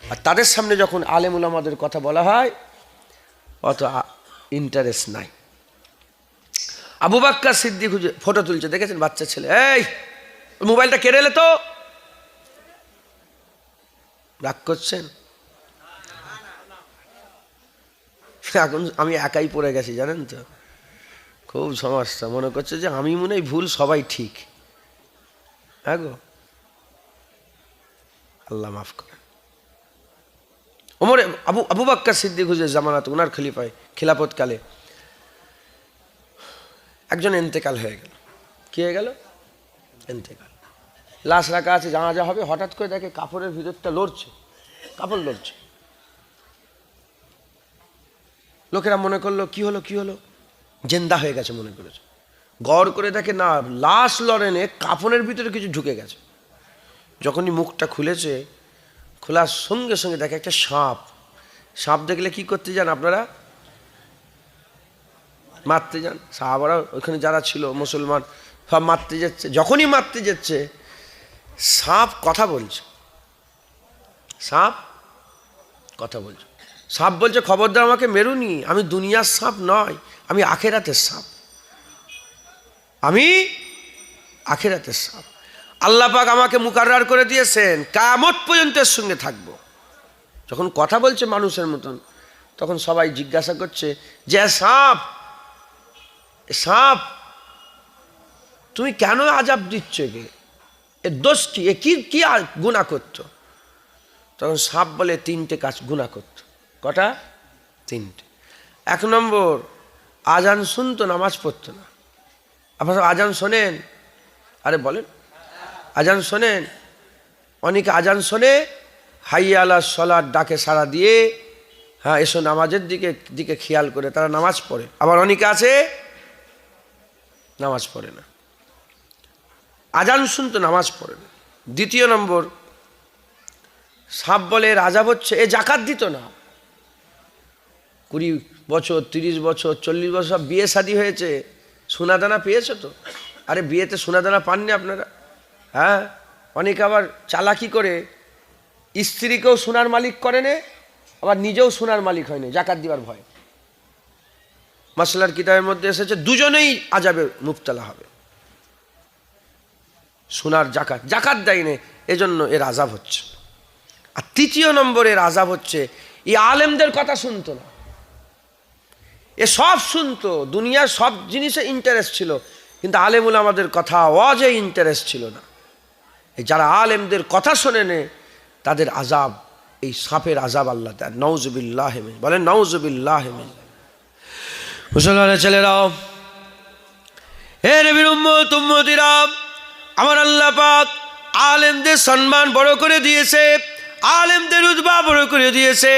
[SPEAKER 1] আর তাদের সামনে যখন আলেম উলামাদের কথা বলা হয় অত ইন্টারেস্ট নাই। আবু বকর সিদ্দিক ফটো তুলছে, দেখেছেন? বাচ্চা ছেলে, এই মোবাইলটা কেড়ে এলে তো। রাগ করছেন? এখন আমি একাই পড়ে গেছি, জানেন তো, খুব সমস্যা। মনে করছে যে আমি মনে হয় ভুল, সবাই ঠিক। হ্যাঁ গো, আল্লাহ মাফ করেন। ওমর আবু বাক্কার সিদ্দিক হুজুর জামানাত ওনার খিলাফতকালে একজন ইন্তেকাল হয়ে গেল। কি হয়ে গেল? ইন্তেকাল। লাশ রাখা আছে, জানাজা হবে, হঠাৎ করে দেখে কাপড়ের ভিতরটা লড়ছে, কাপড় লড়ছে। লোকেরা মনে করলো কি হলো, জেন্দা হয়ে গেছে মনে করেছে। গড় করে দেখে না, লাশ লড়েনে কাফনের ভিতরে কিছু ঢুকে গেছে। যখনই মুখটা খুলেছে, খোলার সঙ্গে সঙ্গে দেখে একটা সাপ। সাপ দেখলে কি করতে যান আপনারা? মারতে যান। সাহাবারা ওইখানে যারা ছিল মুসলমান সব মারতে যাচ্ছে। যখনই মারতে যাচ্ছে, সাপ কথা বলছে। সাপ কথা বলছে। সাপ বলছে, খবরদার আমাকে মেরুনি, আমি দুনিয়ার সাপ নয়, আমি আখেরাতের সাপ, আমি আখেরাতের সাপ। আল্লাহ পাক আমাকে মুকাররার করে দিয়েছেন, কিয়ামত পর্যন্ত এর সঙ্গে থাকবো। যখন কথা বলছে মানুষের মতন, তখন সবাই জিজ্ঞাসা করছে যে সাপ, সাপ তুমি কেন আযাব দিচ্ছ? এর দোষ কি? এ কি কি গুনাহ করতো? তখন সাপ বলে 3টে কাজ গুনাহ করতো। কটা? 3টে। 1 নম্বর, আজান শুনতো, নামাজ পড়তো না। আপনারা আজান শোনেন? আরে বলেন, আজান শোনেন? অনেকে আজান শোনে, হাইয়া আলা সলার ডাকে সাড়া দিয়ে, হ্যাঁ এসো নামাজের দিকে খেয়াল করে তারা নামাজ পড়ে। আবার অনেকে আছে নামাজ পড়ে না, আজান শুনতো, নামাজ পড়ে না। 2 নম্বর, সাপ বলে এর আযাব হচ্ছে এ জাকাত দিত না। 20 বছর, 30 বছর, 40 বছর সব বিয়ে শাদী হয়েছে, সোনাদানা পেয়েছো তো? আরে বিয়েতে সোনাদানা পাননি আপনারা? হ্যাঁ, অনেকে আবার চালাকি করে স্ত্রীকেও সোনার মালিক করে নে, আবার নিজেও সোনার মালিক হয়নি জাকাত দিবার ভয়। মাসলার কিতাবের মধ্যে এসেছে দুজনেই আযাবে মুবতালা হবে। সোনার জাকাত দেয়নি, এজন্য এর আযাব হচ্ছে। আর 3 নম্বর এর আযাব হচ্ছে এই আলেমদের কথা শুনতো না। এ সব শুনতো, দুনিয়ার সব জিনিসে ইন্টারেস্ট ছিল, কিন্তু আলেমুল আমাদের কথা ওয়াজে ইন্টারেস্ট ছিল না। এই যারা আলেমদের কথা শোনে নে, তাদের আযাব, এই সাপের আযাব আল্লাহ দেন। নাউজুবিল্লাহ মিন, বলেন নাউজুবিল্লাহ মিন। মুসলমানের ছেলেরাও, হে নবীর উম্মত উম্মতিরা, আমার আল্লাহ পাক আলেমদের সম্মান বড় করে দিয়েছে, আলেমদের রুতবা বড় করে দিয়েছে।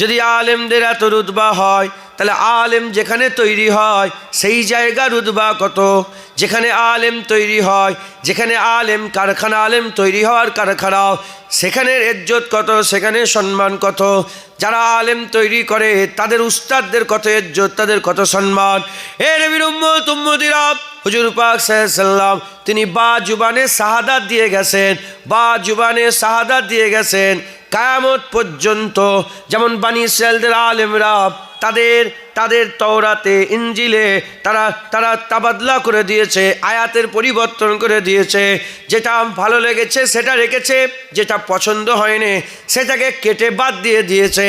[SPEAKER 1] যদি আলেমদের এত রুতবা হয়, তাহলে আলেম যেখানে তৈরি হয় সেই জায়গা রুতবা কত? যেখানে আলেম তৈরি হয়, যেখানে আলেম কারখানা, আলেম তৈরি হওয়ার কারখানাও, সেখানের ইজ্জত কত, সেখানে সম্মান কত। যারা আলেম তৈরি করে তাদের উস্তাদদের কত ইজ্জত, তাদের কত সম্মান। হে নবীর উম্মত উম্মতিরা, হুজুর পাক সাল্লাল্লাহু আলাইহি সাল্লাম তিনি বা জুবানে শাহাদাত দিয়ে গেছেন, বা জুবানে শাহাদাত দিয়ে গেছেন কিয়ামত পর্যন্ত। যেমন বনি ইসরাইলদের আলেমরা তাদের তওরাতে, ইনজিলে তারা তাবাদলা করে দিয়েছে, আয়াতের পরিবর্তন করে দিয়েছে। যেটা ভালো লেগেছে সেটা রেখেছে, যেটা পছন্দ হয়নি সেটাকে কেটে বাদ দিয়ে দিয়েছে।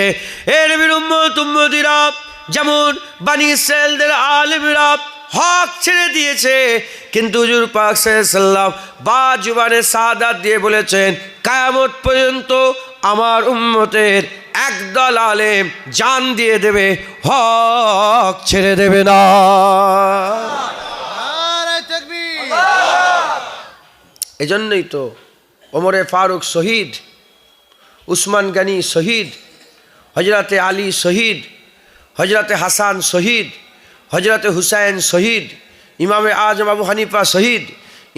[SPEAKER 1] এ নবীর উম্মত উম্মতিরা, যেমন বনি ইসরাইলদের আলেমরা হক ছেড়ে দিয়েছে, কিন্তু হুজুর পাক সাল্লাল্লাহু আলাইহি সাল্লাম বা জুবানে শাহাদাত দিয়ে বলেছেন কিয়ামত পর্যন্ত আমার উম্মতের একদল আলেম জান দিয়ে দেবে, হক ছেড়ে দেবে না। এজন্যই তো ওমরে ফারুক শহীদ, উসমান গনি শহীদ, হজরতে আলী শহীদ, হজরতে হাসান শহীদ, হজরতে হুসাইন শহীদ, ইমামে আজম আবু হানিফা শহীদ,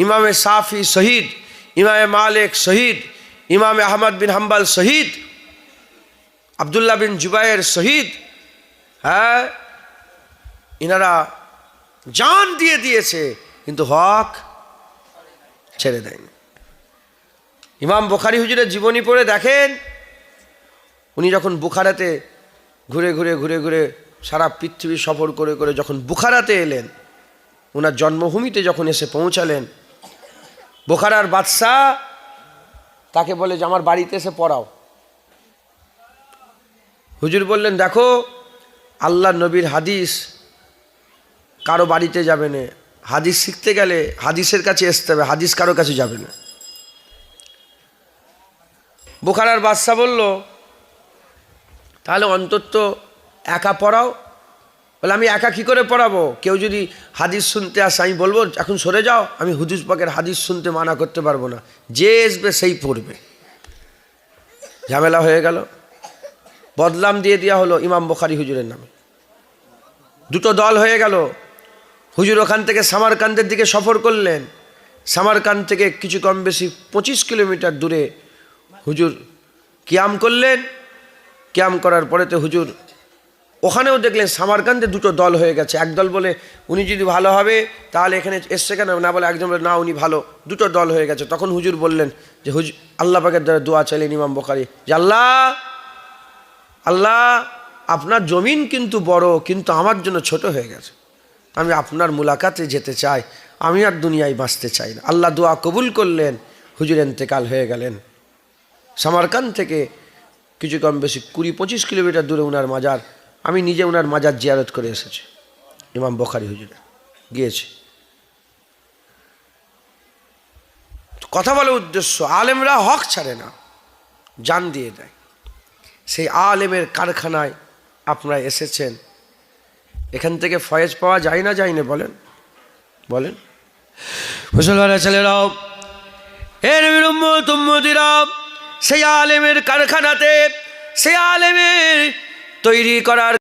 [SPEAKER 1] ইমামে শাফি শহীদ, ইমামে মালিক শহীদ, ইমামে আহমদ বিন হাম্বল শহীদ, আবদুল্লাহ বিন জুবায়ের শহীদ। হ্যাঁ, ইনারা জান দিয়ে দিয়েছে, কিন্তু হক ছেড়ে দেয়নি। ইমাম বুখারী হুজুরের জীবনী পড়ে দেখেন, উনি যখন বুখারাতে ঘুরে ঘুরে সারা পৃথিবী সফর করে যখন বুখারাতে এলেন, ওনার জন্মভূমিতে যখন এসে পৌঁছালেন, বুখারার বাদশাহ তাকে বলে যে আমার বাড়িতে এসে পড়াও। হুজুর বললেন, দেখো আল্লাহ নবীর হাদিস কারো বাড়িতে যাবে না, হাদিস শিখতে গেলে হাদিসের কাছে আসতে হবে, হাদিস কারো কাছে যাবে না। বুখারার বাদশাহ বলল, তাহলে অন্তত একা পড়াও। বলে আমি একা কী করে পড়াবো? কেউ যদি হাদিস শুনতে আসে আমি বলবো এখন সরে যাও, আমি হুজুর পাকের হাদিস শুনতে মানা করতে পারবো না, যে আসবে সেই পড়বে। ঝামেলা হয়ে গেল, বদনাম দিয়ে দেওয়া হলো ইমাম বুখারী হুজুরের নামে। দুটো দল হয়ে গেল। হুজুর ওখান থেকে সামারকান্দের দিকে সফর করলেন। সামারকান্দ থেকে কিছু কম বেশি 25 কিলোমিটার দূরে হুজুর কিয়াম করলেন। কিয়াম করার পরেতে হুজুর ওখানেও দেখলেন সামারকান্দে দুটো দল হয়ে গেছে। একদল বলে উনি যদি ভালো হবে তাহলে এখানে এসছে কেন, না বলে একজন বলে না উনি ভালো। দুটো দল হয়ে গেছে। তখন হুজুর বললেন যে হুজুর আল্লাহ পাকের দ্বারা দোয়া চাইলেন ইমাম বুখারী যে আল্লাহ আল্লাহ আপনার জমিন কিন্তু বড়, কিন্তু আমার জন্য ছোট হয়ে গেছে, আমি আপনার মুলাকাতে যেতে চাই, আমি আর দুনিয়ায় বাঁচতে চাই না। আল্লাহ দোয়া কবুল করলেন, হুজুর ইন্তেকাল হয়ে গেলেন। সামারকান্দ থেকে কিছু কম বেশি 20-25 কিলোমিটার দূরে উনার মাজার। আমি নিজে উনার মাজার জিয়ারত করে এসেছি, ইমাম বুখারী হুজুর গিয়েছি। কথা বলার উদ্দেশ্য, আলেমরা হক ছাড়ে না, জান দিয়ে দেয়। সেই আলেমের কারখানায় আপনারা এসেছেন, এখান থেকে ফয়েজ পাওয়া যায় না যায় না বলেন বলেন? মুসলমানের ছেলেরাও, হে নবীর উম্মত উম্মতিরা, সেই আলেমের কারখানাতে, সেই আলেমের তৈরি করার